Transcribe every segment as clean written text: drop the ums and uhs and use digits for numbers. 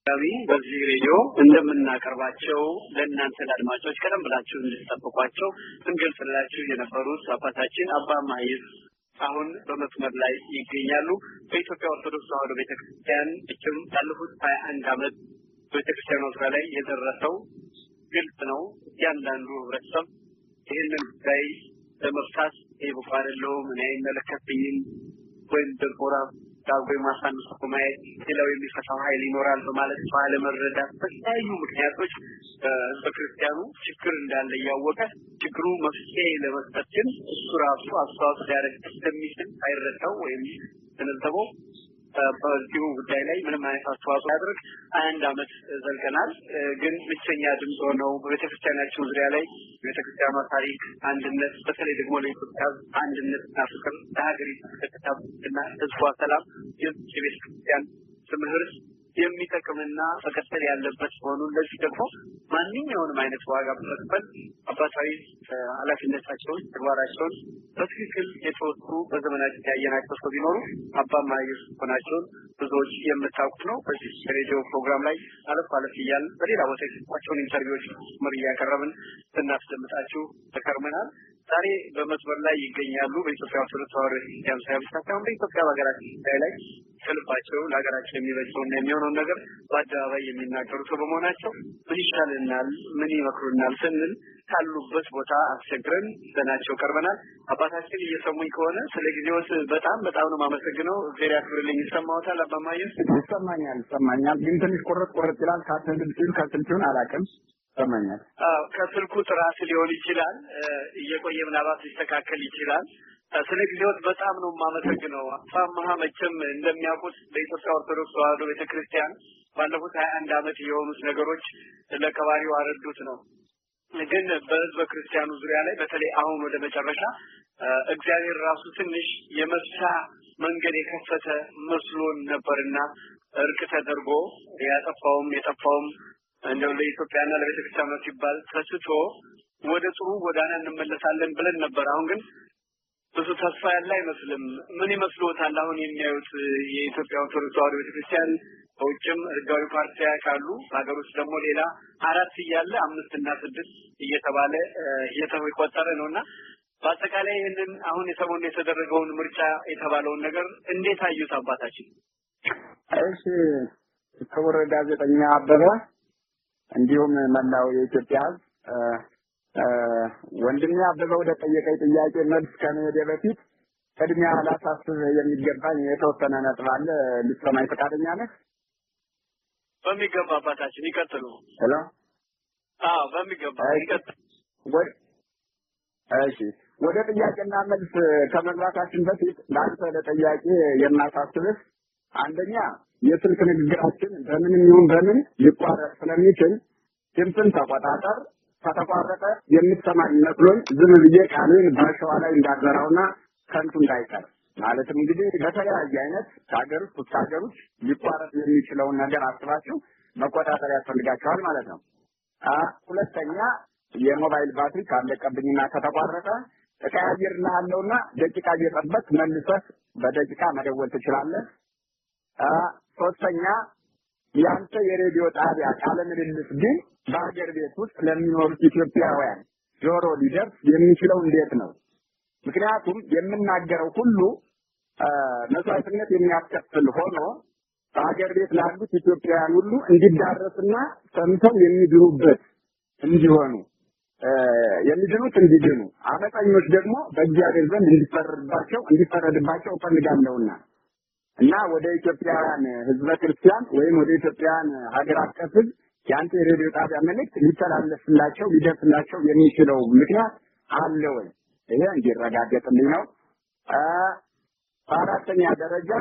በዚህ ሬዲዮ እንደምናቀርባቸው ለእናንተ አድማጮች ቀደም ብላችሁ እንድትጠብቋቸው እንገልጽላችሁ የነበሩት አባታችን አባ ማህየስ አሁን በመስመር ላይ ይገኛሉ። በኢትዮጵያ ኦርቶዶክስ ተዋሕዶ ቤተክርስቲያን እችም ባለፉት 21 ዓመት ቤተክርስቲያኗ ዙሪያ ላይ የደረሰው ግልጽ ነው። ያንዳንዱ ህብረተሰብ ይህንን ላይ ለመፍታት ይብቃ አይደለም እኔ አይመለከተኝም ወይም ደርቦራ ዳግሞ ማሳነስ ቆማይ ሌላው የሚፈታው ኃይል ይኖራል በማለት ባለመረዳት በተለያዩ ምክንያቶች በክርስቲያኑ ችግር እንዳለ ያወቀ ችግሩ መፍትሄ ለመስጠት ግን እሱ ራሱ አስተዋጽኦ ሊያደርግ እንደሚችል አይረዳው ወይም ተነዘበው በዚሁ ጉዳይ ላይ ምንም አይነት አስተዋጽኦ ያደርግ አንድ አመት ዘልቀናል። ግን ብቸኛ ድምጽ ሆነው በቤተክርስቲያናችን ዙሪያ ላይ ቤተክርስቲያኗ ታሪክ አንድነት በተለይ ደግሞ ለኢትዮጵያ አንድነትና ፍቅር ለሀገሪቱ ተከታታይና ህዝቧ ሰላም የቤተክርስቲያን ትምህርት የሚጠቅምና መቀጠል ያለበት መሆኑን ለዚህ ደግሞ ማንኛውንም አይነት ዋጋ በመክፈል አባታዊ ኃላፊነታቸውን ተግባራቸውን በትክክል የተወጡ በዘመናችን ያየናቸው ሰው ቢኖሩ አባ ማህየስ ሆናቸውን ብዙዎች የምታውቁት ነው። በዚህ ሬዲዮ ፕሮግራም ላይ አለፍ እያልን በሌላ ቦታ የተሰጧቸውን ኢንተርቪዎች ምር እያቀረብን ስናስደምጣችሁ ተከርመናል። ዛሬ በመስመር ላይ ይገኛሉ። በኢትዮጵያ ኦርቶዶክስ ተዋሕዶ ቤተክርስቲያን ሳይሆን በኢትዮጵያ ሀገራችን ላይ ከልባቸው ለሀገራችን የሚበጀውና የሚሆነውን ነገር በአደባባይ የሚናገሩ ሰው በመሆናቸው ምን ይሻለናል፣ ምን ይመክሩናል ስንል ካሉበት ቦታ አስቸግረን ዘናቸው ቀርበናል። አባታችን እየሰሙኝ ከሆነ ስለ ጊዜዎት በጣም ነው ማመሰግነው። እግዚአብሔር ያክብርልኝ። ይሰማዎታል? አባ ማህየስ? ይሰማኛል። ግን ትንሽ ቆረጥ ይላል። ከስልኩን አላውቅም። ይሰማኛል። ከስልኩ ጥራት ሊሆን ይችላል። እየቆየ ምናልባት ሊስተካከል ይችላል። ስለ ጊዜዎት በጣም ነው ማመሰግነው። አፋማህ መቼም እንደሚያውቁት በኢትዮጵያ ኦርቶዶክስ ተዋሕዶ ቤተክርስቲያን ባለፉት 21 ዓመት የሆኑት ነገሮች ለቀባሪው አረዱት ነው። ግን በህዝበ ክርስቲያኑ ዙሪያ ላይ በተለይ አሁን ወደ መጨረሻ እግዚአብሔር ራሱ ትንሽ የመፍቻ መንገድ የከፈተ መስሎን ነበርና እርቅ ተደርጎ ያጠፋውም የጠፋውም እንደው ለኢትዮጵያና ለቤተክርስቲያኗ ሲባል ተስቶ ወደ ጥሩ ጎዳና እንመለሳለን ብለን ነበር። አሁን ግን ብዙ ተስፋ ያለ አይመስልም። ምን ይመስሎታል አሁን የሚያዩት የኢትዮጵያ ኦርቶዶክስ ተዋሕዶ ቤተክርስቲያን? በውጭም ህጋዊ ፓርቲ ካሉ ሀገር ውስጥ ደግሞ ሌላ 4 እያለ 5 እና 6 እየተባለ እየተቆጠረ ነውና በአጠቃላይ ይሄንን አሁን የሰሞኑን የተደረገውን ምርጫ የተባለውን ነገር እንዴት አዩት አባታችን? እሺ ክቡር ጋዜጠኛ አበበ እንዲሁም መላው የኢትዮጵያ ወንድሜ አበበ ወደ ጠየቀኝ ጥያቄ መልስ ከመሄዴ በፊት ቅድሚያ ላሳስብ የሚገባኝ የተወሰነ ነጥብ አለ። ልትሰማኝ ፈቃደኛ ነህ? በሚገባ አባታችን ይቀጥሉ። ሄሎ። በሚገባ ይቀጥሉ። እሺ ወደ ጥያቄና መልስ ከመግባታችን በፊት ለአንተ ለጥያቄ የማሳስብህ አንደኛ የስልክ ንግግራችን በምንም ይሁን በምን ሊቋረጥ ስለሚችል ድምፅን ተቆጣጠር። ከተቋረጠ የምትሰማኝ መስሎኝ ዝም ብዬ ቃሌን ባሸዋ ላይ እንዳዘራውና ከንቱ እንዳይቀር ማለትም እንግዲህ በተለያየ አይነት ሀገሮች ሊቋረጥ የሚችለውን ነገር አስባችሁ መቆጣጠር ያስፈልጋቸዋል ማለት ነው። ሁለተኛ የሞባይል ባትሪ ካለቀብኝና ከተቋረጠ እቀያየርልሃለሁና ደቂቃ እየጠበቅ መልሰህ በደቂቃ መደወል ትችላለህ። ሶስተኛ ያንተ የሬዲዮ ጣቢያ ቃለ ምልልስ ግን በሀገር ቤት ውስጥ ለሚኖሩት ኢትዮጵያውያን ጆሮ ሊደርስ የሚችለው እንዴት ነው? ምክንያቱም የምናገረው ሁሉ መስዋዕትነት የሚያስከፍል ሆኖ በሀገር ቤት ላሉት ኢትዮጵያውያን ሁሉ እንዲዳረስና ሰምተው የሚድኑበት እንዲሆኑ የሚድኑት እንዲድኑ አመፀኞች ደግሞ በእግዚአብሔር ዘንድ እንዲፈረድባቸው እፈልጋለሁና እና ወደ ኢትዮጵያውያን ህዝበ ክርስቲያን ወይም ወደ ኢትዮጵያውያን ሀገር አቀፍ ህዝብ ያንተ የሬዲዮ ጣቢያ መልእክት ሊተላለፍላቸው ሊደርስላቸው የሚችለው ምክንያት አለ ወይ? ይሄ እንዲረጋገጥልኝ ነው። በአራተኛ ደረጃ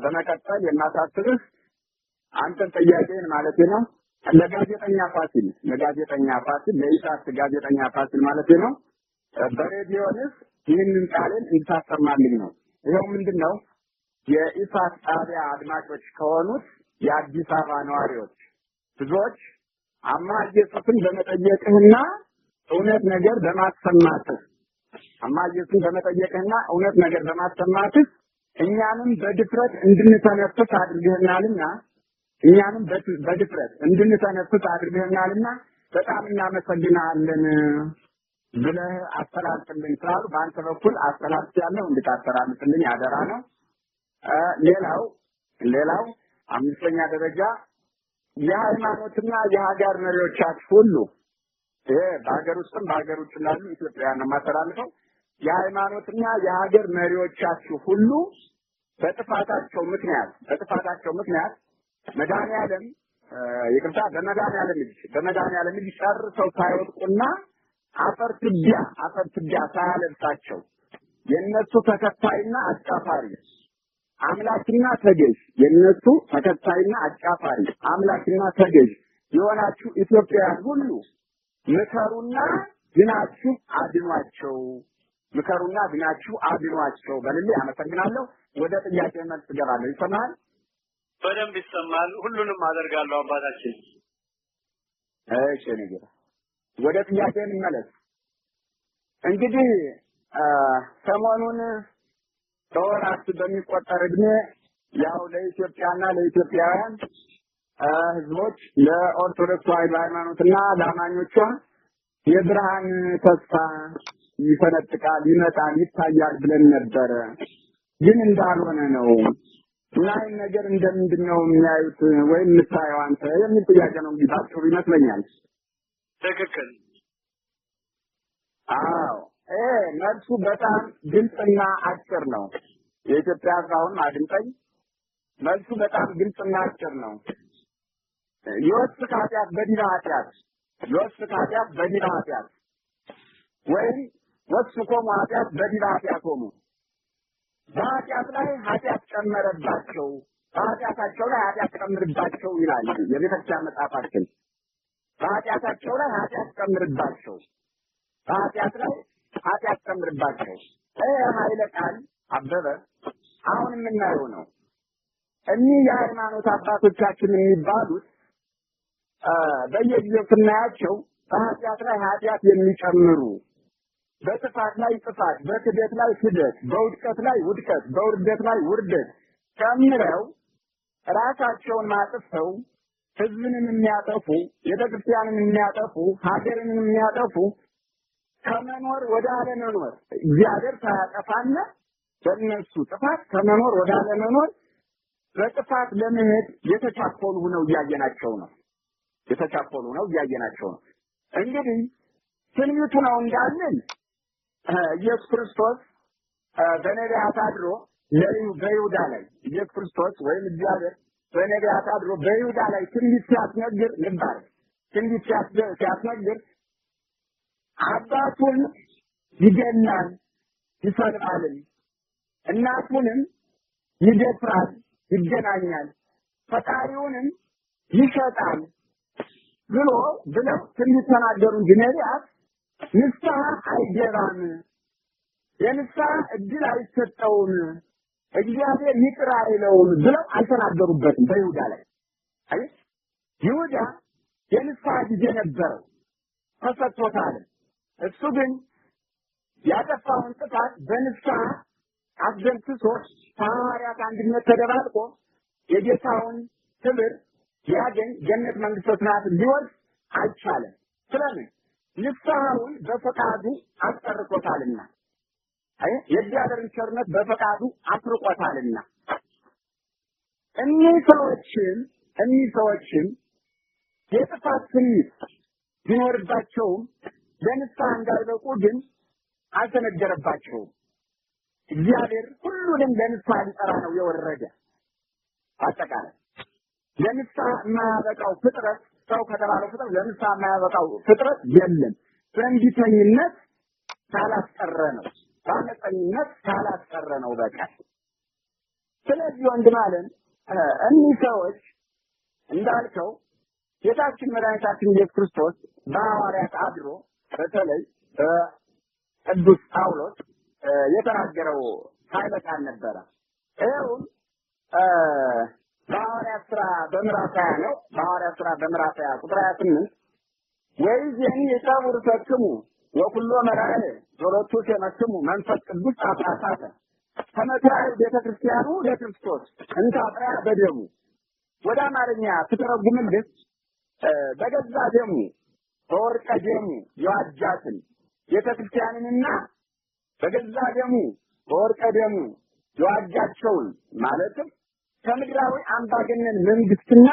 በመቀጠል የማሳስብህ አንተን ጥያቄን ማለት ነው ለጋዜጠኛ ፋሲል ለኢሳት ጋዜጠኛ ፋሲል ማለት ነው በሬዲዮንስ ይህንን ቃልን እንድታሰማልኝ ነው። ይሄው ምንድነው የኢሳት ጣቢያ አድማጮች ከሆኑት የአዲስ አበባ ነዋሪዎች ብዙዎች አማየሱን በመጠየቅህና እውነት ነገር በማሰማትህ እኛንም በድፍረት እንድንተነፍስ አድርገናልና እኛንም በድፍረት እንድንተነፍስ አድርገናልና በጣም እናመሰግናለን ብለህ አስተላልፍልን ስላሉ በአንተ በኩል አስተላልፊያለሁ እንድታስተላልፍልኝ አደራ ነው። ሌላው አምስተኛ ደረጃ የሃይማኖትና የሀገር መሪዎቻችሁ ሁሉ በሀገር ውስጥም በሀገር ውጭ ላሉ ኢትዮጵያውያን ማስተላልፈው የሃይማኖትና የሀገር መሪዎቻችሁ ሁሉ በጥፋታቸው ምክንያት መድኃኒዓለም ይቅርታ በመድኃኒዓለም እጅ ጨርሰው ሳይወድቁና አፈር ትቢያ ሳያለብሳቸው የእነሱ ተከታይና አጫፋሪ አምላክና ተገዥ የእነሱ ተከታይና አጫፋሪ አምላክና ተገዥ የሆናችሁ ኢትዮጵያውያን ሁሉ ምከሩና ድናችሁ አድኗቸው በልልኝ። አመሰግናለሁ። ወደ ጥያቄ መልስ እገባለሁ። ይሰማል? በደንብ ይሰማል። ሁሉንም አደርጋለሁ አባታችን። እሺ ነገር ወደ ጥያቄ እንመለስ። እንግዲህ ሰሞኑን በወራት በሚቆጠር እድሜ ያው ለኢትዮጵያና ለኢትዮጵያውያን ህዝቦች ለኦርቶዶክስ ተዋሕዶ ሃይማኖትና ለአማኞቿ የብርሃን ተስፋ ይፈነጥቃል፣ ይመጣል፣ ይታያል ብለን ነበረ። ግን እንዳልሆነ ነው እና ይህን ነገር እንደምንድነው የሚያዩት ወይም የምታየው አንተ የሚል ጥያቄ ነው እንግዲህ ባጭሩ ይመስለኛል። ትክክል። አዎ መልሱ በጣም ግልጽና አጭር ነው። የኢትዮጵያ አሁን አድምጠኝ። መልሱ በጣም ግልጽና አጭር ነው። የወስፍ ኃጢአት በዲና ኃጢአት ወይም ወስፎሙ ኃጢአት በዲና ኃጢአቶሙ በኃጢአት ላይ ኃጢአት ጨመረባቸው፣ በኃጢአታቸው ላይ ኃጢአት ጨምርባቸው ይላል የቤተክርስቲያን መጽሐፋችን። በኃጢአታቸው ላይ ኃጢአት ጨምርባቸው፣ በኃጢአት ላይ ኃጢአት ጨምርባቸው። ኃይለ ቃል አበበ አሁን የምናየው ነው። እኒህ የሃይማኖት አባቶቻችን የሚባሉት በየጊዜው ስናያቸው በኃጢአት ላይ ኃጢአት የሚጨምሩ፣ በጥፋት ላይ ጥፋት፣ በክደት ላይ ክደት፣ በውድቀት ላይ ውድቀት፣ በውርደት ላይ ውርደት ጨምረው ራሳቸውን ማጥፈው ህዝብንም የሚያጠፉ፣ ቤተክርስቲያንን የሚያጠፉ፣ ሀገርንም የሚያጠፉ ከመኖር ወደ አለመኖር እግዚአብሔር ሳያጠፋና በእነሱ ጥፋት ከመኖር ወደ አለመኖር በጥፋት ለመሄድ የተቻኮሉ ነው እያየናቸው ነው። እንግዲህ ትንቢቱ ነው እንዳለን ኢየሱስ ክርስቶስ በነቢያት አድሮ በይሁዳ ላይ ኢየሱስ ክርስቶስ ወይም እግዚአብሔር በነቢያት አድሮ በይሁዳ ላይ ትንቢት ሲያስነግር አባቱን ይገላል ይሰልባል፣ እናቱንም ይደፍራል ይገናኛል፣ ፈጣሪውንም ይሸጣል ብለው ትንቢት ተናገሩ እንጂ ነቢያት ንስሐ አይገባም፣ የንስሐ እድል አይሰጠውም፣ እግዚአብሔር ይቅር አይለውም ብለው አልተናገሩበትም በይሁዳ ላይ። ይሁዳ የንስሐ ጊዜ ነበረው ተሰጥቶታል። እሱ ግን ያጠፋውን ጥፋት በንስሐ አስደምስሶ ሐዋርያት አንድነት ተደባልቆ የጌታውን ክብር ያገኝ ገነት መንግስተ ሰማያት ሊወርስ አልቻለም። ስለምን? ንስሐውን በፈቃዱ አስጠርቆታልና፣ የእግዚአብሔርን ቸርነት በፈቃዱ አስርቆታልና። እኒህ ሰዎችም የጥፋት ስሜት ቢኖርባቸውም ለንስሐ እንዳይበቁ ግን አልተነገረባቸውም። እግዚአብሔር ሁሉንም ለንስሐ ሊጠራ ነው የወረደ። አጠቃላይ ለንስሐ የማያበቃው ፍጥረት ሰው ከተባለው ፍጥረት ለንስሐ የማያበቃው ፍጥረት የለም። በእንቢተኝነት ካላስቀረ ነው፣ በአመፀኝነት ካላስቀረ ነው በቀር። ስለዚህ ወንድም አለን እኒህ ሰዎች እንዳልከው ጌታችን መድኃኒታችን ኢየሱስ ክርስቶስ በሐዋርያት አድሮ በተለይ ቅዱስ ጳውሎስ የተናገረው ኃይለ ቃል ነበረ። ይኸውም በሐዋርያት ሥራ በምዕራፍ 20 ነው። በሐዋርያት ሥራ በምዕራፍ 20 ቁጥር 28 ወይዜኒ የጸውር ፈክሙ ወኩሎ መራእየ ዞሮቱ ተመስሙ መንፈስ ቅዱስ ጳጳሳተ ተመታዩ ቤተክርስቲያኑ ለክርስቶስ እንታጥራ በደሙ ወደ አማርኛ ስትተረጉምልህ በገዛ ደሙ በወርቀ ደሙ የዋጃትን ቤተክርስቲያንንና በገዛ ደሙ በወርቀ ደሙ የዋጃቸውን ማለትም ከምድራዊ አምባገነን መንግስትና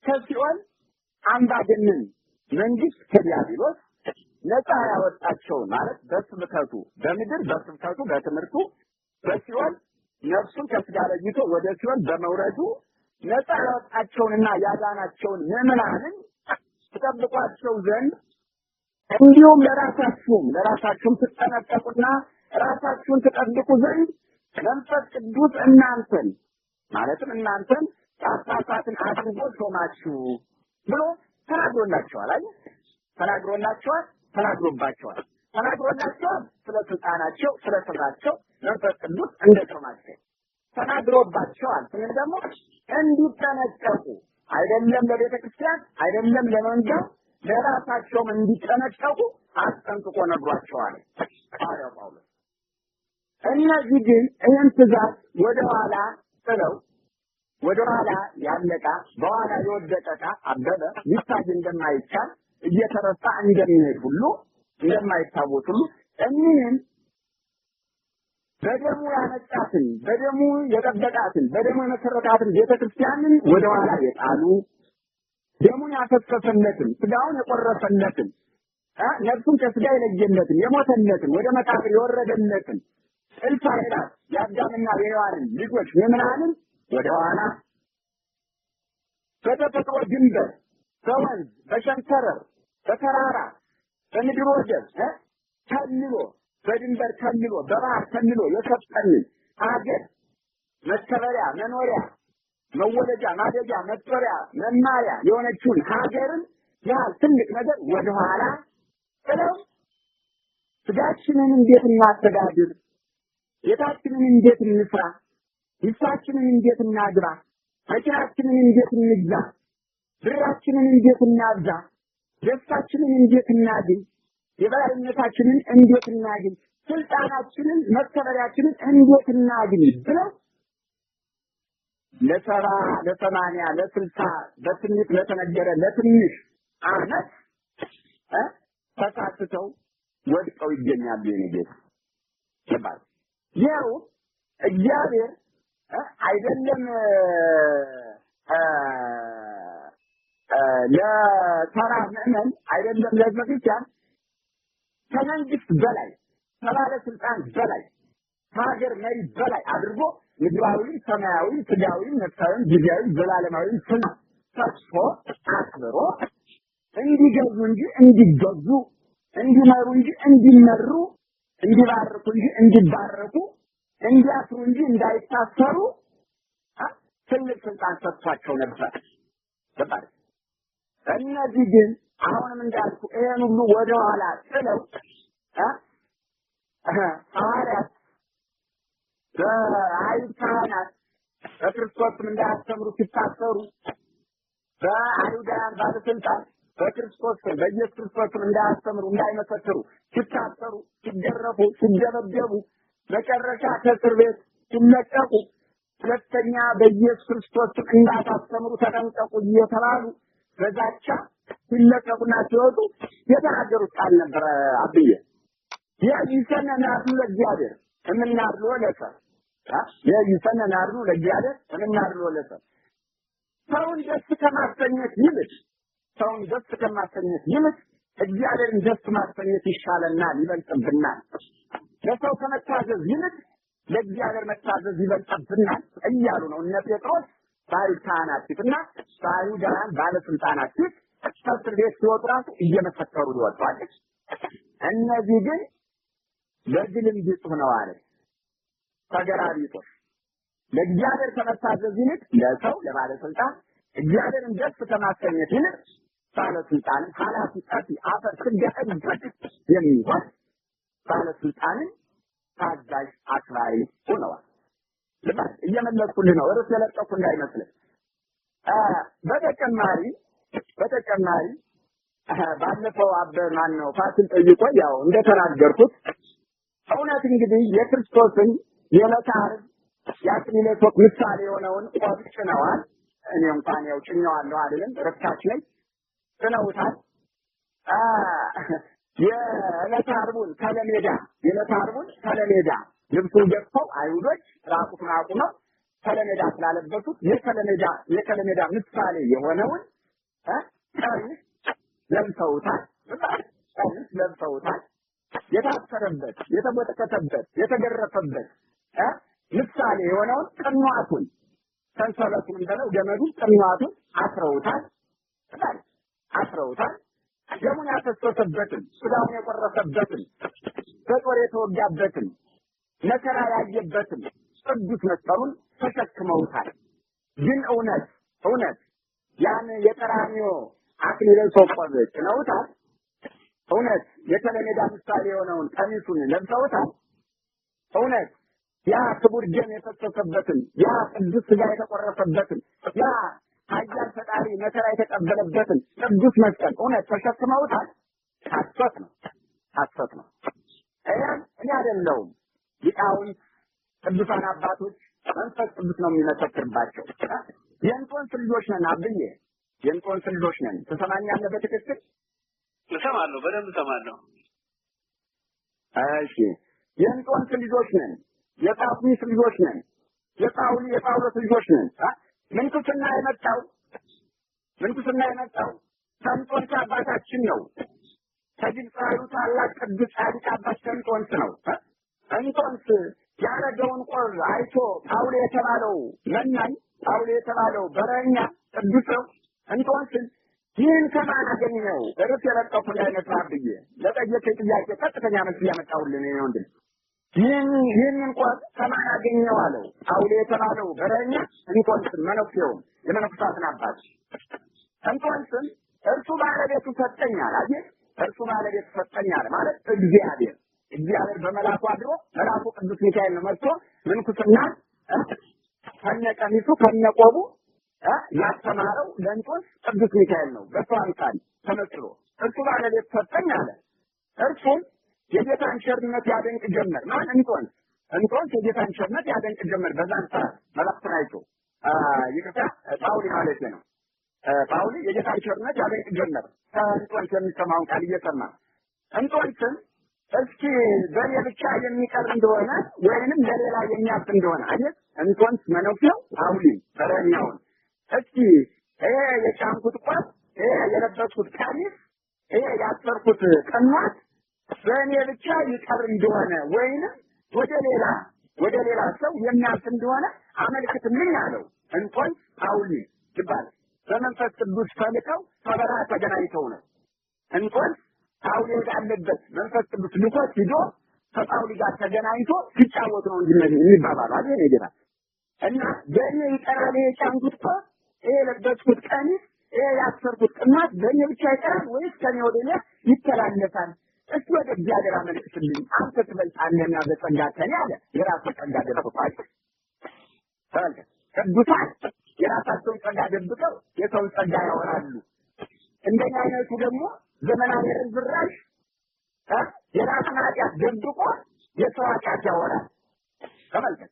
ከሲኦል አምባገነን መንግስት ከዲያብሎስ ነፃ ያወጣቸውን ማለት በስብከቱ በምድር በስብከቱ በትምህርቱ በሲኦል ነፍሱን ከስጋ ለይቶ ወደ ሲኦል በመውረዱ ነፃ ያወጣቸውንና ያዳናቸውን ምዕመናንን ተጠብቋቸው ዘንድ እንዲሁም ለራሳችሁም ትጠነቀቁና ራሳችሁን ትጠብቁ ዘንድ መንፈስ ቅዱስ እናንተን ጳጳሳትን አድርጎ ሾማችሁ ብሎ ተናግሮላችኋል። ተናግሮባቸዋል። ስለ ስልጣናቸው ስለ ስራቸው መንፈስ ቅዱስ እንደሾማቸው ተናግሮባቸዋል። ስንል ደግሞ እንዲጠነቀቁ አይደለም ለቤተ ክርስቲያን አይደለም ለመንጋው ለራሳቸውም እንዲጠነቀቁ አስጠንቅቆ ነግሯቸዋል ሐዋርያው ጳውሎስ። እነዚህ ግን ይህን ትእዛዝ ወደኋላ ጥለው ወደኋላ ያለቃ በኋላ የወደቀ ዕቃ አበበ ሊታይ እንደማይቻል እየተረሳ እንደሚሄድ ሁሉ እንደማይታወቅ ሁሉ እኒህን በደሙ ያነጻትን በደሙ የጠበቃትን በደሙ የመሰረታትን ቤተክርስቲያንን ወደኋላ የጣሉ ደሙን ያፈሰሰለትን ስጋውን የቆረሰለትን ነፍሱን ከስጋ የለየለትን የሞተለትን ወደ መቃብር የወረደለትን እልፍ አእላፍ የአዳምና የሔዋንን ልጆች ምዕመናንን ወደኋላ በተፈጥሮ ድንበር በወንዝ በሸንተረር በተራራ በምድር ወጀብ ከልሎ በድንበር ከልሎ በባህር ከልሎ የሰጠንን ሀገር መከበሪያ መኖሪያ መወለጃ ማደጃ መጦሪያ መማሪያ የሆነችውን ሀገርን ያህል ትልቅ ነገር ወደኋላ ጥለው ስጋችንን እንዴት እናስተዳድር፣ ቤታችንን እንዴት እንስራ፣ ሚስታችንን እንዴት እናግባ፣ መኪናችንን እንዴት እንግዛ፣ ብራችንን እንዴት እናብዛ፣ ደስታችንን እንዴት እናግኝ፣ የበላይነታችንን እንዴት እናግኝ፣ ስልጣናችንን መከበሪያችንን እንዴት እናግኝ ብለው ለሰማንያ ለስልሳ በትንሽ ለተነገረ ለትንሽ ዓመት ተሳስተው ወድቀው ይገኛሉ። የነገር ይባል ይኸው እግዚአብሔር አይደለም ለተራ ምዕመን አይደለም ለቤተክርስቲያን ከመንግስት በላይ ከባለስልጣን በላይ ከሀገር መሪ በላይ አድርጎ ምድራዊ ሰማያዊ ስጋዊ ነፍሳዊ ጊዜያዊ ዘላለማዊ ስም ሰጥቶ አክብሮ እንዲገዙ እንጂ እንዲገዙ እንዲመሩ እንጂ እንዲመሩ እንዲባርኩ እንጂ እንዲባረኩ እንዲያስሩ እንጂ እንዳይታሰሩ ትልቅ ስልጣን ሰጥቷቸው ነበር። እነዚህ ግን አሁንም እንዳልኩ ይሄን ሁሉ ወደኋላ ጥለው ሐዋርያት በአይሁድ ካህናት በክርስቶስም እንዳያስተምሩ ሲታሰሩ በአይሁዳውያን ባለስልጣን በክርስቶስ በኢየሱስ ክርስቶስም እንዳያስተምሩ እንዳይመሰክሩ ሲታሰሩ ሲገረፉ ሲደበደቡ መጨረሻ ከእስር ቤት ሲለቀቁ ሁለተኛ በኢየሱስ ክርስቶስም እንዳታስተምሩ ተጠንቀቁ እየተባሉ በዛቻ ሲለቀቁና ሲወጡ የተናገሩት ቃል ነበር። አብዬ የይሰነናሉ ለእግዚአብሔር እምናርሎ ለሰ የይሰነናሉ ለእግዚአብሔር እምናርሎ ለሰ ሰውን ደስ ከማሰኘት ይልቅ እግዚአብሔርን ደስ ማሰኘት ይሻለናል፣ ይበልጥብናል። ለሰው ከመታዘዝ ይልቅ ለእግዚአብሔር መታዘዝ ይበልጥብናል እያሉ ነው እነ ጴጥሮስ በአይሁድ ካህናት ፊትና በአይሁዳውያን ባለስልጣናት ፊት ከእስር ቤት ሲወጡ ራሱ እየመሰከሩ ይወጣሉ። እነዚህ ግን ለግልምቢጥ ሆነዋል። ተገራቢጦች ለእግዚአብሔር ከመታዘዝ ይልቅ ለሰው ለባለስልጣን እግዚአብሔርን ደስ ከማሰኘት ይልቅ ባለስልጣንን ኃላፊ ጠፊ አፈር ስንገጠበት የሚሆን ባለስልጣንን ታዛዥ አክባሪ ሆነዋል። ልባል እየመለስኩልህ ነው፣ ርዕስ የለቀኩ እንዳይመስልህ። በተጨማሪ ባለፈው ማን ነው ፋሲል ጠይቆ ያው እንደተናገርኩት እውነት እንግዲህ የክርስቶስን የዕለተ ዓርብ የአክሊለ ሦክ ምሳሌ የሆነውን ቆብ ጭነዋል። እኔ እንኳን ያው ጭኛዋለሁ አይደለም ረክታች ላይ ጥለውታል። የዕለተ ዓርቡን ተለሜዳ ልብሱን ገፈው አይሁዶች ራቁቱን አቁመው ተለሜዳ ስላለበሱት የተለሜዳ ምሳሌ የሆነውን ቀሚስ ለብሰውታል። የታሰረበት፣ የተቦጠቀተበት፣ የተገረፈበት ምሳሌ የሆነውን ቅንዋቱን ሰንሰለቱን በለው ገመዱን ቅንዋቱን አስረውታል። ደሙን ያፈሰሰበትን፣ ስጋውን የቆረሰበትን፣ በጦር የተወጋበትን፣ መከራ ያየበትን ቅዱስ መስቀሉን ተሸክመውታል። ግን እውነት ያን የቀራንዮ አክሊለ ሶቆብ ጭነውታል። እውነት የተለሜዳ ምሳሌ የሆነውን ቀሚሱን ለብሰውታል። እውነት ያ ክቡር ደም የፈሰሰበትን፣ ያ ቅዱስ ስጋ የተቆረሰበትን፣ ያ ኃያል ፈጣሪ መከራ የተቀበለበትን ቅዱስ መስቀል እውነት ተሸክመውታል። ሐሰት ነው። እኔ አይደለሁም ሊቃውንት ቅዱሳን አባቶች መንፈስ ቅዱስ ነው የሚመሰክርባቸው። የእንጦንስ ልጆች ነን አብዬ፣ የእንጦንስ ልጆች ነን። ትሰማኛለህ? በትክክል እሰማለሁ፣ በደንብ እሰማለሁ። እሺ፣ የእንጦንስ ልጆች ነን፣ የጳኩሚስ ልጆች ነን፣ የጳውሎስ ልጆች ነን። ምንኩስና የመጣው ከእንጦንስ አባታችን ነው። ከግብፃዊው ታላቅ ቅዱስ ጻድቅ አባት ከእንጦንስ ነው። እንጦንስ ያረገውን ቆር አይቶ ጳውሎ የተባለው መናኝ፣ ጳውሎ የተባለው በረኛ ቅዱስ ነው። እንጦንስን ይህን ከማን አገኘው? ርዕስ የለቀኩ እንዳይመስልህ ብዬ ለጠየቀኝ ጥያቄ ቀጥተኛ መልስ እያመጣሁልህ ነው ወንድም። ይህንን ቆር ከማን አገኘው አለው። ጳውሎ የተባለው በረኛ እንጦንስን መነኩሴውን የመነኩሳትን አባት እንጦንስን እርሱ ባለቤቱ ሰጠኛል። አየህ፣ እርሱ ባለቤቱ ሰጠኛል ማለት እግዚአብሔር በመላኩ አድሮ መልአኩ ቅዱስ ሚካኤል ነው መጥቶ ምንኩስና ከነቀሚሱ ከነቆቡ ያስተማረው ለእንጦንስ ቅዱስ ሚካኤል ነው። በሱ አምሳል ተመስሎ እርሱ ባለቤት ሰጠኝ አለ። እርሱም የጌታን ቸርነት ያደንቅ ጀመር። ማን? እንጦንስ የጌታን ቸርነት ያደንቅ ጀመር። በዛን ሰዓት መላእክትን አይቶ ይቅርታ ጳውሊ ማለት ነው። ጳውሊ የጌታን ቸርነት ያደንቅ ጀመር። ከእንጦንስ የሚሰማውን ቃል እየሰማ እንጦንስን እስኪ በኔ ብቻ የሚቀር እንደሆነ ወይንም ለሌላ የሚያልፍ እንደሆነ አየህ፣ እንጦንስ መነኩሴው ጳውሊ በረኛውን እስኪ የጫንኩት ቋት፣ የለበስኩት ቀሚስ፣ ያሰርኩት ቅንዋት በእኔ ብቻ ይቀር እንደሆነ ወይንም ወደ ሌላ ሰው የሚያልፍ እንደሆነ አመልክትልኝ አለው። እንጦንስ ጳውሊ ይባላል። በመንፈስ ቅዱስ ተልከው ከበረሃ ተገናኝተው ነው። እንጦንስ ጳውሊ ወዳለበት መንፈስ ቅዱስ ልኮት ሂዶ ከጳውሊ ጋር ተገናኝቶ ሲጫወት ነው እንጂ የሚባባሉ አይደል ጌታ። እና በእኔ ይቀራል የጫንኩት ቋት፣ የለበስኩት ቀሚስ፣ ያሰርኩት ቅንዋት በእኔ ብቻ ይቀራል ወይስ ከኔ ወደ ሌላ ይተላለፋል? እስቲ ወደ እግዚአብሔር አመልክትልኝ፣ አንተ ትበልጣለህና በጸጋ ከኔ አለ። የራሱ ጸጋ ደብቀው ቅዱሳን የራሳቸውን ጸጋ ደብቀው የሰውን ጸጋ ያወራሉ። እንደኛ አይነቱ ደግሞ ዘመናዊ ርዝራዥ የራሱን ኃጢአት ደብቆ የሰው ኃጢአት ያወራል። ተመልከት፣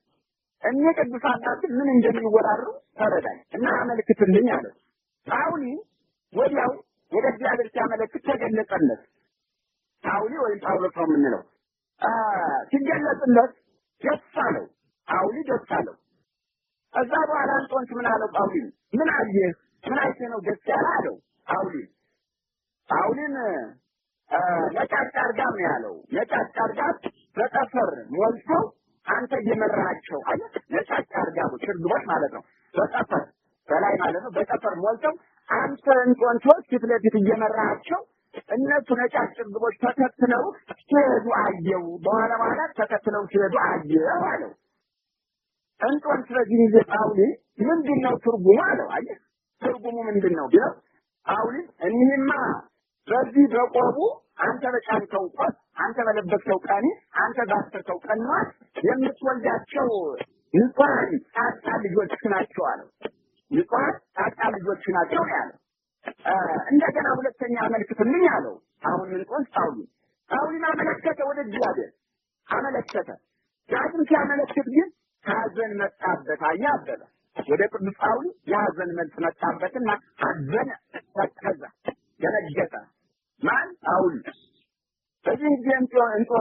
እኚህ ቅዱሳን ናቸው ምን እንደሚወራሩ ተረዳኝ እና አመልክትልኝ አለ። ጳውሊ ወዲያው ወደ እግዚአብሔር ሲያመለክት ተገለጸለት። ጳውሊ ወይም ጳውሎስ ነው የምንለው ሲገለጽለት ደስ አለው። ጳውሊ ደስ አለው። ከዛ በኋላ እንጦንስ ምን አለው? ጳውሊ ምን አየህ? ምን አይተህ ነው ደስ ያለህ አለው። ጳውሊን ነጫጭ አርጋ ነው ያለው። ነጫጭ አርጋ በጠፈር ሞልተው አንተ እየመራቸው አየህ፣ ነጫጭ አርጋ ችርግቦች ማለት ነው። በጠፈር በላይ ማለት ነው። በጠፈር ሞልተው አንተ እንጦንሶች ፊት ለፊት እየመራቸው እነሱ ነጫጭ ችርግቦች ተከትለው ሲሄዱ አየው። በኋላ ተከትለው ሲሄዱ አየው አለው። እንጦንስ በዚህ ጊዜ ጳውሊ ምንድነው ትርጉሙ አለው። አየህ፣ ትርጉሙ ምንድነው ቢለው ጳውሊ እኒህማ በዚህ በቆቡ አንተ በጫንከው ቆብ፣ አንተ በለበስከው ቀሚስ፣ አንተ ባሰርከው ቅንዋት የምትወልዳቸው ንጹሐን ጻድቃን ልጆች ናቸው አለው። ንጹሐን ጻድቃን ልጆች ናቸው ያለው። እንደገና ሁለተኛ አመልክትልኝ አለው። አሁን እንጦንስ ጳውሊን አመለከተ፣ ወደ እግዚአብሔር አመለከተ። ዳግም ሲያመለክት ግን ሐዘን መጣበት። አየህ አበበ፣ ወደ ቅዱስ ጳውሎስ ያዘን መልስ መጣበትና አዘነ፣ ተከዘ፣ ደነገጠ። ማን? ጳውሎስ። በዚህ ጊዜ እንጦንስ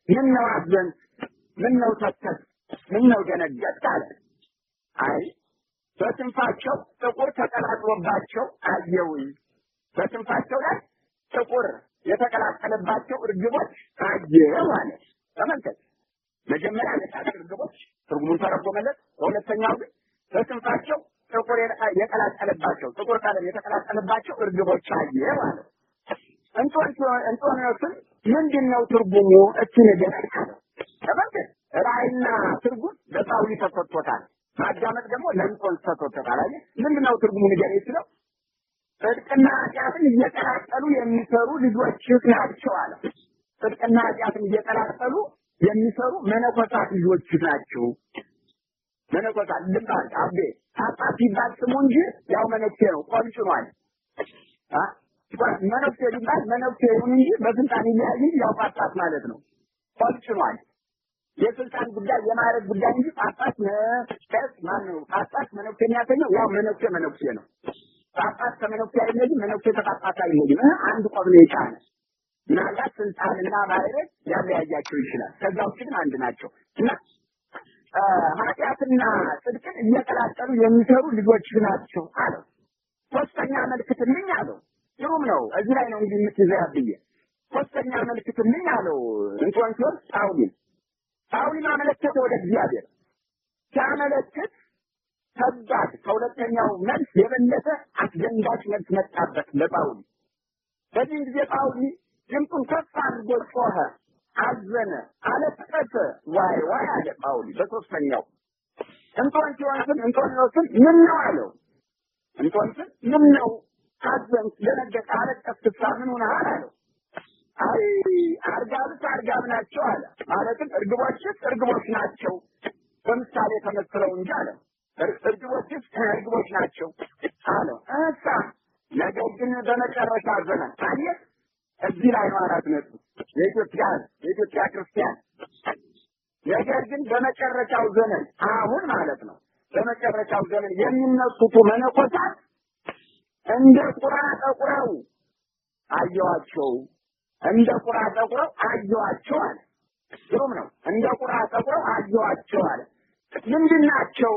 ምን ነው አዘን፣ ምን ነው ተከዝ፣ ምን ነው ደነገጥ አለ። አይ በትንፋቸው ጥቁር ተቀላቅሎባቸው አየሁኝ። በትንፋቸው ላይ ጥቁር የተቀላቀለባቸው እርግቦች አየሁ አለ። ተመልከት፣ መጀመሪያ የታሪክ እርግቦች ትርጉሙን ተረጎመለት። በሁለተኛው ግን በትንፋቸው ጥቁር የቀላቀለባቸው ጥቁር ቀለም የተቀላቀለባቸው እርግቦች አየሁ አለ። እንጦንዮስን ምንድነው ትርጉሙ? እቺ ነገር ተመልከት፣ ራእይና ትርጉም ለጳውሊ ተሰጥቶታል። ማዳመጥ ደግሞ ለእንጦንስ ተሰጥቶታል። አይ ምንድነው ትርጉሙ ንገረኝ ሲለው ጽድቅና ኃጢአትን እየቀላቀሉ የሚሰሩ ልጆችህ ናቸው አለ። ጽድቅና ኃጢአትን እየቀላቀሉ የሚሰሩ መነኮሳት ልጆችህ ናቸው። መነኮሳት ልባል አቤ ጳጳስ ሲባል ስሙ እንጂ ያው መነኩሴ ነው፣ ቆንጭኗል። መነኩሴ ሊባል መነኩሴ ይሁን እንጂ በስልጣን ይለያይ እንጂ ያው ጳጳስ ማለት ነው። ቆንጭኗል። የስልጣን ጉዳይ የማዕረግ ጉዳይ እንጂ ጳጳስ ነስ ማነው? ጳጳስ መነኩሴ የሚያገኘው ያው መነኩሴ ነው። ጳጳስ ከመነኩሴ አይለይም፣ መነኩሴ ከጳጳስ አይለይም። አንድ ቆብ ነው የጫነ። ምናልባት ስልጣንና ማዕረግ ያለያያቸው ይችላል። ከዛ ውጭ ግን አንድ ናቸው እና ኃጢአትና ጽድቅን እየቀላቀሉ የሚሰሩ ልጆች ናቸው አለው። ሶስተኛ መልክትልኝ አለው። ግሩም ነው። እዚህ ላይ ነው እንግዲህ የምትዘያብዬ። ሶስተኛ መልክትልኝ አለው እንጦንዮስ ጳውሊ አመለከተ ወደ እግዚአብሔር። ሲያመለክት ከባድ ከሁለተኛው መልስ የበለጠ አስደንጋጭ መልስ መጣበት ለጳውሊ። በዚህ ጊዜ ጳውሊ ድምፁን ከፍ አድርጎ ጮኸ፣ አዘነ፣ አለቀሰ፣ ዋይ ዋይ አለ ጳውሊ። በሶስተኛው እንጦንዮስን ምን ነው አለው። እንጦንዮስን ምን ነው አዘንክ፣ ደነገጥክ፣ አለቀስክ፣ ምን ሆነሃል አለው። አይ አርጋብ ናቸው አለ። ማለትም እርግቦች ናቸው በምሳሌ ተመስለው እንጂ አለ። እርግቦች ናቸው አለው። ነገር ግን በመጨረሻ ዘመን ታየህ፣ እዚህ ላይ ነው አራት ነጥብ የኢትዮጵያ ክርስቲያን። ነገር ግን በመጨረሻው ዘመን አሁን ማለት ነው፣ በመጨረሻው ዘመን የሚነሱት መነኮሳት እንደ ቁራ ጠቁረው አየኋቸው አለ። ግሩም ነው። እንደ ቁራ ጠቁረው አየኋቸው አለ። ምንድን ናቸው?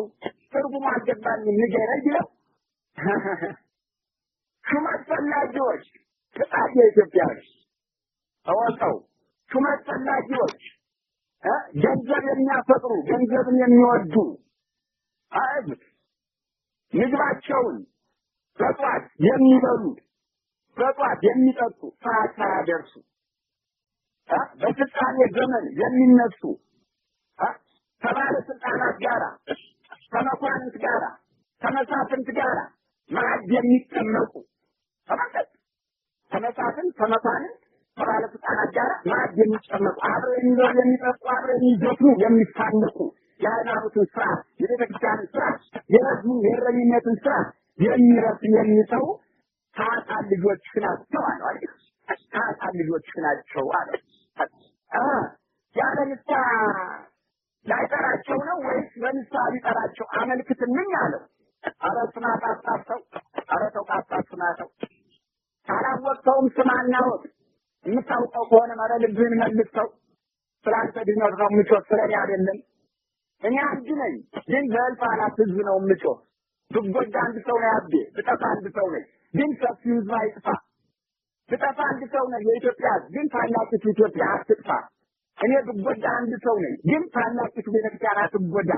ትርጉሙ አልገባኝም፣ ንገረኝ ይለው። ሹመት ፈላጊዎች ቅጣት የኢትዮጵያውያን ተወቀው ሹመት ፈላጊዎች ገንዘብ የሚያፈቅሩ ገንዘብን የሚወዱ ምግባቸውን በጧት የሚበሉ በጧት የሚጠጡ ሰዓት ሳያደርሱ በፍጻሜ ዘመን የሚነሱ ከባለስልጣናት ጋራ ከመኳንንት ጋራ ከመሳፍንት ጋራ ማዕድ የሚቀመጡ ከመሳፍንት ከመኳንንት ከባለስልጣናት ጋራ ማዕድ የሚቀመጡ አብረው የሚበሉ የሚጠጡ አብረው የሚዘፍኑ የሚሳለቁ የሃይማኖትን ስራ የቤተክርስቲያንን ስራ የህዝቡን የእረኝነትን ስራ የሚረሱ የሚሰው ከአጣን ልጆች ናቸው አለ። ከአጣን ልጆች ናቸው አለ። ያለ ንስሐ ላይጠራቸው ነው ወይስ በንስሐ ሊጠራቸው አመልክትልኝ አለው። ኧረ ስማት አጣፍተው፣ ኧረ ተው አጣፍናተው፣ ካላወቅኸውም ስማና ወቅ፣ የምታውቀው ከሆነ መረ ልብህን መልሰው። ስላንተ ድነት ነው የምጮህ፣ ስለኔ አይደለም። እኔ አንድ ነኝ፣ ግን በእልፍ አላፍ ህዝብ ነው የምጮህ። ብጎዳ አንድ ሰው ነው ያቤ፣ ብጠፋ አንድ ሰው ነኝ፣ ግን ሰፊው ህዝብ አይጥፋ። ብጠፋ አንድ ሰው ነኝ የኢትዮጵያ፣ ግን ታላቂቱ ኢትዮጵያ አትጥፋ። እኔ ብጎዳ አንድ ሰው ነኝ፣ ግን ታላቂቱ ቤተክርስቲያን አትጎዳ።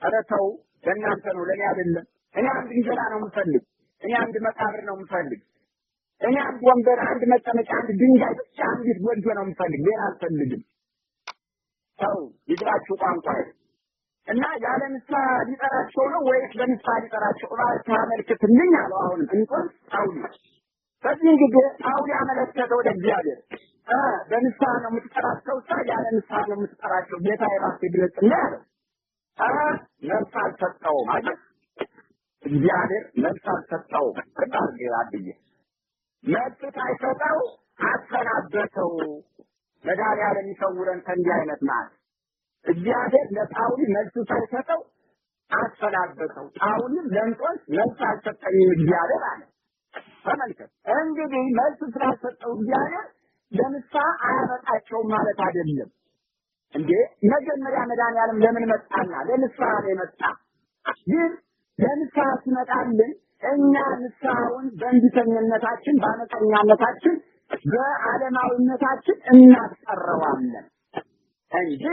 ኧረ ተው፣ ለእናንተ ነው፣ ለእኔ አይደለም። እኔ አንድ እንጀራ ነው የምፈልግ፣ እኔ አንድ መቃብር ነው የምፈልግ፣ እኔ አንድ ወንበር፣ አንድ መቀመጫ፣ አንድ ድንጋይ ብቻ፣ አንዲት ጎጆ ነው የምፈልግ፣ ሌላ አልፈልግም። ተው ይግባችሁ ቋንቋ እና ያለ ንስሐ ሊጠራቸው ነው ወይስ በንስሐ ሊጠራቸው? እባክህ አመልክትልኝ አለው። አሁንም እንኳን ጳውሊ በዚህ ጊዜ ጳውሊ አመለከተ ወደ እግዚአብሔር። በንስሐ ነው የምትጠራቸው፣ ያለ ንስሐ ነው የምትጠራቸው፣ ጌታ እባክህ ግለጽልኝ አለው። መልስ አልሰጠውም ማለት እግዚአብሔር መልስ አልሰጠውም። አድዬ መልስ ሳይሰጠው አሰናበተው። መድኃኒዓለም ይሰውረን ከእንዲህ አይነት ማለት እግዚአብሔር ለጳውሊ መልስ ሳይሰጠው አሰናበተው። አሁንም ለንጦስ መልስ አልሰጠኝም እግዚአብሔር አለ። ተመልከት እንግዲህ መልስ ስላልሰጠው እግዚአብሔር ለንስሐ አያበቃቸውም ማለት አይደለም እንዴ። መጀመሪያ መድኃኒዓለም ለምን መጣና ለንስሐ ነው የመጣ። ግን ለንስሐ ሲመጣልን እኛ ንስሐውን በእንቢተኝነታችን በአመፀኛነታችን በዓለማዊነታችን እናስቀረዋለን እንጂ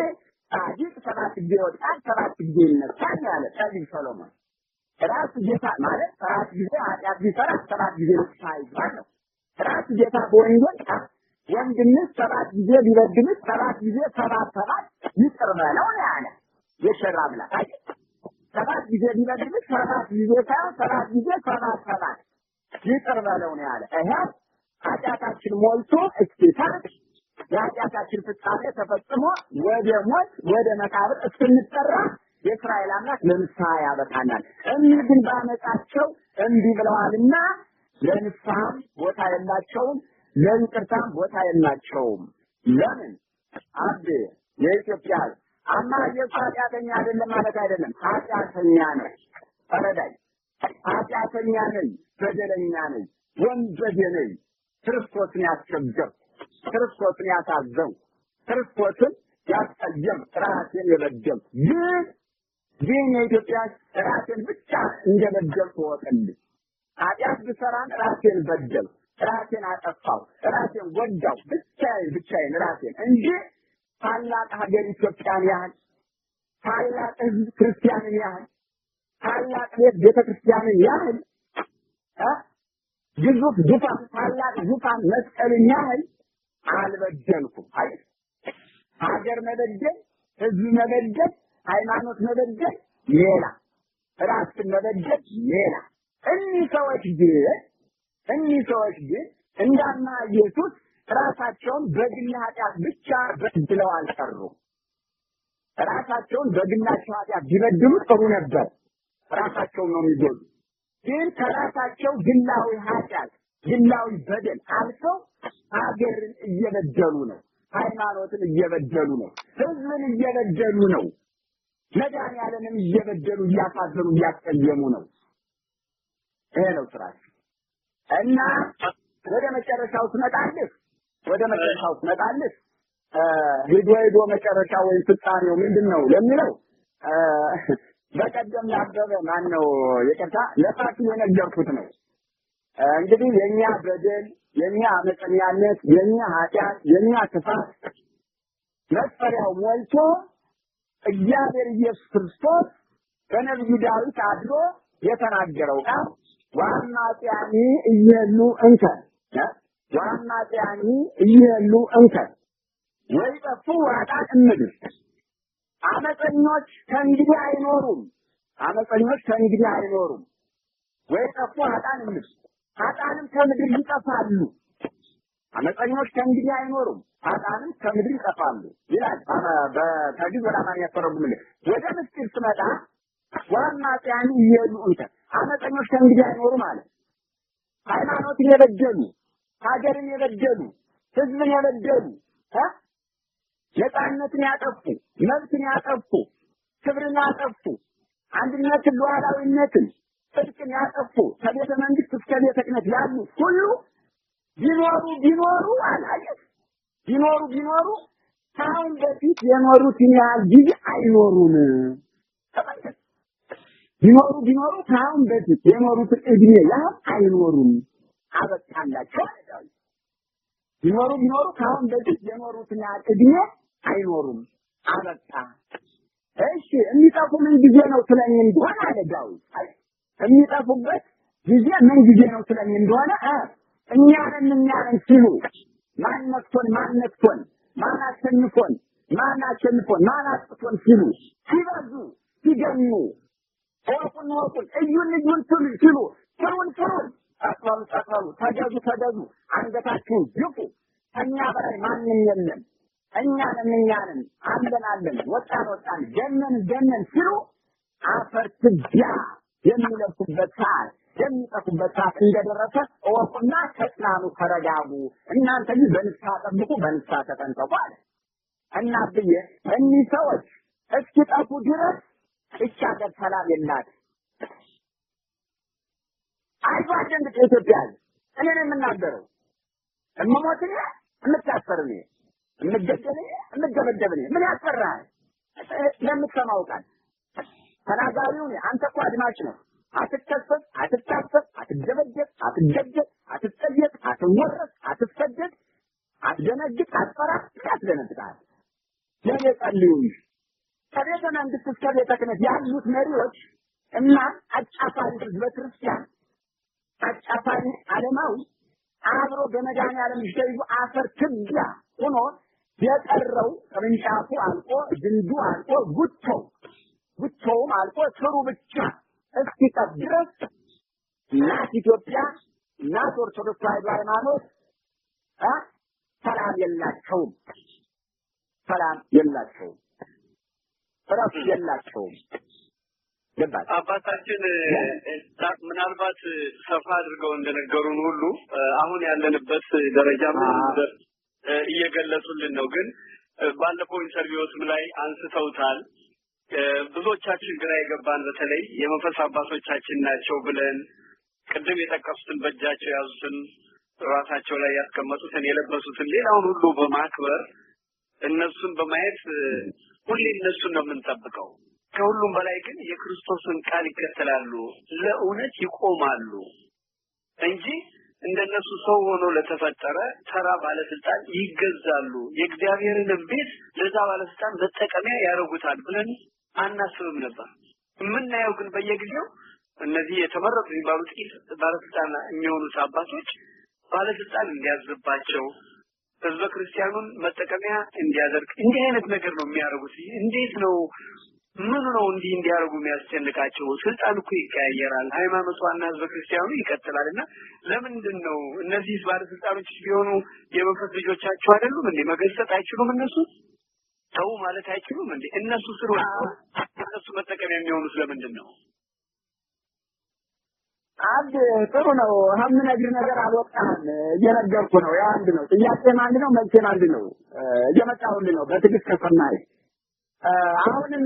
ጻድቅ 7 ጊዜ ይወድቃል 7 ጊዜ ይነሳል ያለ ጠቢብ ሰሎሞን። ራሱ ጌታ ማለት 7 ጊዜ ኃጢአት ቢሰራ 7 ጊዜ ንስሐ ይገባል ነው። ራሱ ጌታ በወንጌል ወንድምህ 7 ጊዜ ቢበድልህ 7 ጊዜ 7 ይቅር በለው ነው ያለ። የሸራ አምላክ 7 ጊዜ ቢበድልህ 7 ጊዜ 7 ጊዜ 7 ይቅር በለው ነው ያለ። ኃጢአታችን ሞልቶ እስኪታርቅ የኃጢአታችን ፍጻሜ ተፈጽሞ ወደ ሞት ወደ መቃብር እስክንጠራ የእስራኤል አምላክ ለንስሐ ያበቃናል። እኒህ ግን በአመፃቸው እንዲህ ብለዋልና ለንስሐም ቦታ የላቸውም፣ ለይቅርታም ቦታ የላቸውም። ለምን አብ የኢትዮጵያ አማ ኢየሱስ ኃጢአተኛ አይደለም ማለት አይደለም። ኃጢአተኛ ነው። ተረዳይ። ኃጢአተኛ ነኝ፣ በደለኛ ነኝ፣ ወንጀል ነኝ። ክርስቶስን ያስቸገር፣ ክርስቶስን ያሳዘው፣ ክርስቶስን ያስቀየም፣ ራሴን የበደል ግን የኢትዮጵያ ራሴን ብቻ እንደበደልኩ ወቀልኝ። ኃጢአት ብሰራን ራሴን በደል፣ ራሴን አጠፋው፣ ራሴን ጎዳው፣ ብቻዬን ራሴን እንጂ ታላቅ ሀገር ኢትዮጵያን ያህል ታላቅ ሕዝብ ክርስቲያንን ያህል ታላቅ ቤተክርስቲያንን ያህል ግዙፍ ዙፋን ታላቅ ዙፋን መስቀልን ያህል አልበደልኩም። አይ ሀገር መበደል፣ ሕዝብ መበደል፣ ሃይማኖት መበደል ሌላ፣ ራስን መበደል ሌላ። እኒህ ሰዎች ግን እንዳማ ኢየሱስ ራሳቸውን በግል ኃጢአት ብቻ በድለው አልቀሩም። ራሳቸውን በግላቸው ኃጢአት ቢበድሉ ጥሩ ነበር። ራሳቸውን ነው የሚጎዱ። ግን ከራሳቸው ግላዊ ኃጢአት ግላዊ በደል አልፈው ሀገርን እየበደሉ ነው፣ ሃይማኖትን እየበደሉ ነው፣ ህዝብን እየበደሉ ነው፣ መድኃኒዓለምን እየበደሉ እያሳዘኑ እያስቀየሙ ነው። ይሄ ነው ስራቸው። እና ወደ መጨረሻው ትመጣለህ ሄዶ መጨረሻ ወይ ፍጻሜው ምንድነው ለሚለው በቀደም ያበበ ማን ነው የቀጣ ለፋሲል የነገርኩት ነው። እንግዲህ የኛ በደል፣ የኛ አመፀኛነት፣ የኛ ኃጢአት፣ የኛ ክፋት መስፈሪያው ሞልቶ እግዚአብሔር ኢየሱስ ክርስቶስ በነብዩ ዳዊት አድሮ የተናገረው ቃል ዋናጢያኒ እየሉ እንከን ወይ ጠፉ ኃጢአት ምድር አመፀኞች ከእንግዲህ አይኖሩም። ወይ ጠፉ ኃጢአንም ከምድር ይጠፋሉ። አመፀኞች ከእንግዲህ አይኖሩም፣ ኃጢአንም ከምድር ይጠፋሉ ይላል። በታዲስ ወደ አማርኛ ተረጉምልህ። ወደ ምስጢር ስመጣ ዋናጢያኒ እየሉ እንከን አመፀኞች ከእንግዲህ አይኖሩም ማለት ሃይማኖትን የበደሉ፣ ሀገርን የበደሉ፣ ህዝብን የበደሉ፣ ነፃነትን ያጠፉ፣ መብትን ያጠፉ፣ ክብርን ያጠፉ፣ አንድነትን፣ ሉዓላዊነትን፣ ጽድቅን ያጠፉ ከቤተ መንግስት እስከ ቤተ ክህነት ያሉ ሁሉ ቢኖሩ አላየህ ቢኖሩ ከአሁን በፊት የኖሩትን ያህል ጊዜ አይኖሩም። ቢኖሩ ከአሁን በፊት የኖሩትን እድሜ ያህል አይኖሩም። አበቃላቸው። ቢኖሩ ከአሁን በፊት የኖሩትን ያህል እድሜ አይኖሩም። አበቃ። እሺ የሚጠፉ ምን ጊዜ ነው ስለኝ እንደሆነ አለ ዳዊት። የሚጠፉበት ጊዜ ምን ጊዜ ነው ስለኝ እንደሆነ እኛንን ሲሉ ማን ነክቶን ማን አሸንፎን ሲሉ ሲበዙ ሲገኙ ወቁን እዩን ሲሉ ፍሩን አጥዋሉ ተገዙ አንገታችሁን ይፉ እኛ በላይ ማንም የለም እኛንን አለን ወጣን ገነን ሲሉ አፈር ትቢያ የሚለፉበት ሰዓት የሚጠፉበት ሰዓት እንደደረሰ ወቁና ተጽናኑ፣ ተረጋጉ። እናንተ ግን በንስሐ ጠብቁ፣ በንስሐ ተጠንቀቁ አለ። እና ብዬ እኒህ ሰዎች እስኪጠፉ ድረስ እቻ ሀገር ሰላም የላት። አይዟችሁ እንግዲህ ኢትዮጵያ እኔ ነኝ የምናገረው። እምሞት እኔ፣ የምታሰር እኔ፣ የምገደል እኔ፣ የምደበደብ እኔ። ምን ያስፈራሃል? ለምትሰማው ቃል ተናጋሪው እኔ። አንተ እኮ አድማጭ ነው። አትከሰስ፣ አትታሰብ፣ አትደበደብ፣ አትገደል፣ አትጠየቅ፣ አትወረስ፣ አትሰደድ፣ አትደነግጥ፣ አትፈራ። ያስደነግጣል። ለኔ ጸልዩኝ። ከቤተ መንግስት እስከ ቤተ ክህነት ያሉት መሪዎች እና አጫፋሪ ህዝበ ክርስቲያን አጫፋሪ ዓለማዊ አብሮ በመድኃኒዓለም ተይዞ አፈር ትቢያ ሆኖ የቀረው ቅርንጫፉ አልቆ ግንዱ አልቆ ጉቶውም አልቆ ስሩ ብቻ እስኪቀር ድረስ እናት ኢትዮጵያ እናት ኦርቶዶክስ ተዋሕዶ ሃይማኖት ሰላም የላቸውም። ሰላም የላቸውም። እረፍት የላቸውም። ገባህ? አባታችን ምናልባት ሰፋ አድርገው እንደነገሩን ሁሉ አሁን ያለንበት ደረጃ ምን እየገለጹልን ነው። ግን ባለፈው ኢንተርቪውም ላይ አንስተውታል። ብዙዎቻችን ግራ የገባን በተለይ የመንፈስ አባቶቻችን ናቸው ብለን ቅድም የጠቀሱትን በእጃቸው ያዙትን ራሳቸው ላይ ያስቀመጡትን የለበሱትን ሌላውን ሁሉ በማክበር እነሱን በማየት ሁሌ እነሱን ነው የምንጠብቀው። ከሁሉም በላይ ግን የክርስቶስን ቃል ይከተላሉ፣ ለእውነት ይቆማሉ እንጂ እንደነሱ ሰው ሆኖ ለተፈጠረ ተራ ባለስልጣን ይገዛሉ። የእግዚአብሔርን ቤት ለዛ ባለስልጣን መጠቀሚያ ያደርጉታል ብለን አናስብም ነበር። የምናየው ግን በየጊዜው እነዚህ የተመረጡ የሚባሉ ጥቂት ባለስልጣን የሚሆኑት አባቶች ባለስልጣን እንዲያዝባቸው ህዝበ ክርስቲያኑን መጠቀሚያ እንዲያደርግ እንዲህ አይነት ነገር ነው የሚያደርጉት። እንዴት ነው ምን ነው እንዲህ እንዲያደርጉ የሚያስጨንቃቸው? ስልጣን እኮ ይቀያየራል፣ ሃይማኖቷና ህዝበ ክርስቲያኑ ይቀጥላልና ለምንድን ነው እነዚህ ባለስልጣኖች ቢሆኑ የመንፈስ ልጆቻቸው አይደሉም እንዴ? መገሰጥ አይችሉም? እነሱ ተው ማለት አይችሉም እንዴ? እነሱ ስሩ እነሱ መጠቀሚያ የሚሆኑት ለምንድን ነው? አንድ ጥሩ ነው። ነግር ነገር አልወጣም እየነገርኩ ነው። ያ አንድ ነው። ጥያቄም አንድ ነው፣ መልሴም አንድ ነው። እየመጣሁልህ ነው በትዕግስት ከሰማኸኝ። አሁንም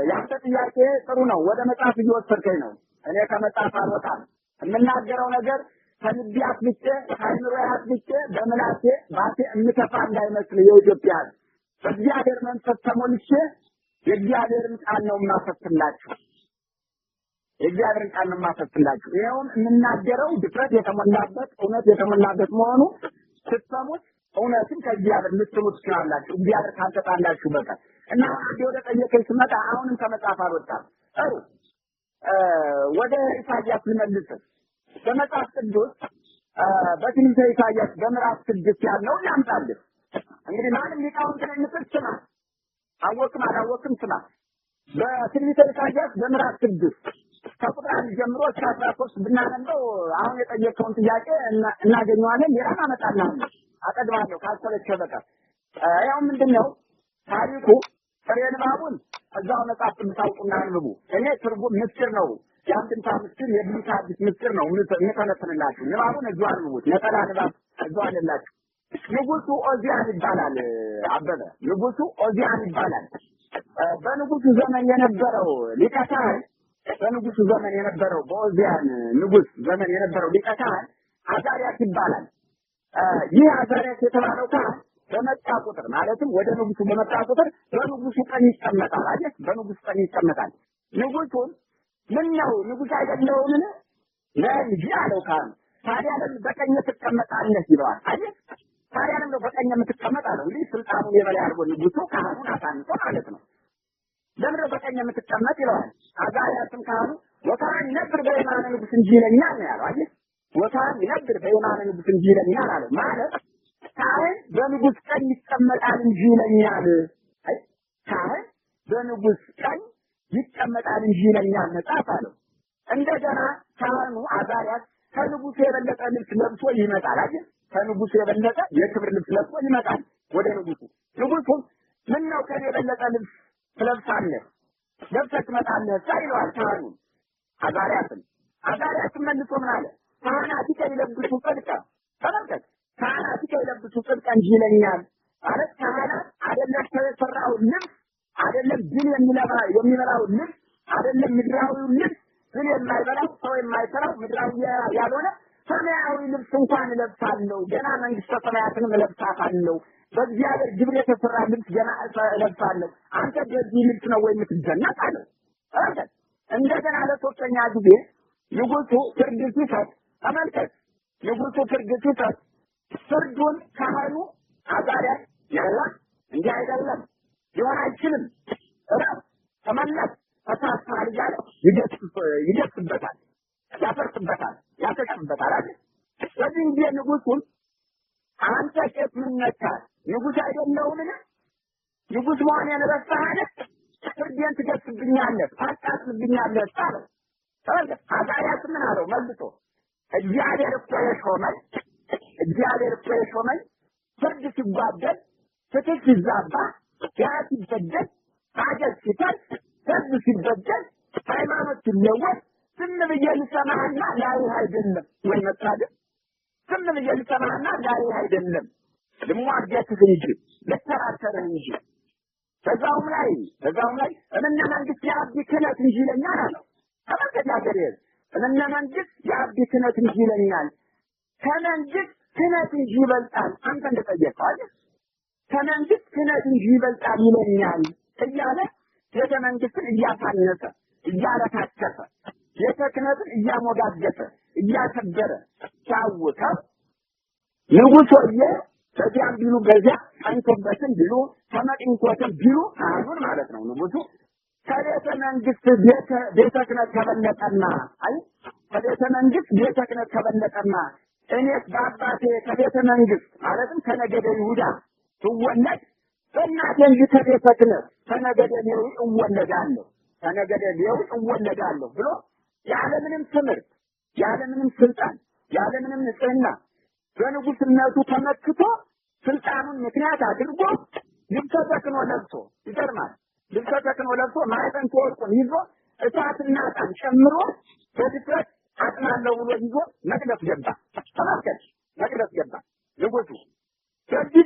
ያንተ ጥያቄ ጥሩ ነው። ወደ መጽሐፍ እየወሰድከኝ ነው። እኔ ከመጽሐፍ አልወጣም። የምናገረው ነገር ከልቤ አስብቼ ከአይምሮ አስብቼ በምላሴ ባቴ የምተፋ እንዳይመስል የኢትዮጵያ በእግዚአብሔር መንፈስ ተሞልቼ የእግዚአብሔርን ቃል ነው የማፈስላችሁ። የእግዚአብሔርን ቃል ነው የማፈስላችሁ። ይኸውም የምናገረው ድፍረት የተሞላበት እውነት የተሞላበት መሆኑ ስትሰሙት እውነትን ከእግዚአብሔር ልትሰሙት ትችላላችሁ። እግዚአብሔር ካልተጣላችሁ በቀር እና ወደ ጠየቀኝ ስመጣ አሁንም ከመጽሐፍ አልወጣም። ጥሩ ወደ ኢሳይያስ ልመልስ። በመጽሐፍ ቅዱስ በትንቢተ ኢሳይያስ በምዕራፍ 6 ያለው ያምጣልህ። እንግዲህ ማንም ሊቃውንት ነው የምትል ስማ፣ አወቅም አላወቅም ስማ። በትንቢተ ኢሳይያስ በምዕራፍ 6 ከቁጥር 1 ጀምሮ እስከ 13 ብናነበው አሁን የጠየቀውን ጥያቄ እናገኘዋለን። ሌላ አመጣልሃለሁ፣ አጠግባለሁ ካልሰለቸህ በቀር። ያው ምንድነው ታሪኩ? ፍሬ ንባቡን እዛው መጽሐፍ ቅዱስ አውጡና አንብቡ። እኔ ትርጉም ምስጢር ነው የአንድምታ ምስጢር የብሉይ ሐዲስ ምስጢር ነው የምተነትንላችሁ። ንባቡን እዛው አንብቡት። ነጠላ ንባብ እዛው አለላችሁ። ንጉሱ ኦዚያን ይባላል። አበበ ንጉሱ ኦዚያን ይባላል። በንጉሱ ዘመን የነበረው ሊቀ ካህን በንጉሱ ዘመን የነበረው በኦዚያን ንጉስ ዘመን የነበረው ሊቀ ካህን አዛርያስ ይባላል። ይህ አዛርያስ የተባለው ካህን በመጣ ቁጥር ማለትም ወደ ንጉሱ በመጣ ቁጥር በንጉሱ ቀኝ ይቀመጣል። አይደል? በንጉሱ ቀኝ ይቀመጣል። ንጉሱን ምን ነው ንጉስ አይደለውምን? ለልጅ አለው ካህን። ታዲያ ለምን በቀኝ ትቀመጣለህ ይለዋል። አይደል? ታዲያ ለምን በቀኝ የምትቀመጥ አለው። እንግዲህ ስልጣኑን የበላይ አድርጎ ንጉሱ ካህኑን አሳንሶ ማለት ነው። ለምን በቀኝ የምትቀመጥ ይለዋል። አዛርያስም ካህኑ ወካን ነብር በየማነ ንጉስ እንጂ ይለኛል ነው ያለው። አይደል? ወካን ነብር በየማነ ንጉስ እንጂ ይለኛል አለው። ማለት ካህን በንጉስ ቀኝ ይቀመጣል እንጂ ይለኛል። አይ ካህን በንጉስ ቀኝ ይቀመጣል እንጂ ይለኛል መጽሐፍ አለው። እንደገና ካህኑ አዛርያስ ከንጉሱ የበለጠ ልብስ ለብሶ ይመጣል። አይደል? ከንጉሱ የበለጠ የክብር ልብስ ለብሶ ይመጣል ወደ ንጉሱ። ንጉሱም ምን ነው ከኔ የበለጠ ልብስ ትለብሳለህ ለብሰህ ትመጣለህ ሳይለዋል ካህኑ አዛርያስን። አዛርያስም መልሶ ምን አለ? ካህናት ይለብሱ ጽድቅ። ተመልከት፣ ካህናት ይለብሱ ጽድቅ እንጂ ይለኛል ማለት ካህናት አይደለም የተሰራው ልብስ አይደለም ድል የሚበላው ልብስ አይደለም ምድራዊው ልብስ ምን የማይበላው ሰው የማይሰራው ምድራዊ ያልሆነ ሰማያዊ ልብስ እንኳን እለብሳለሁ ገና መንግስተ ሰማያትን እለብሳታለሁ በእግዚአብሔር ግብር የተሰራ ልብስ ገና እለብሳለሁ አንተ በዚህ ልብስ ነው ወይ የምትደነቅ አለው እንደገና ለሶስተኛ ጊዜ ንጉሱ ፍርድ ሲሰጥ ተመልከት ንጉሱ ፍርድ ሲሰጥ ፍርዱን ካህኑ አዛሪያ ያላ እንዲህ አይደለም ሊሆን አይችልም ራስ ተመለስ ተሳሳል እያለ ይደርስበታል ያፈርስበታል ያተቀምበታል አይደል ስለዚህ ጊዜ ንጉሱን አንተ ቄስ ምን ነካ ንጉስ አይደለሁምን ንጉስ መሆኔን ረሳኸኝ ፍርዴን ትገስብኛለህ ታጣጥብኛለህ አለው አዛሪያስ ምን አለው መልሶ እግዚአብሔር እኮ የሾመኝ ፍርድ ሲጓደል ፍትህ ሲዛባ ጃት ሲበደል ሀገር ሲፈርስ ህዝብ ሲበደል ሃይማኖት ሲለወጥ ዝም ብዬ ልሰማህና ላይህ አይደለም ወይ መታደል ዝም ብዬ ልሰማህና ላይህ አይደለም ልሟገትህ እንጂ ልከራከርህ እንጂ በዛውም ላይ እምነ መንግስት የአብዲ ክህነት እንጂ ይለኛል አለው ተመልከት እምነ መንግስት የአብዲ ክህነት እንጂ ይለኛል ከመንግስት ክህነት እንጂ ይበልጣል አንተ እንደጠየቀው አይደል ከመንግስት ክህነት እንጂ ይበልጣል ይለኛል እያለ ቤተ መንግስትን እያሳነሰ እያለካከፈ ቤተ ክህነትን እያሞጋገሰ እያከበረ ሲያውቀው ንጉሶዬ በዚያም ቢሉ በዚያ አንተበትን ቢሉ ተመቅንኮትን ቢሉ አሁን ማለት ነው ንጉሱ ከቤተ መንግስት ቤተ ክህነት ከበለጠና አይ ከቤተ መንግስት ቤተ ክህነት ከበለጠና እኔስ በአባቴ ከቤተ መንግስት ማለትም ከነገደ ይሁዳ ትወለድ በእናቴ እንጂ ከቤተ ክህነት ከነገደ ሌዊ እወለዳለሁ ብሎ ያለምንም ትምህርት ያለምንም ስልጣን ያለምንም ንጽህና በንጉስነቱ ተመክቶ ስልጣኑን ምክንያት አድርጎ ልብሰ ተክህኖ ለብሶ ይገርማል ልብሰ ተክህኖ ለብሶ ማዕጠን ተወርቁን ይዞ እሳትና ዕጣን ጨምሮ በድፍረት አጥናለሁ ብሎ ይዞ መቅደስ ገባ ተመልከት መቅደስ ገባ ንጉሱ በዚህ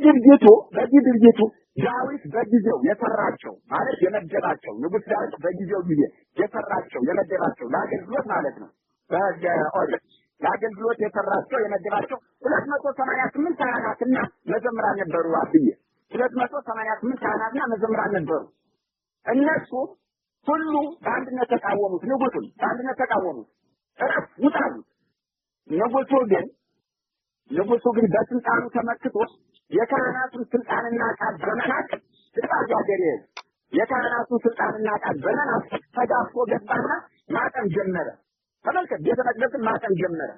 ድርጊቱ ዳዊት በጊዜው የሰራቸው ማለት የመደባቸው ንጉስ ዳዊት በጊዜው ጊዜ የሰራቸው የመደባቸው ለአገልግሎት ማለት ነው ለአገልግሎት የሰራቸው የመደባቸው 288 ካህናትና መዘምራን ነበሩ አብዬ 288 ካህናትና መዘምራን ነበሩ እነሱ ሁሉ በአንድነት ተቃወሙት ንጉሱን በአንድነት ተቃወሙት እረፍ ውጣሉት ንጉሱ ግን በስልጣኑ ተመክቶ የካህናቱን ስልጣንና ቃል በመናቅ ተባጃገሬ የካህናቱን ስልጣንና ቃል በመናቅ ተጋፍቶ ገባና ማጠን ጀመረ ተመልከት ቤተ መቅደስን ማጠን ጀመረ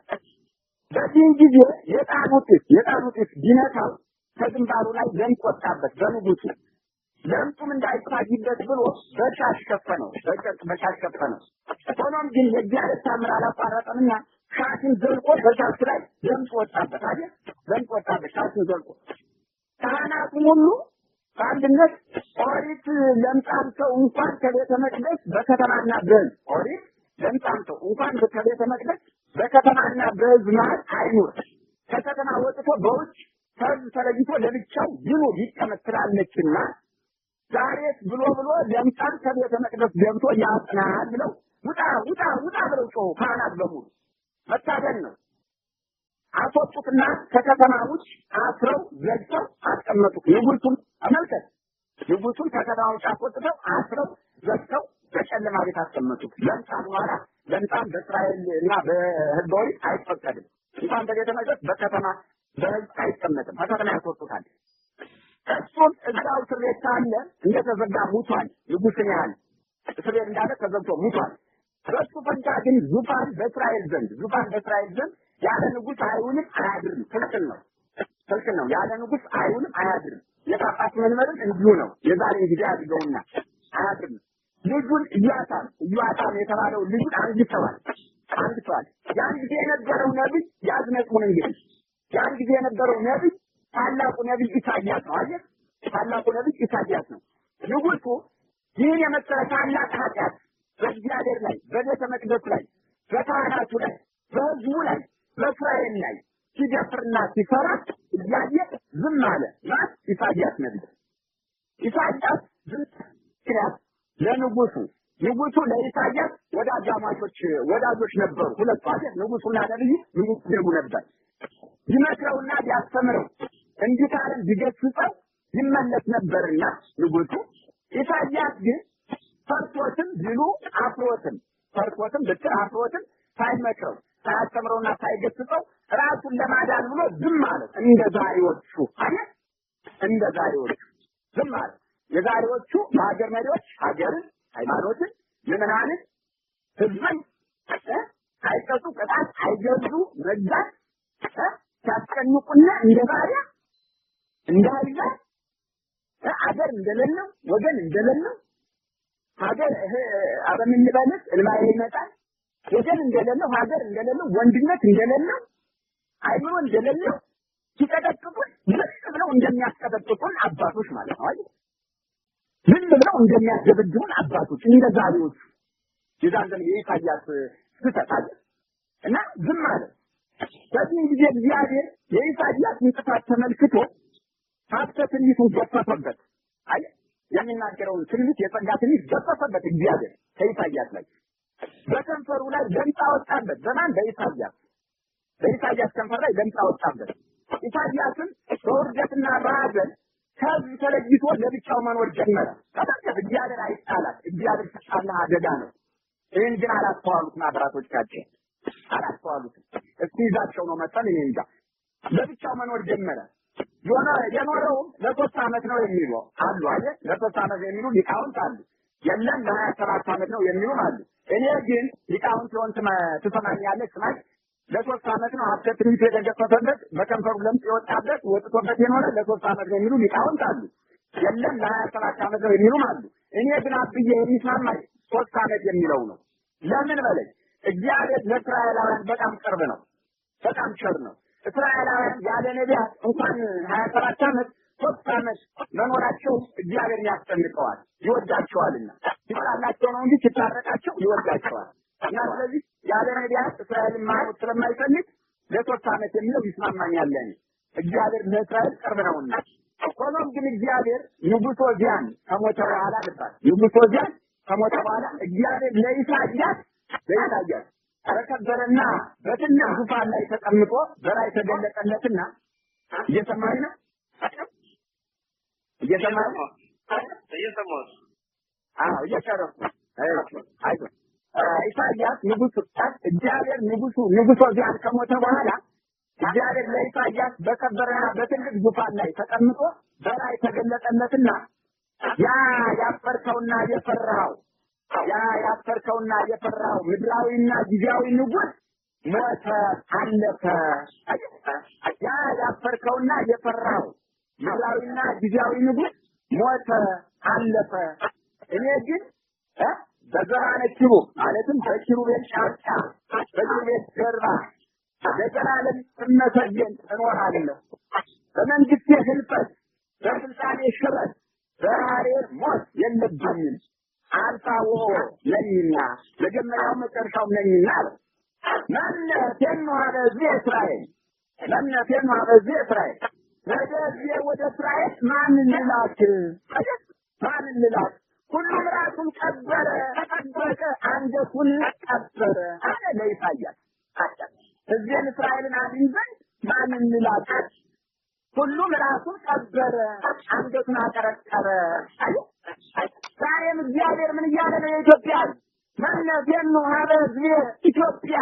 በዚህ ጊዜ የጣኑ ጢስ ቢነካው ከግንባሩ ላይ ለምጽ ወጣበት በንጉሱ ለምጹም እንዳይታይበት ብሎ በሻሽ ከፈነው ሆኖም ግን የእግዚአብሔር ታምር አላቋረጠምና ሻሽን ዘልቆ በሻሽ ላይ ለምጽ ወጣበት አይደል ለምጽ ወጣበት ሻሽን ዘልቆ ካህናቱም ሁሉ በአንድነት ኦሪት ለምጻም ሰው እንኳን ከቤተ መቅደስ በከተማና በሕዝብ ኦሪት ለምጻም ሰው እንኳን ከቤተ መቅደስ በከተማና በሕዝብ መሃል አይኑር ከከተማ ወጥቶ በውጭ ከሕዝብ ተለይቶ ለብቻው ይኑር ይቀመጥ ትላለችና ዛሬስ ብሎ ለምጻም ከቤተ መቅደስ ገብቶ ያጽናል ብለው ውጣ ብለው ጮሁ ካህናት በሙሉ መታደል ነው አስወጡትና ከከተማ ውጭ አስረው ዘግተው አስቀመጡት ንጉሱን ከከተማ ውጭ አስወጥተው አስረው ዘግተው በጨለማ ቤት አስቀመጡት ለምጻም በእስራኤል እና በሕዝብ ኦሪት አይፈቀድም እንኳን በቤተ መቅደስ በከተማ በሕዝብ አይቀመጥም ከከተማ ያስወጡታል እሱም እዛው እስር ቤት ሳለ እንደተዘጋ ሙቷል ንጉስን ያህል እስር ቤት እንዳለ ተዘግቶ ሙቷል በሱ ፈንታ ግን ዙፋን በእስራኤል ዘንድ ያለ ንጉስ አይውልም አያድርም ክልክል ነው ያለ ንጉስ አይውልም አያድርም የጳጳስ መንበርም እንዲሁ ነው የዛሬን ጊዜ አድርገውና አያድርም ልጁን ኢዮአታም የተባለው ልጁን አንግተዋል ያን ጊዜ የነበረው ነብይ ያዝነቁን እንግዲህ ያን ጊዜ የነበረው ነብይ ታላቁ ነብይ ኢሳይያስ ነው አይደል ታላቁ ነብይ ኢሳይያስ ነው ንጉሱ ይህን የመሰለ ታላቅ ኃጢአት በእግዚአብሔር ላይ በቤተ መቅደስ ላይ በካህናቱ ላይ በሕዝቡ ላይ በእስራኤል ላይ ሲደፍርና ሲፈራ እያየ ዝም አለ ኢሳይያስ ነብይ ኢሳይያስ ዝም ሲል ለንጉሱ ንጉሱ ለኢሳያስ ወዳጆች ነበሩ። ሁለቱ አይደል? ንጉሱና ነብዩ ንጉሱ ደግሞ ነበር። ይመክረውና ቢያስተምረው እንዲታረም ቢገስጸው ይመለስ ነበርና ንጉሱ ኢሳያስ ግን ፈርቶትም ቢሉ አፍሮትም ብትር አፍሮትም ሳይመክረው ሳያስተምረውና ሳይገስጸው ራሱን ለማዳን ብሎ ዝም ማለት እንደ ዛሬዎቹ ዝም ማለት የዛሬዎቹ የሀገር መሪዎች ሀገርን ሃይማኖትን ምዕመናንን ህዝብን ሳይቀጡ ቅጣት አይገዙ መግዛት ሲያስጨንቁና እንደ ባሪያ እንዳይዛ ሀገር እንደሌለው ወገን እንደሌለው ሀገር አበምን ልበልስ እልማዬ ይመጣል ወገን እንደሌለው ሀገር እንደሌለው ወንድነት እንደሌለው አይምሮ እንደሌለው ሲቀጠቅጡን ዝም ብለው እንደሚያስቀጠቅጡን አባቶች ማለት ነው አይደል? ዝም ብለው እንደሚያስደብድቡን አባቶች እንደ ዛሬዎቹ የዛንደም የኢሳያስ ስህተት አለ እና ዝም አለ። በዚህ ጊዜ እግዚአብሔር የኢሳያስን ጥፋት ተመልክቶ ሀብተ ትንቢቱን ገፈፈበት። አይ የሚናገረውን ትንቢት የጸጋ ትንቢት ገፈፈበት እግዚአብሔር ከኢሳያስ ላይ በከንፈሩ ላይ ለምጻ ወጣበት። በማን? በኢሳያስ ከንፈር ላይ ለምጻ ወጣበት። ኢሳያስን በውርደትና በሐዘን ከህዝብ ተለይቶ ለብቻው መኖር ጀመረ። ተመልከት፣ እግዚአብሔር አይጣላት። እግዚአብሔር ፍጻሜ አደጋ ነው። ይህን ግን አላስተዋሉትም አባቶቻችን አላስተዋሉትም። እስቲ ይዛቸው ነው መሰል እኔ እንጃ። ለብቻው መኖር ጀመረ። የኖረውም ለ3 ዓመት ነው የሚሉ አሉ አይደል? ለ3 ዓመት የሚሉ ሊቃውንት አሉ። የለም ለ27 ዓመት ነው የሚሉም አሉ። እኔ ግን ሊቃውንት ሲሆን ትሰማኛለህ ስማኝ ለ3 ዓመት ነው ሀብተ ትንቢት የተገፈፈበት በከንፈሩ ለምጽ የወጣበት ወጥቶበት የኖረ ለ3 ዓመት ነው የሚሉ ሊቃውንት አሉ። የለም ለ27 ዓመት ነው የሚሉም አሉ። እኔ ግን አብዬ የሚስማማኝ 3 ዓመት የሚለው ነው። ለምን በለኝ? እግዚአብሔር ለእስራኤላውያን በጣም ቅርብ ነው፣ በጣም ቸር ነው። እስራኤላውያን ያለ ነቢያት እንኳን 27 ዓመት 3 ዓመት መኖራቸው እግዚአብሔርን ያስጨንቀዋል፣ ይወዳቸዋልና ሲጣላቸው ነው እንጂ ሲታረቃቸው ይወዳቸዋል። እና ስለዚህ ያለ ነቢያት እስራኤልን ማወቅ ስለማይፈልግ ለ3 ዓመት የሚለው ይስማማኛል። እግዚአብሔር ለእስራኤል ቅርብ ነውና። ሆኖም ግን እግዚአብሔር ንጉሥ ዖዝያን ከሞተ በኋላ እግዚአብሔር ለኢሳያስ ተከበረና በትልቅ ዙፋን ላይ ተቀምጦ በላይ ተገለጠለትና እየሰማኝ ነው። ኢሳያስ እግዚአብሔር ንጉሥ ዖዝያን ከሞተ በኋላ እግዚአብሔር ለኢሳያስ በከበረና በትልቅ ዙፋን ላይ ተቀምጦ በላይ ተገለጠለትና ያፈርከውና የፈራው ምድራዊና ጊዜያዊ ንጉሥ ሞተ፣ አለፈ። ያፈርከውና የፈራው ምድራዊና ጊዜያዊ ንጉሥ ሞተ፣ አለፈ። እኔ ግን በዘራነ ኪሩብ ማለትም በኪሩቤል ጫንቃ በኪሩቤል ጀርባ ለዘላለም እመሰገን እኖራለሁ። በመንግስቴ ህልፈት፣ በስልጣኔ ሽረት፣ በሐሬር ሞት የለብኝም። አልፋው ነኝና መጀመሪያው መጨረሻው ነኝና አለ። መነ ቴኖሃ በሕዝቤ እስራኤል ወደ እስራኤል ማንን ልላክ? ሁሉም ራሱን ቀበረ፣ ተጠበቀ፣ አንገቱን ቀበረ አለ ለኢሳያስ። ሕዝቤን እስራኤልን አድን ዘንድ ማንን ልላክ? ሁሉም ራሱን ቀበረ፣ አንገቱን አቀረቀረ። ዛሬም እግዚአብሔር ምን እያለ ነው? የኢትዮጵያ መነ ቴኖሃ በሕዝቤ ኢትዮጵያ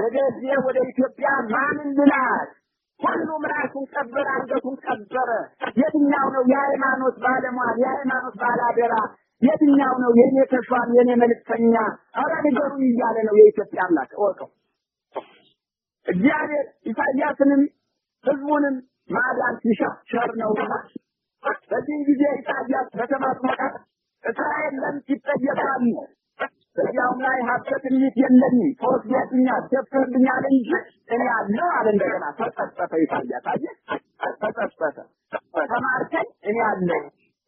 ወደ ሕዝቤ ወደ ኢትዮጵያ ማንን ልላክ? ሁሉም ራሱን ቀበረ፣ አንገቱን ቀበረ። የትኛው ነው የሃይማኖት ባለሟል፣ የሃይማኖት ባላደራ? የትኛው ነው የኔ ተሿም፣ የኔ መልእክተኛ? ኧረ ንገሩኝ እያለ ነው የኢትዮጵያ አምላክ። እወቀው። እግዚአብሔር ኢሳያስንም ህዝቡንም ማዳን ሲሻ ቸር ነውና በዚህ ጊዜ ኢሳያስ በተማጽኖ እስራኤል ለምን ይጠየቃሉ? በዚያውም ላይ ሀብተ ትንቢት የለኝም፣ ተወስዶብኛል፣ ተፈርዶብኛል እንጂ እኔ አለሁ አለ። እንደገና ተጸጸተ ኢሳያስ። አየህ፣ ተጸጸተ። ተማርከኝ፣ እኔ አለሁ።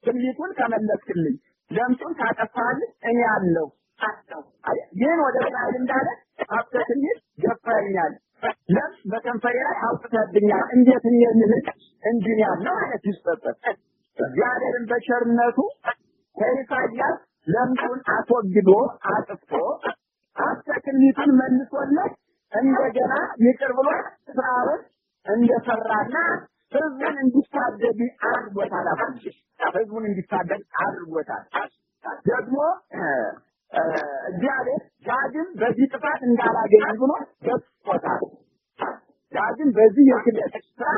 ትንቢቱን ከመለስክልኝ፣ ለምጹን ካጠፋልኝ እኔ አለሁ። ይህን ወደ እስራኤል እንዳለ አፍተትኝት ገፋኛል ለምስ በከንፈሬ ላይ አውጥተብኛል እንዴት እንልክ እንዲህ ያለው አይነት ይስጠጥ እግዚአብሔርን በቸርነቱ ከኢሳይያስ ለምጹን አስወግዶ አጥፍቶ አፍተትኝቱን መልሶለት እንደገና ይቅር ብሎ ስራውን እንደሰራና ህዝቡን እንዲታደግ አድርጎታል። ህዝቡን እንዲታደግ አድርጎታል። ደግሞ እግዚአብሔር ዳግም በዚህ ጥፋት እንዳላገኝ ብሎ ገስጾታል። ዳግም በዚህ የክደት ስራ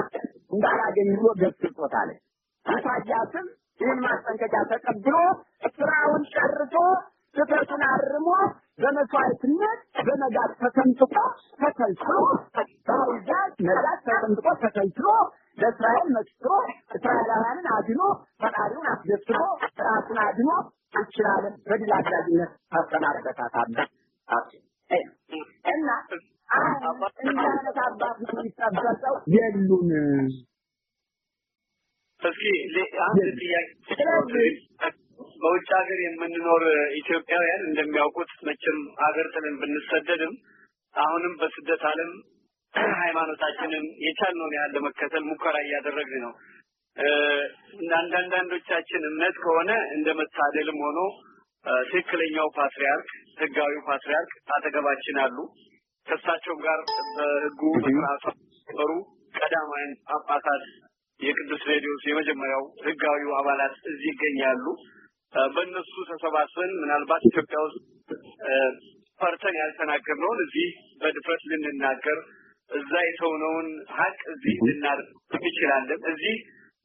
እንዳላገኝ ብሎ ገስጾታል። ኢሳይያስም ይህን ማስጠንቀቂያ ተቀብሎ ስራውን ጨርሶ ስህተቱን አርሞ በመስዋዕትነት በነጋት ተሰንጥቆ ተከልክሎ በውጃት ነጋት ተሰንጥቆ ተከልክሎ ለእስራኤል መስክሮ እስራኤላውያንን አድኖ ፈጣሪውን አስደስቶ ራሱን አድኖ ይችላል በድል አድራጊነት አስተናግዶታል። እና እናንተ አባት ይጠበቀው የሉም። እስኪ አንድ ጥያቄ በውጭ ሀገር የምንኖር ኢትዮጵያውያን እንደሚያውቁት መቼም ሀገር ጥለን ብንሰደድም አሁንም በስደት ዓለም ሃይማኖታችንን የቻልነውን ያህል ለመከተል ሙከራ እያደረግን ነው። አንዳንዶቻችን እምነት ከሆነ እንደመታደልም ሆኖ ትክክለኛው ፓትሪያርክ ህጋዊው ፓትሪያርክ አጠገባችን አሉ። ከእሳቸው ጋር በህጉ በስርዓቱ በሩ ቀዳማውያን ጳጳሳት የቅዱስ ሬዲዮስ የመጀመሪያው ህጋዊው አባላት እዚህ ይገኛሉ። በእነሱ ተሰባስበን ምናልባት ኢትዮጵያ ውስጥ ፈርተን ያልተናገርነውን እዚህ በድፍረት ልንናገር እዛ የተውነውን ሀቅ እዚህ ልናደርግ እንችላለን። እዚህ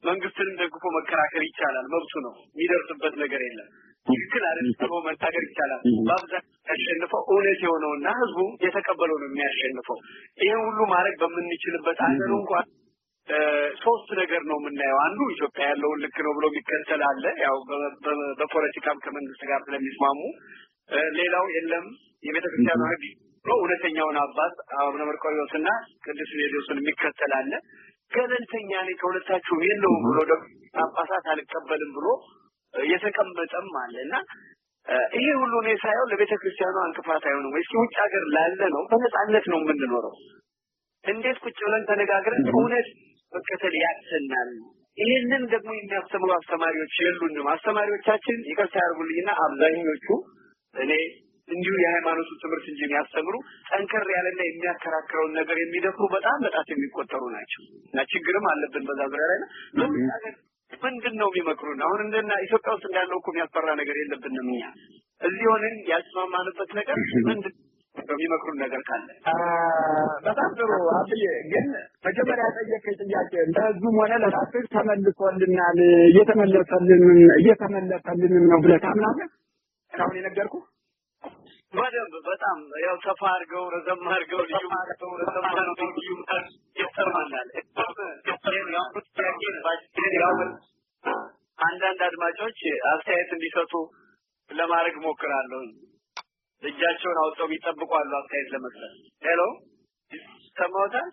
መንግስትንም ደግፎ መከራከር ይቻላል፣ መብቱ ነው። የሚደርስበት ነገር የለም። ትክክል አይደለም መናገር ይቻላል። በአብዛኛው ያሸንፈው እውነት የሆነውና ህዝቡ የተቀበለው ነው የሚያሸንፈው። ይሄን ሁሉ ማድረግ በምንችልበት አገር እንኳን ሶስት ነገር ነው የምናየው። አንዱ ኢትዮጵያ ያለውን ልክ ነው ብሎ የሚከተል አለ፣ ያው በፖለቲካም ከመንግስት ጋር ስለሚስማሙ። ሌላው የለም የቤተክርስቲያኑ ህግ እውነተኛውን አባት አቡነ መርቆሬዎስና ቅዱስ ሌሎስን የሚከተል አለ። ገለልተኛ ነኝ ከሁለታችሁ የለውም ብሎ ደግሞ ጳጳሳት አልቀበልም ብሎ የተቀመጠም አለና ይሄ ሁሉ ነው ሳይሆን ለቤተክርስቲያኑ እንቅፋት አይሆንም ወይ? እስኪ ውጭ ሀገር ላለ ነው በነጻነት ነው የምንኖረው። እንዴት ቁጭ ብለን ተነጋግረን እውነት መከተል ያሰናል? ይሄንን ደግሞ የሚያስተምሩ አስተማሪዎች የሉንም። አስተማሪዎቻችን ይቅርታ ያርጉልኝና አብዛኞቹ እኔ እንዲሁ የሃይማኖቱ ትምህርት እንጂ የሚያስተምሩ ጠንከር ያለና የሚያከራክረውን ነገር የሚደፍሩ በጣም የሚቆጠሩ ናቸው። እና ችግርም አለብን በዛ ዙሪያ ላይ ነው። ምንድነው የሚመክሩን? አሁን እንደና ኢትዮጵያ ውስጥ እንዳለው እኮ የሚያስፈራ ነገር የለብንም። እኛ እዚህ ሆነን ያልተስማማንበት ነገር ምንድነው የሚመክሩን ነገር ካለ? በጣም ጥሩ አብዬ። ግን መጀመሪያ ጠየቀኝ ጥያቄ ለህዝቡም ሆነ ለራስህ ተመልሶልናል እየተመለሰልንም ነው ብለህ ታምናለህ? አሁን የነገርኩህ በደንብ በጣም ያው ሰፋ አድርገው ረዘም አድርገው ልዩ አድርገው ረዘም አድርገው ልዩ ይስተማናል። አንዳንድ አድማጮች አስተያየት እንዲሰጡ ለማድረግ ሞክራለሁ። እጃቸውን አውጥተው የሚጠብቁ አሉ አስተያየት ለመስጠት። ሄሎ ሰማውታል?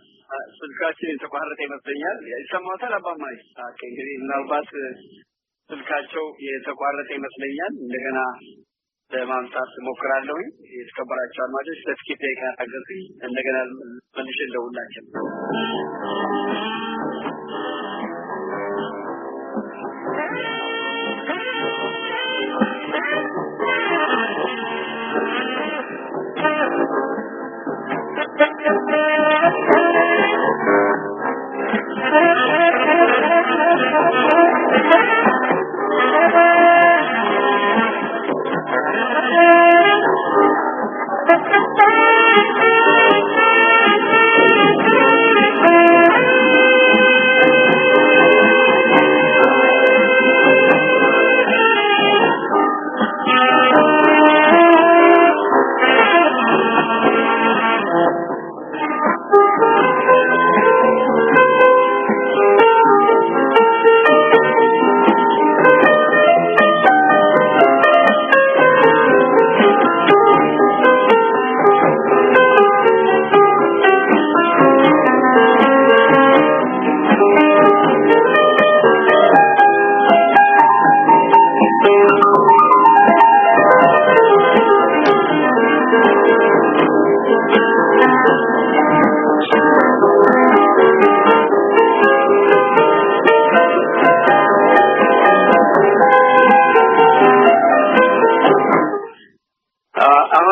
ስልካችን የተቋረጠ ይመስለኛል። ይሰማውታል አባማይ? ኦኬ እንግዲህ ምናልባት ስልካቸው የተቋረጠ ይመስለኛል። እንደገና ለማምጣት ሞክራለሁ። የተከበራችሁ አድማጮች ለጥቂት ደቂቃ ታገሱኝ። እንደገና መልሼ እንደውላችሁ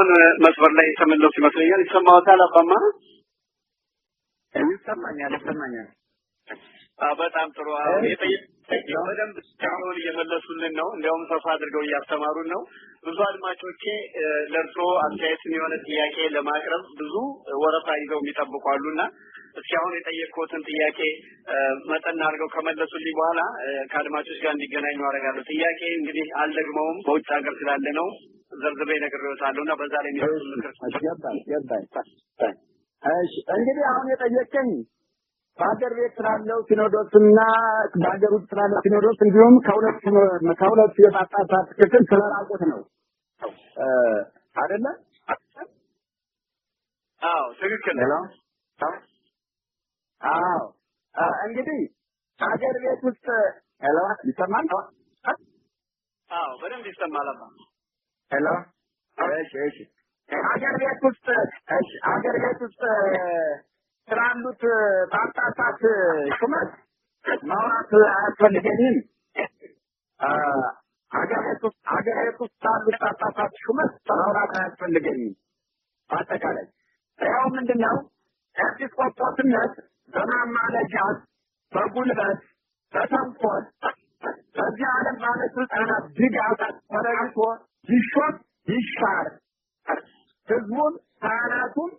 አሁን መስመር ላይ ተመለሱ ይመስለኛል። ይሰማዎታል አባማ? ይሰማኛል። በጣም ጥሩ። በደንብ አሁን እየመለሱልን ነው። እንዲያውም ሰፋ አድርገው እያስተማሩን ነው። ብዙ አድማጮቼ ለርሶ አስተያየትን የሆነ ጥያቄ ለማቅረብ ብዙ ወረፋ ይዘው የሚጠብቁ አሉና እስኪ አሁን የጠየቅኩትን ጥያቄ መጠን አድርገው ከመለሱልኝ በኋላ ከአድማጮች ጋር እንዲገናኙ አደርጋለሁ። ጥያቄ እንግዲህ አልደግመውም፣ በውጭ ሀገር ስላለ ነው። ዘርዝሬ ነግሬዎታለሁና በዛ ላይ የሚሰጡን ምክር ገባኝ። እሺ እንግዲህ አሁን የጠየቀኝ በሀገር ቤት ስላለው ሲኖዶስና በሀገር ውስጥ ስላለው ሲኖዶስ እንዲሁም ከሁለት የጳጳሳት ክፍል ስለራቁት ነው አይደለ? አዎ ትክክል ነው። አዎ እንግዲህ ሀገር ቤት ውስጥ ሄሎ ይሰማል? አዎ በደንብ ይሰማል። ሄሎ እሺ ሀገር ቤት ውስጥ ስላሉት ጳጳሳት ሹመት ማውራት አያስፈልገኝም። ሀገር ቤት ውስጥ ስላሉት ጳጳሳት ሹመት ማውራት አያስፈልገኝም። አጠቃላይ ያው ምንድነው ኤጲስቆጶስነት በማማለጃ በጉልበት በተንኮል በዚህ ዓለም ባለስልጣናት ድጋፍ ተረግቶ ይሾም ይሻር ህዝቡን ካህናቱን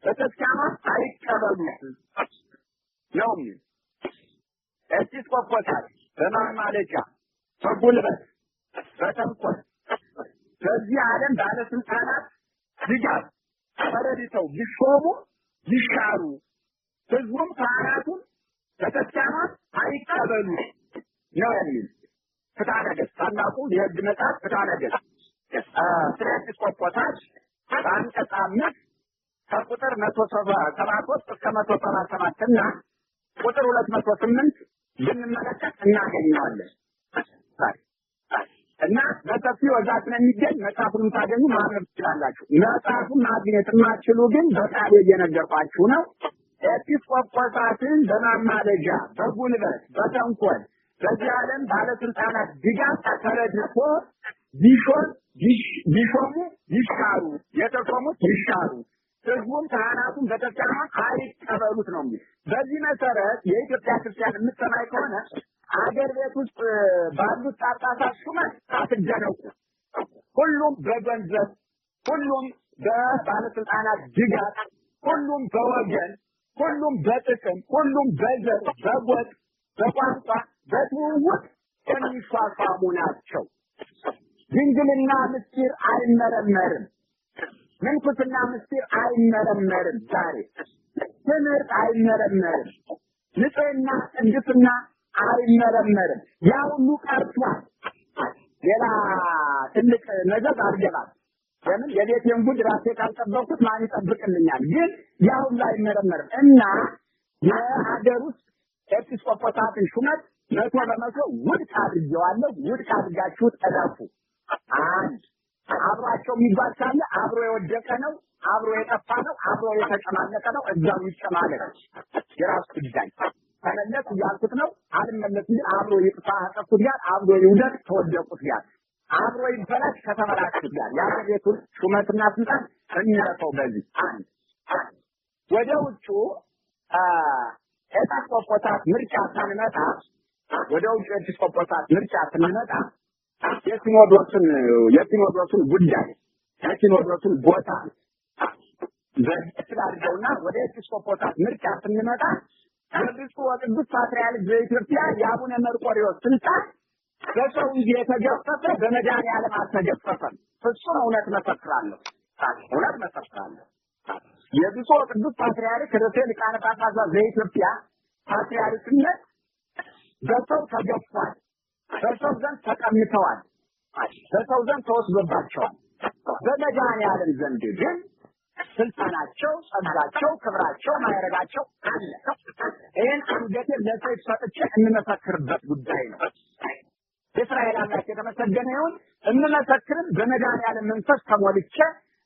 በተስካማት አይቀበሉት ነው። ኤጲስቆጶሳት በማማለጃ በጉልበት በተንኮል በዚህ ዓለም ባለስልጣናት ድጋፍ ተረድተው ቢሾሙ ይሻሩ ህዝቡም ካህናቱን በተስካማት አይቀበሉ ነው የሚል ፍትሐ ነገሥት ታላቁ የህግ መጽሐፍ ፍትሐ ነገሥት ስለ ኤጲስቆጶሳት በአንቀጽ 5 ከቁጥር 173 እስከ 177 እና ቁጥር 208 ብንመለከት እናገኘዋለን። እና በሰፊው እዛ ስለሚገኝ መጽሐፉን ታገኙ ማንበብ ትችላላችሁ። መጽሐፉን ማግኘት የማትችሉ ግን በቃል እየነገርኳችሁ ነው። ኤጲስቆጶሳትን በማማለጃ በጉልበት በተንኮል በዚህ ዓለም ባለስልጣናት ድጋፍ ተረድቶ ቢሾሙ ይሻሩ የተሾሙት ይሻሩ ህዝቡም ካህናቱን በተስካማት አይቀበሉት ነው የሚል። በዚህ መሰረት የኢትዮጵያ ክርስቲያን የምትሰማኝ ከሆነ አገር ቤት ውስጥ ባሉት ጳጳሳት ሹመት አትደነቁ። ሁሉም በገንዘብ፣ ሁሉም በባለስልጣናት ድጋፍ፣ ሁሉም በወገን፣ ሁሉም በጥቅም፣ ሁሉም በዘር፣ በጎጥ፣ በቋንቋ፣ በትውውቅ የሚሿሿሙ ናቸው። ድንግልና ምስጢር አይመረመርም። ምንኩስና ምስጢር አይመረመርም። ዛሬ ትምህርት አይመረመርም። ንጽህና ቅድስና አይመረመርም። ያ ሁሉ ቀርቷል። ሌላ ትልቅ ነገር አድርገናል። ለምን የቤቴን ጉድ ራሴ ካልጠበቅኩት ማን ይጠብቅልኛል? ግን ያ ሁሉ አይመረመርም እና የሀገር ውስጥ ኤጲስቆጶሳትን ሹመት 100% ውድቅ አድርጌዋለሁ። ውድቅ አድርጋችሁ ጠረፉ። አንድ አብሯቸው የሚባል ካለ አብሮ የወደቀ ነው፣ አብሮ የጠፋ ነው፣ አብሮ የተጨማለቀ ነው። እዛው ይጨማለቅ፣ የራሱ ጉዳይ። ተመለስ እያልኩት ነው። አልመለስ እንጂ አብሮ ይጥፋ አጠፉት ጋር አብሮ ይውደቅ ተወደቁት ጋር አብሮ ይበላሽ ከተበላሹት ጋር የአገሪቱን ሹመትና ስልጣን እንረፈው። በዚህ አንድ ወደ ውጩ ኤጲስቆጶሳት ምርጫ ስንመጣ ወደ ውጭ ኤጲስቆጶሳት ምርጫ ስንመጣ የሲኖዶሱን ጉዳይ የሲኖዶሱን ቦታ በስላልደውና ወደ ኤጲስቆጶሳት ምርጫ ስንመጣ በብፁዕ ወቅዱስ ፓትርያርክ በኢትዮጵያ የአቡነ መርቆሬዎስ ስልጣን በሰው እንጂ የተገፈፈ በመድኃኔዓለም አልተገፈፈም። ፍጹም እውነት መሰክራለሁ። የብፁዕ ወቅዱስ ፓትርያርክ ርዕሰ ሊቃነ ጳጳሳት በኢትዮጵያ ፓትርያርክነት በሰው ተገፏል። በሰው ዘንድ ተቀምተዋል። በሰው ዘንድ ተወስዶባቸዋል። በመድኃኔዓለም ዘንድ ግን ስልጣናቸው፣ ጸጋቸው፣ ክብራቸው፣ ማዕረጋቸው አለ። ይህን አንገቴን ለሰይፍ ሰጥቼ እንመሰክርበት ጉዳይ ነው። የእስራኤል አምላክ የተመሰገነ ይሁን። እንመሰክርም በመድኃኔዓለም መንፈስ ተሞልቼ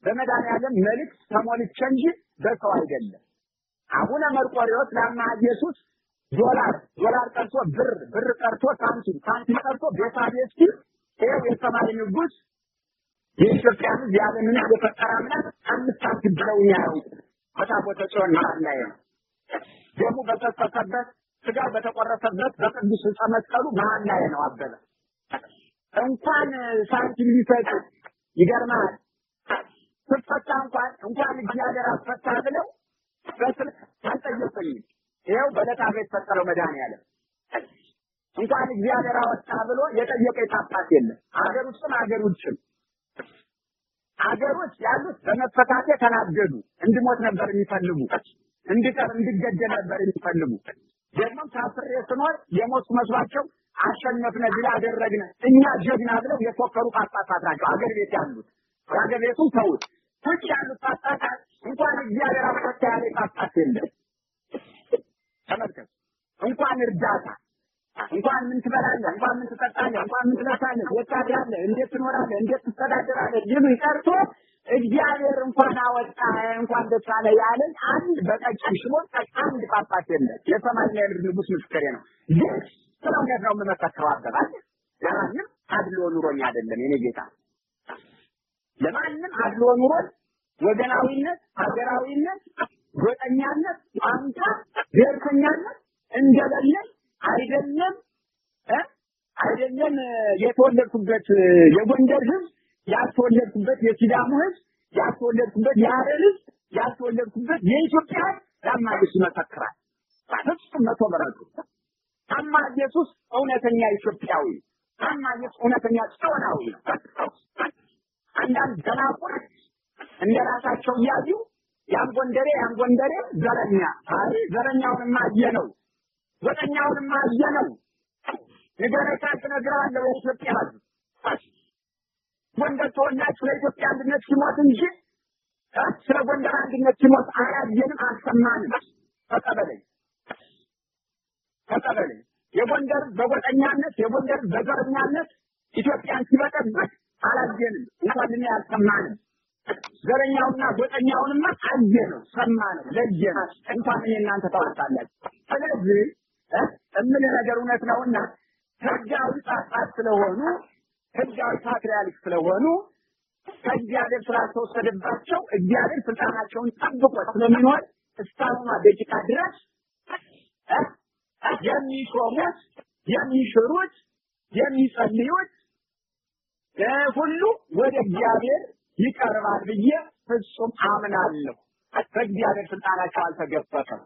በመድኃኔዓለም መልእክት ተሞልቼ እንጂ በሰው አይደለም። አቡነ መርቆሬዎስ ለአማ ኢየሱስ ዶላር ቀርቶ ብር ቀርቶ ሳንቲም ቀርቶ ቤታ ቤስቲ ይኸው የሰማይ ንጉሥ የኢትዮጵያ ሕዝብ ያለምንም የፈጠረ አምላክ አምስት ዓመት ብለውኛል። በታቦተ ጽዮን መሀል ላይ ነው ደሙ በፈሰሰበት ስጋው በተቆረሰበት በቅዱስ ዕፀ መስቀሉ መሀል ላይ ነው አበበ። እንኳን ሳንቲም ሊሰጥ ይገርማል። ስትፈታ እንኳን እግዚአብሔር አስፈታ ብለው በስልክ አልጠየቁኝም። ይኸው በዕለታ የተፈጠረው መድኃኒዓለም እንኳን እግዚአብሔር አወጣ ብሎ የጠየቀ ጳጳስ የለም። አገር ውስጥም አገር ውጭም አገሮች ያሉት በመፈታቴ ተናደዱ። እንድሞት ነበር የሚፈልጉ፣ እንድቀር እንድገደል ነበር የሚፈልጉ። ደግሞ ታስሬ ስኖር የሞት መስሏቸው አሸነፍነ ድል አደረግነ እኛ ጀግና ብለው የፎከሩ ጳጳሳት ናቸው አገር ቤት ያሉት። አገር ቤቱ ተውት፣ ውጭ ያሉት ጳጳሳት እንኳን እግዚአብሔር አፈታ ያለ ጳጳስ የለም። ተመልከቱ፣ እንኳን እርዳታ እንኳን ምን ትበላለህ፣ እንኳን ምን ትጠጣለህ፣ እንኳን ምን ትለብሳለህ፣ ወጣት ያለ እንዴት ትኖራለህ፣ እንዴት ትስተዳደራለህ ይሉ ይቀርቶ እግዚአብሔር እንኳን አወጣ እንኳን ደስ አለ ያለን አንድ በቀጭን ሽቦ አንድ ጳጳስ የለም። የሰማይና የምድር ንጉሥ ምስክሬ ነው። ግን ስለሆነ ነው የምመሰክረው። አበባል ለማንም አድሎ ኑሮኝ አይደለም የኔ ጌታ፣ ለማንም አድሎ ኑሮኝ ወገናዊነት፣ ሀገራዊነት፣ ጎጠኛነት፣ ቋንቋ፣ ብሔርተኛነት እንደሌለኝ አይደለም የተወለድኩበት የጎንደር ሕዝብ ያልተወለድኩበት የሲዳሙ ሕዝብ ያልተወለድኩበት የሐረር ሕዝብ ያልተወለድኩበት የኢትዮጵያ ታማ ኢየሱስ ይመሰክራል። ፍጹም 100% ታማ ኢየሱስ እውነተኛ ኢትዮጵያዊ፣ ታማ ኢየሱስ እውነተኛ ጽዮናዊ ነው። አንዳንድ ደናቁርት እንደራሳቸው እያዩ ያን ጎንደሬ ዘረኛ፣ አይ ዘረኛውንማ አየነው ወጠኛውንማ አየነው ንገረታች ነግራለሁ። የኢትዮጵያ ሕዝብ ጎንደር ተወላጅ ስለ ኢትዮጵያ አንድነት ሲሞት እንጂ ስለ ጎንደር አንድነት ሲሞት አላየንም፣ አልሰማንም። ተቀበለኝ። የጎንደር በጎጠኛነት የጎንደር በዘረኛነት ኢትዮጵያን ሲበጠብጥ አላየንም፣ እንኳን እኔ አልሰማንም። ዘረኛውና ጎጠኛውንማ አየነው፣ ሰማነው፣ ለየነው። እንኳን እኔ እናንተ ታውቃላችሁ። ስለዚህ እምልህ ነገር እውነት ነውና ህጋዊ ጳጳስ ስለሆኑ ህጋዊ ፓትርያርክ ስለሆኑ ከእግዚአብሔር ስላልተወሰደባቸው እግዚአብሔር ስልጣናቸውን ጠብቆ ስለሚኖር እስካሁኗ ደቂቃ ድረስ የሚሾሙት የሚሽሩት የሚጸልዩት ሁሉ ወደ እግዚአብሔር ይቀርባል ብዬ ፍጹም አምናለሁ። በእግዚአብሔር ስልጣናቸው አልተገፈፈም።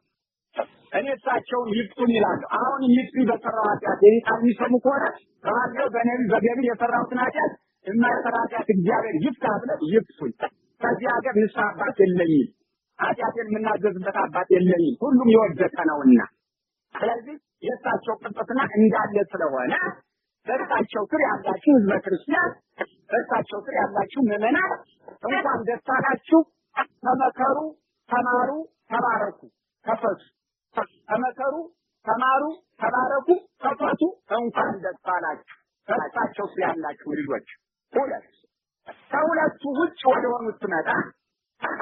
እኔ እሳቸውን ይፍቱን ይላሉ። አሁን ይፍቱ በሰራው ኃጢአት የይጣን የሚሰሙ ከሆነ ባለው በነቢይ በገቢር የሰራሁትን ኃጢአት የማይሰራ ኃጢአት እግዚአብሔር ይፍታ ብለው ይፍቱኝ። ከዚህ ሀገር ንስሐ አባት የለኝም፣ ኃጢአቴን የምናዘዝበት አባት የለኝም፣ ሁሉም የወደቀ ነውና። ስለዚህ የእሳቸው ቅድስና እንዳለ ስለሆነ በእርሳቸው ስር ያላችሁ ህዝበ ክርስቲያን፣ በእርሳቸው ስር ያላችሁ ምዕመናን እንኳን ደስ አላችሁ። ተመከሩ፣ ተማሩ፣ ተባረኩ፣ ተፈቱ። ተመከሩ፣ ተማሩ፣ ተባረኩ፣ ተፈቱ። እንኳን ደስ አላችሁ። በእርሳቸው ስር ያላችሁ ልጆች ከሁለቱ ውጭ ወደ ሆኑት ትመጣ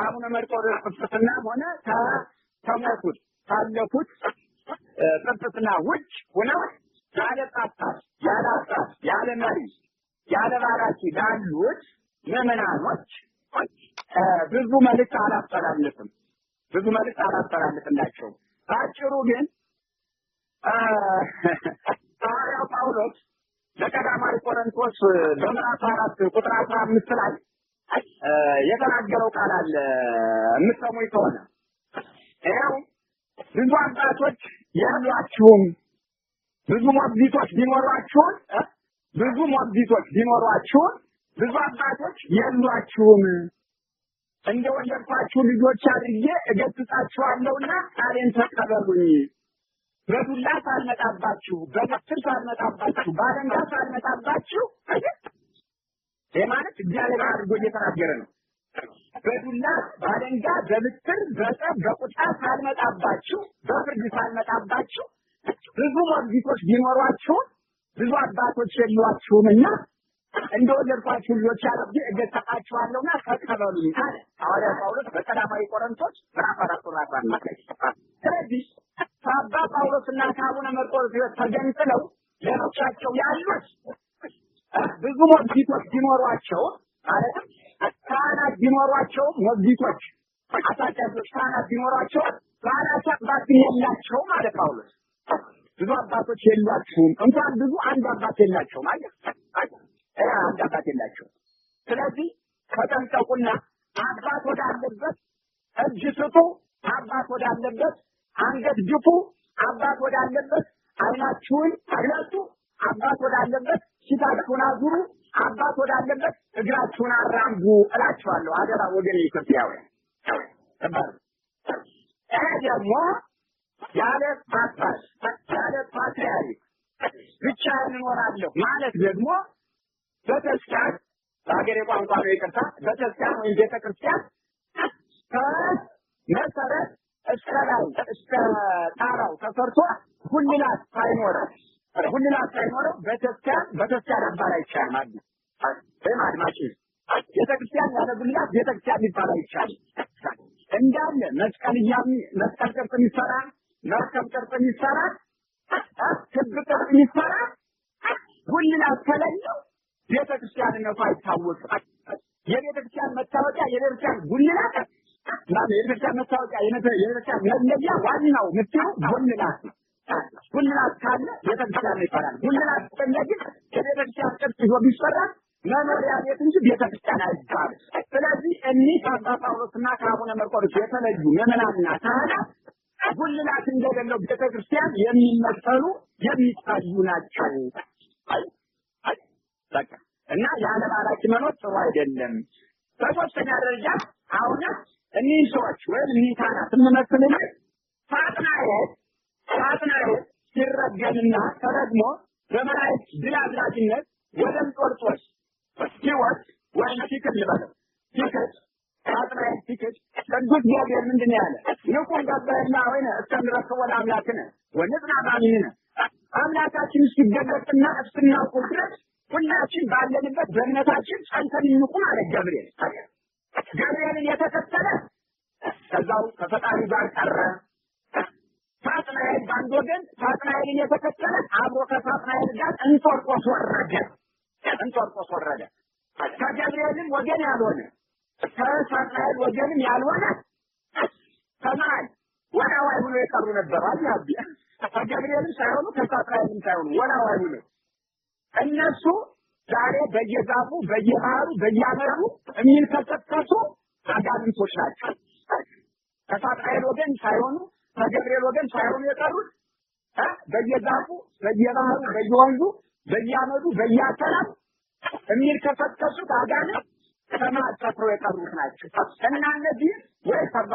አቡነ መርቆሬዎስ ጵጵስናም ሆነ ከሞቱት ካለፉት ጵጵስና ውጭ ሆነው ያለ ጳጳስ ያለ አባት ያለ መሪ ያለ ባራኪ ላሉት ምዕመናኖች ብዙ መልዕክት አላስተላልፍላቸውም። በአጭሩ ግን ሐዋርያው ጳውሎስ በቀዳማዊ ቆሮንቶስ በምዕራፍ 4 ቁጥር 15 ላይ የተናገረው ቃል አለ። የምትሰሙኝ ከሆነ ይኸው ብዙ አባቶች የሏችሁም፣ ብዙ ሞግዚቶች ቢኖሯችሁም ብዙ አባቶች የሏችሁም፣ እንደወለድኳችሁ ልጆች አድርጌ እገሥጻችኋለሁና ቃሌን ተቀበሉኝ። በዱላ ሳልመጣባችሁ፣ በበትር ሳልመጣባችሁ፣ በአለንጋ ሳልመጣባችሁ። ይህ ማለት እግዚአብሔር አድርጎ እየተናገረ ነው። በዱላ በአለንጋ በበትር በጠብ በቁጣ ሳልመጣባችሁ፣ በፍርድ ሳልመጣባችሁ ብዙ ሞግዚቶች ቢኖሯችሁም ብዙ አባቶች የሏችሁምና እንደወለድኳችሁ ልጆች አድርጌ እገሥጻችኋለሁና ተቀበሉኝ አለ ሐዋርያው ጳውሎስ በቀዳማዊ ቆሮንቶስ ምዕራፍ 4 ቁጥር 15። ስለዚህ ከአባ ጳውሎስና ከአቡነ መርቆሬዎስ ተገንጥለው ሌሎቻቸው ያሉት ብዙ ሞግዚቶች ቢኖሯቸው ማለት ካህናት ቢኖሯቸው ሞግዚቶች አሳዳጆች ካህናት ቢኖሯቸው ካህናት አባት የላቸው ማለት ጳውሎስ ብዙ አባቶች የሏችሁም እንኳን ብዙ አንድ አባት የላቸው ማለት አንድ አባት የላቸው ስለዚህ ተጠንቀቁና አባት ወዳለበት እጅ ስጡ አባት ወዳለበት አንገት ድፉ አባት ወዳለበት አይናችሁን አግለጡ አባት ወዳለበት ፊታችሁን አዙሩ አባት ወዳለበት እግራችሁን አራምዱ እላችኋለሁ አደራ ወገኔ ኢትዮጵያውያን ደግሞ ያለ ጳጳስ ያለ ፓትርያርክ ብቻ እንኖራለሁ ማለት ደግሞ በተስካር በሀገሬ ቋንቋ ነው ይቅርታ በተስካር ወይም ቤተክርስቲያን ከመሰረት እስከ ላይ እስከ ጣራው ተሰርቶ ጉልላት ሳይኖረው በተስካር አባል አይቻልም ማለት ወይም አድማጭ ቤተክርስቲያን ያለ ጉልላት ቤተክርስቲያን ሊባል አይቻልም እንዳለ መስቀል ቅርጽ የሚሰራ መርከብ ቅርጽ የሚሰራ ክብ ቅርጽ የሚሰራ ጉልላት ከሌለው ቤተክርስቲያንነቱ አይታወቅም የቤተክርስቲያን መታወቂያ የቤተክርስቲያን ጉልላት የቤተክርስቲያን መታወቂያ የቤተክርስቲያን መለያ ዋናው ምስጢሩ ጉልላት ነው ጉልላት ካለ ቤተክርስቲያን ይባላል ጉልላት ከሌለ የቤተክርስቲያን ቅርጽ ይዞ ቢሰራ መኖሪያ ቤት እንጂ ቤተክርስቲያን አይባልም ስለዚህ እኒህ አባ ጳውሎስና ከአቡነ መርቆሬዎስ የተለዩ ምዕመናንና ካህናት ጉልላት እንደሌለው ቤተክርስቲያን የሚመሰሉ የሚታዩ ናቸው በቃ እና ያለ ባላች መኖር ጥሩ አይደለም በሶስተኛ ደረጃ አሁን እኒህ ሰዎች ወይም እኒህ ካህናት እንመስልን ሳጥናኤል ሲረገምና ተረግሞ በመላእክት ድል አድራጊነት ወደ እንጦርጦስ ሲወጥ ወይም ሲክድ ልበለው ሲክድ ሳጥናኤል ሲክድ ቅዱስ ገብርኤል ምንድን ያለ ንቁም ገባህና ወይነ እስከንረከብ ወደ አምላክነ ወንጽና በአሚንነ አምላካችን እስኪገለጥና እስክናውቁ ድረስ ሁላችን ባለንበት በእምነታችን ጸንተን እንቁም አለ ገብርኤል ገብርኤልን የተከተለ ከዛው ከፈጣሪ ጋር ቀረ ሳጥናኤል በአንድ ወገን ሳጥናኤልን የተከተለ አብሮ ከሳጥናኤል ጋር እንጦርጦስ ወረደ ከገብርኤልም ወገን ያልሆነ ከሳጥናኤል ወገንም ያልሆነ ከመሀል ወላዋይ ብሎ የቀሩ ነበር አያቢ ከገብርኤልም ሳይሆኑ ከሳጥናኤልም ሳይሆኑ ወላዋይ ብሎ እነሱ ዛሬ በየዛፉ በየባህሩ በየአመሩ የሚንከሰከሱ አጋንንቶች ናቸው ከሳጥናኤል ወገን ሳይሆኑ ከገብርኤል ወገን ሳይሆኑ የቀሩት በየዛፉ በየባህሩ በየወንዙ በየአመዱ በየአተላው የሚንከሰከሱት አጋንንት ከመሀል ሰፍረው የቀሩት ናቸው እና እነዚህ ወይ ከአባ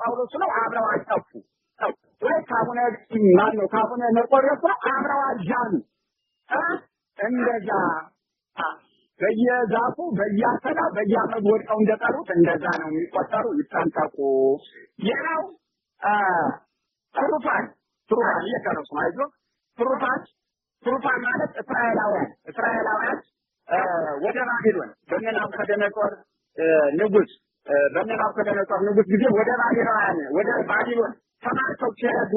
ጳውሎስ ነው አብረው አልጠፉ ወይ ከአቡነ መርቆሬዎስ ነው አብረው አልጃኑ እንደዛ በየዛፉ በየአተላው በየአመዱ ወድቀው እንደቀሩት እንደዛ ነው የሚቆጠሩ ይጠንቀቁ ሌላው ትሩፋን እየቀረሱ አይዞ ትሩፋን ማለት እስራኤላውያን ወደ ባቢሎን በናቡከደነጾር ንጉስ ጊዜ ወደ ባቢሎን ተማርከው ሲሄዱ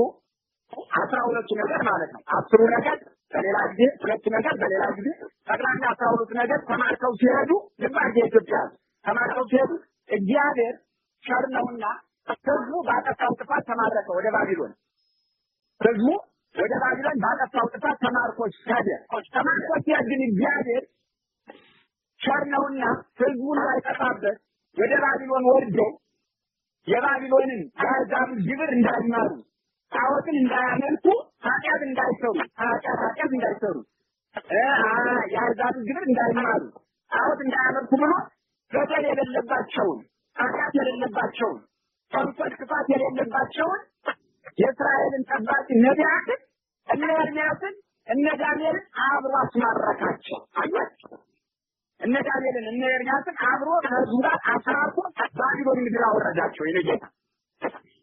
12 ነገር ማለት ነው 10 ነገር በሌላ ጊዜ 2 ነገር በሌላ ጊዜ ጠቅላላ 12 ነገር ተማርከው ሲሄዱ ልባርጌ ኢትዮጵያ ተማርከው ሲሄዱ እግዚአብሔር ቸር ነውና ህዝቡ ባጠፋው ጥፋት ተማረከ ወደ ባቢሎን ህዝቡ ወደ ባቢሎን ባጠፋው ጥፋት ተማርኮች ሲያድን እግዚአብሔር ቸር ነውና ህዝቡን ሳይጠፋበት ወደ ባቢሎን ወርዶ የባቢሎንን የአሕዛብ ግብር እንዳይማሩ ጣዖትን እንዳያመልኩ ኃጢአት እንዳይሰሩ የአሕዛብ ግብር እንዳይማሩ ጣዖት እንዳያመልኩ ብሎ በደል የሌለባቸውን ኃጢአት የሌለባቸውን ተንኮል ክፋት የሌለባቸውን የእስራኤልን ጠባቂ ነቢያትን እነ ኤርምያስን እነ ዳንኤልን አብሮ አስማረካቸው አያቸው እነ ዳንኤልን እነ ኤርምያስን አብሮ ከህዝቡ ጋር አስራርቶ ባቢሎን ምድር አወረዳቸው የነጌታ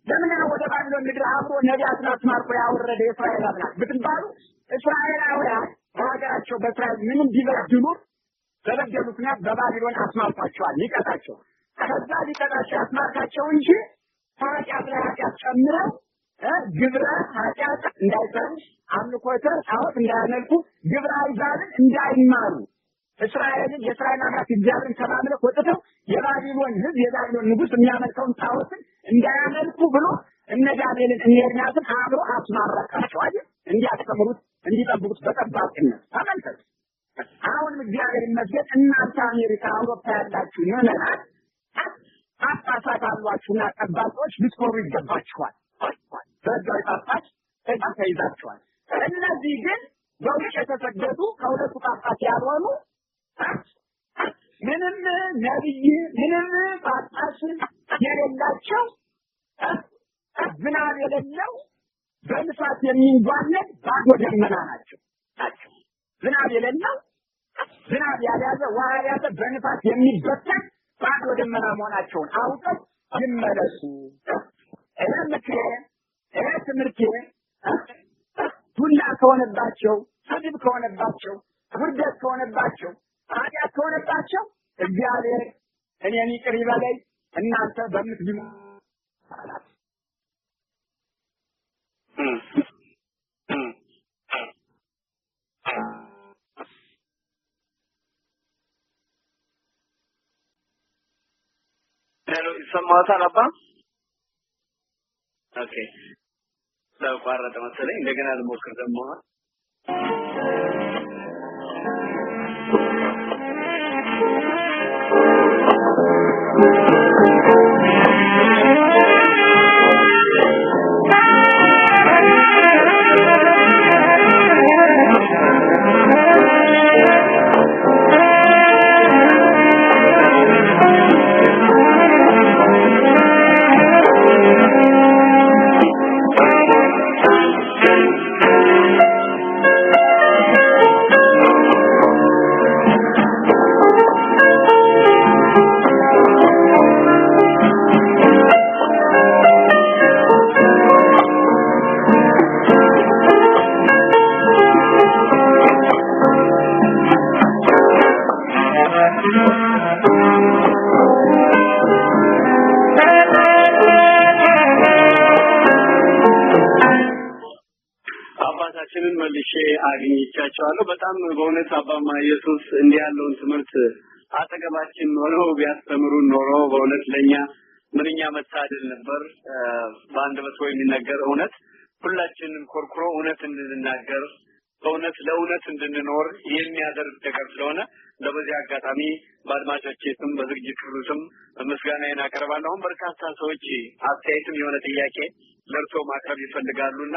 ለምን ወደ ባቢሎን ምድር አብሮ ነቢያትን አስማርኮ ያወረደ የእስራኤል አምላክ ብትባሉ እስራኤላውያን በሀገራቸው በእስራኤል ምንም ቢበድሉ በበደሉት ምክንያት በባቢሎን አስማርኳቸዋል ሊቀጣቸው ከዛ ሊቀጣቸው ያስማርካቸው እንጂ ኃጢአት ላይ ኃጢአት ጨምረው ግብረ ኃጢአት እንዳይሰሩ አምልኮተ ጣዖት እንዳያመልኩ ግብረ አሕዛብን እንዳይማሩ እስራኤልን የእስራኤል አምላክ እግዚአብሔርን ከማምለክ ወጥተው የባቢሎን ሕዝብ የባቢሎን ንጉሥ የሚያመልከውን ጣዖትን እንዳያመልኩ ብሎ እነ ዳንኤልን እነ ኤርምያስን አብሮ አስማረካቸው አይደል? እንዲያስተምሩት እንዲጠብቁት በጠባቂነት ተመልከቱ። አሁን እግዚአብሔር ይመስገን እናንተ አሜሪካ፣ አውሮፓ ያላችሁ ምዕመናን ጳጳሳት አሏችሁና ጠባቂዎች ልትኮሩ ይገባችኋል። በህጋዊ ጳጳስ ተይዛችኋል። እነዚህ ግን በውጭ የተሰደዱ ከሁለቱ ጳጳስ ያልሆኑ ምንም ነብይ ምንም ጳጳስ የሌላቸው ዝናብ የሌለው በንፋስ የሚንጓለል ባዶ ደመና ናቸው። ዝናብ የሌለው ዝናብ ያልያዘ ውሃ ያልያዘ በንፋስ የሚበተን ባዶ ደመና መሆናቸውን አውቀው ይመለሱ። ምክሬ ትምህርቴ ዱላ ከሆነባቸው፣ ስድብ ከሆነባቸው፣ ውርደት ከሆነባቸው፣ ኃጢአት ከሆነባቸው እግዚአብሔር እኔን ይቅር ይበለኝ፣ እናንተ በምትድኑ ይሰማዎታል አባ? ኦኬ ተቋረጠ መሰለኝ። እንደገና ልሞክር ደግሞ አባታችንን መልሼ አግኝቻቸዋለሁ። በጣም በእውነት አባማ ኢየሱስ እንዲህ ያለውን ትምህርት አጠገባችን ኖረው ቢያስተምሩን ኖሮ በእውነት ለኛ ምንኛ መታደል ነበር። በአንድ በሰው የሚነገር እውነት ሁላችንን ኮርኩሮ እውነት እንድንናገር በእውነት ለእውነት እንድንኖር የሚያደርግ ነገር ስለሆነ ለበዚህ አጋጣሚ በአድማጮቼ ስም በዝግጅት ክፍሉ ስም ምስጋናዬን አቀርባለሁ። አሁን በርካታ ሰዎች አስተያየትም የሆነ ጥያቄ ለእርሶ ማቅረብ ይፈልጋሉና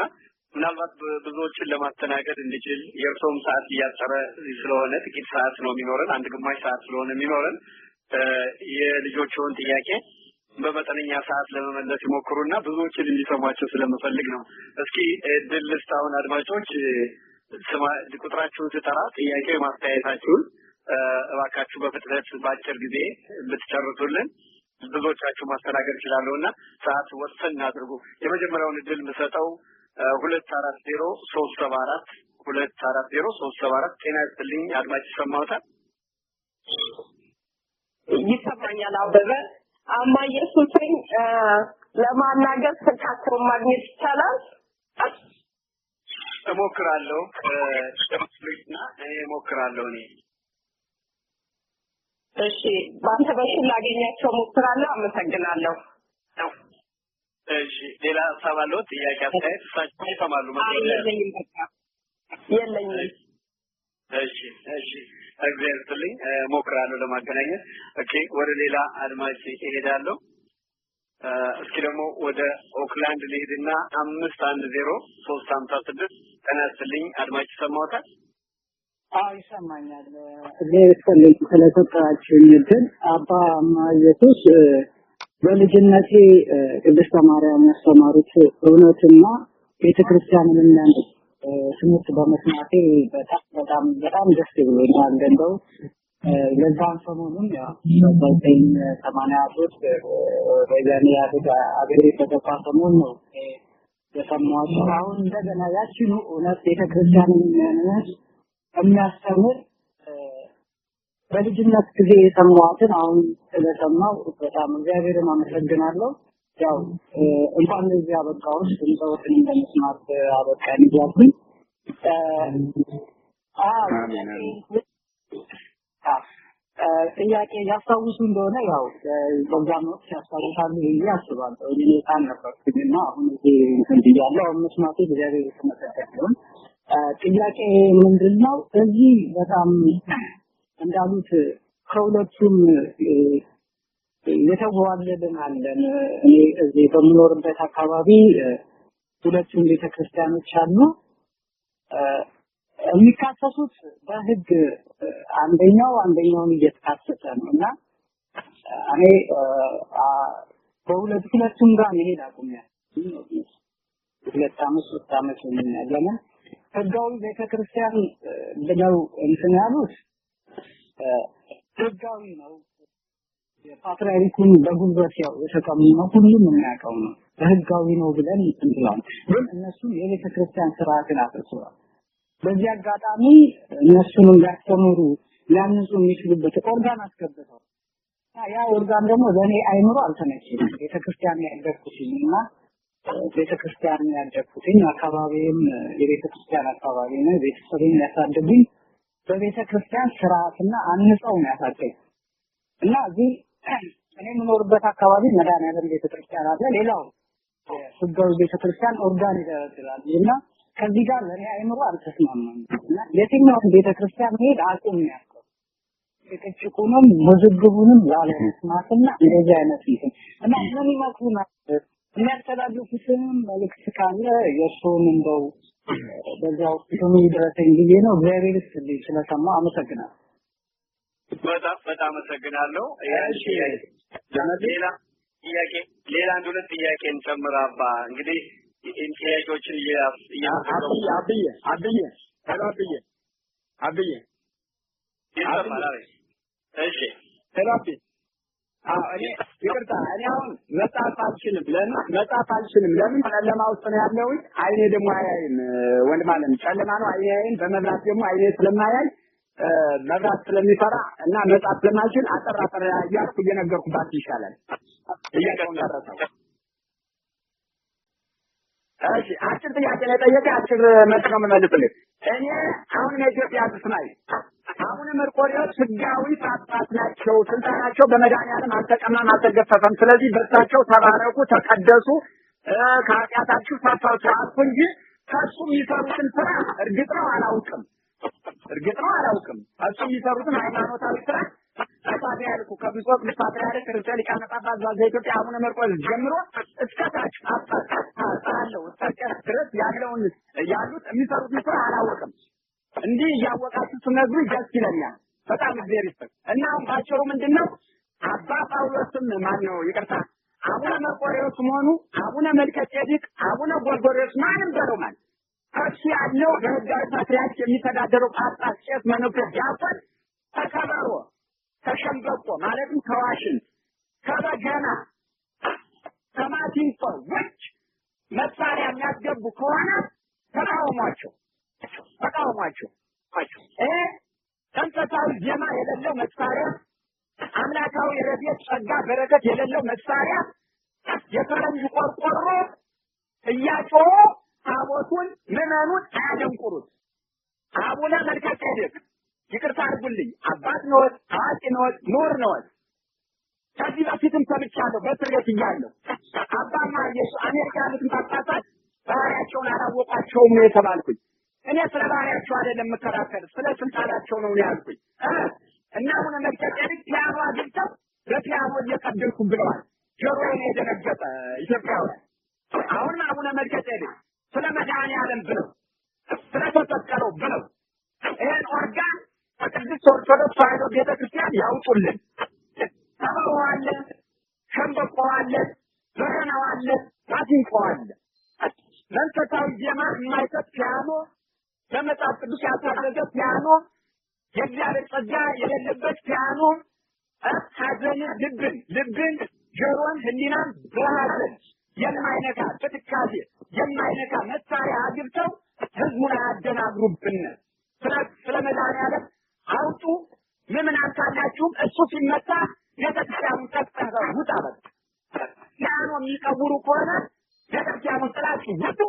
ምናልባት ብዙዎችን ለማስተናገድ እንድችል የእርሶም ሰዓት እያጠረ ስለሆነ ጥቂት ሰዓት ነው የሚኖረን፣ አንድ ግማሽ ሰዓት ስለሆነ የሚኖረን የልጆቹን ጥያቄ በመጠነኛ ሰዓት ለመመለስ ይሞክሩና ብዙዎችን እንዲሰሟቸው ስለምፈልግ ነው። እስኪ እድል ልስጣውን አድማጮች ቁጥራችሁን ስጠራ ጥያቄው ማስተያየታችሁን እባካችሁ በፍጥነት በአጭር ጊዜ ብትጨርሱልን ብዙዎቻችሁ ማስተናገድ ይችላሉና ሰዓት ወሰን አድርጉ። የመጀመሪያውን እድል የምሰጠው 240374 240374 ጤና ይስጥልኝ አድማጭ ሰማውታ ይሰማኛል። አበበ አማ ኢየሱስን ለማናገር ስልካቸውን ማግኘት ይቻላል? እሞክራለሁ እና እሞክራለሁ እኔ እሺ፣ ባንተ በኩል ላገኛቸው እሞክራለሁ። አመሰግናለሁ። እሺ፣ ሌላ ሀሳብ አለው? ጥያቄ አስተያየት እሳቸው ይሰማሉ ማለት ነው? የለኝም። እሺ፣ እግዚአብሔር ይስጥልኝ። እሞክራለሁ ለማገናኘት። ኦኬ፣ ወደ ሌላ አድማጭ እሄዳለሁ። እስኪ ደግሞ ወደ ኦክላንድ ልሄድና 510356 ጤና ይስጥልኝ አድማጭ ሰማውታል? ይሰማኛል። እግዚአብሔር ይስጥልኝ ስለሰጣችሁኝ እድል። አባ ኢየሱስ በልጅነቴ ቅድስት ማርያም ያስተማሩት እውነትና ቤተክርስቲያንን የሚያንጽ ትምህርት በመስማቴ በጣም ደስ ብሎኛል። እንደው ለዛን ሰሞኑን ያው በ1983 ወያኔ አገሬ በገባ ሰሞን ነው የሰማሁት። አሁን እንደገና ያችኑ እውነት ቤተክርስቲያንን የሚያስተምር በልጅነት ጊዜ የሰማሁትን አሁን ስለሰማሁ በጣም እግዚአብሔርን አመሰግናለሁ። ያው እንኳን ለዚህ አበቃሁት ድምፅዎትን እንደመስማት አበቃኝ እያልኩኝ ጥያቄ ያስታውሱ እንደሆነ ያው በዛም ወቅት ያስታውሳሉ ብዬ አስባለሁ። እኔ ታን ነበርኩኝና አሁን እዚህ እንትን ያለው መስማቴ እግዚአብሔር ይመስገን። ጥያቄ ምንድነው? እዚህ በጣም እንዳሉት ከሁለቱም የተዋለድን አለን። እኔ እዚህ በምኖርበት አካባቢ ሁለቱም ቤተክርስቲያኖች አሉ። የሚካሰሱት በህግ አንደኛውን እየተካሰሰ ነውና እኔ ሁለቱም ጋር መሄድ አቁሜያለሁ። 2 ዓመት 3 ዓመት ለምን ህጋዊ ቤተክርስቲያን ብለው እንትን ያሉት ህጋዊ ነው። የፓትርያርኩን በጉልበት ያው የተቀመጠው ሁሉም የሚያውቀው ነው። ህጋዊ ነው ብለን እንጥላለን። ግን እነሱ የቤተክርስቲያን ስርዓትን አጥተዋል። በዚህ አጋጣሚ እነሱንም ያስተምሩ ያንጹ የሚችሉበት ኦርጋን አስገብተው ያ ኦርጋን ደግሞ ለኔ አይምሮ አልተነቸኝም። ቤተክርስቲያን ያደረኩትና ቤተክርስቲያን ያደረኩኝ አካባቢም የቤተክርስቲያን አካባቢ ነው። ቤተሰቤን ያሳደጉኝ በቤተክርስቲያን ስርዓትና አንጸው ነው ያሳደጉኝ እና እዚህ እኔ የምኖርበት አካባቢ መድኃኔዓለም ቤተክርስቲያን አለ። ሌላው ህጋዊ ቤተክርስቲያን ኦርጋን ይደረድራል እና ከዚህ ጋር ለኔ አይምሮ አልተስማማም እና የትኛውን ቤተክርስቲያን ሄድ አቁም ያልኩት የከችቁንም መዝግቡንም ላለመስማትና እንደዚህ አይነት ይሄ እና ምን ይመክሩና የሚያስተላልፉትን መልእክት ካለ የእሱን እንደው በዛው ስሙ ይድረሰኝ ብዬ ነው። እግዚአብሔር ይስጥልኝ ስለሰማ አመሰግናለሁ። በጣም አመሰግናለሁ። እሺ ሌላ አንድ ሁለት ጥያቄ እንጨምር አባ። እንግዲህ ጥያቄዎችን አብዬ እሺ ቴራፒ እኔ ይቅርታ እኔ አሁን መጻፍ አልችልም። ለምን ጨለማ ውስጥ ነው ያለሁት። አይኔ ደግሞ አያይም ወንድም አለም ጨለማ ነው አይኔ አያይም። በመብራት ደግሞ አይኔ ስለማያይ መብራት ስለሚፈራ እና መጻፍ ስለማልችል አጠራ እያልኩ እየነገርኩባት ይሻላል። ጥያቄውን ጨረሰው። እሺ አጭር ጥያቄ ነው የጠየቀኝ። አጭር መልስ ነው የምመልስልህ። እኔ አሁን የኢትዮጵያ ስናይ አሁን መርቆሬዎስ ህጋዊ ጳጳስ ናቸው። ስልጣናቸው በመድኃኒዓለም አልተቀማም አልተገፈፈም። ስለዚህ በእርሳቸው ተባረኩ፣ ተቀደሱ፣ ከኃጢአታችሁ ተፈቱ አልኩ እንጂ ከሱ የሚሰሩትን ስራ እርግጥ ነው አላውቅም። እሱ የሚሰሩትን ሃይማኖታዊ ስራ ፓትርያርኩ ከብፁዕ ፓትርያርክ ርዕሰ ሊቃነ ጳጳሳት ዘኢትዮጵያ አቡነ መርቆሬዎስ ጀምሮ እስከ ታች አለው ድረስ ያሉት የሚሰሩትን ስራ አላውቅም። እንዲህ እያወቃችሁ ስትነግሩ ደስ ይለኛል። በጣም እግዚአብሔር ይስጥ እና ባጭሩ ምንድነው አባ ጳውሎስም ይቅርታ አቡነ መርቆሬዎስ መሆኑ አቡነ መልከጼዴቅ አቡነ ጎርጎርዮስ ማንም በለው ማለት እሱ ያለው በህጋዊ ፓትርያርክ የሚተዳደረው ጳጳስ፣ ቄስ፣ መነኩሴ፣ ዲያቆን ተከበሮ ተሸምበቆ ማለትም ከዋሽን ከበገና ከማሲንቆ ውጭ መሳሪያ የሚያስገቡ ከሆነ ተቃውሟቸው መንፈሳዊ ዜማ የሌለው መሳሪያ፣ አምላካዊ ረድኤት ጸጋ በረከት የሌለው መሳሪያ፣ የፈረንጅ ቆርቆሮ እያጮሁ ታቦቱን ምዕመኑን አያደንቁሩት። አቡነ መልከጼዴቅ ይቅርታ አድርጉልኝ፣ አባት ነዎት፣ ታዋቂ ነዎት፣ ምሁር ነዎት። ከዚህ በፊትም ሰምቻለሁ በእስር ቤት እያለሁ አባማ አሜሪካ ያሉትን ጳጳሳት ባህሪያቸውን አላወቋቸውም ነው የተባልኩኝ። እኔ ስለ ባህሪያቸው አይደለም የምከራከር፣ ስለ ስልጣናቸው ነው ያልኩኝ። እና አቡነ መልከጼዴቅ ፒያኖ አግኝተው በፒያኖ እየቀደልኩ ብለዋል። ጆሮዬን የደነገጠ ኢትዮጵያውያን። አሁን አቡነ መልከጼዴቅ ስለ መድኃኒዓለም ብለው ስለተሰቀለው ብለው ይሄን ኦርጋን ከቅድስት ኦርቶዶክስ ተዋሕዶ ቤተክርስቲያን ያውጡልን። ከበሮ አለ፣ ሸምበቆ አለ፣ በገናው አለ፣ ማሲንቆ አለ። መንፈሳዊ ዜማ የማይሰጥ ፒያኖ፣ በመጽሐፍ ቅዱስ ያልታዘዘ ፒያኖ፣ የእግዚአብሔር ጸጋ የሌለበት ፒያኖ፣ ሐዘንን ልብን ጆሮን ህሊናን በሐዘን የማይነካ በትካዜ የማይነካ መሳሪያ አግብተው ህዝቡን አያደናግሩብን። ስለ መድኃኒዓለም አውጡ። ምዕመናን ካላችሁም እሱ ሲመታ ቤተክርስቲያኑን ጠቅጠው ውጣ። ፒያኖ የሚቀውሩ ከሆነ ቤተክርስቲያኑን ጥላችሁ ውጡ።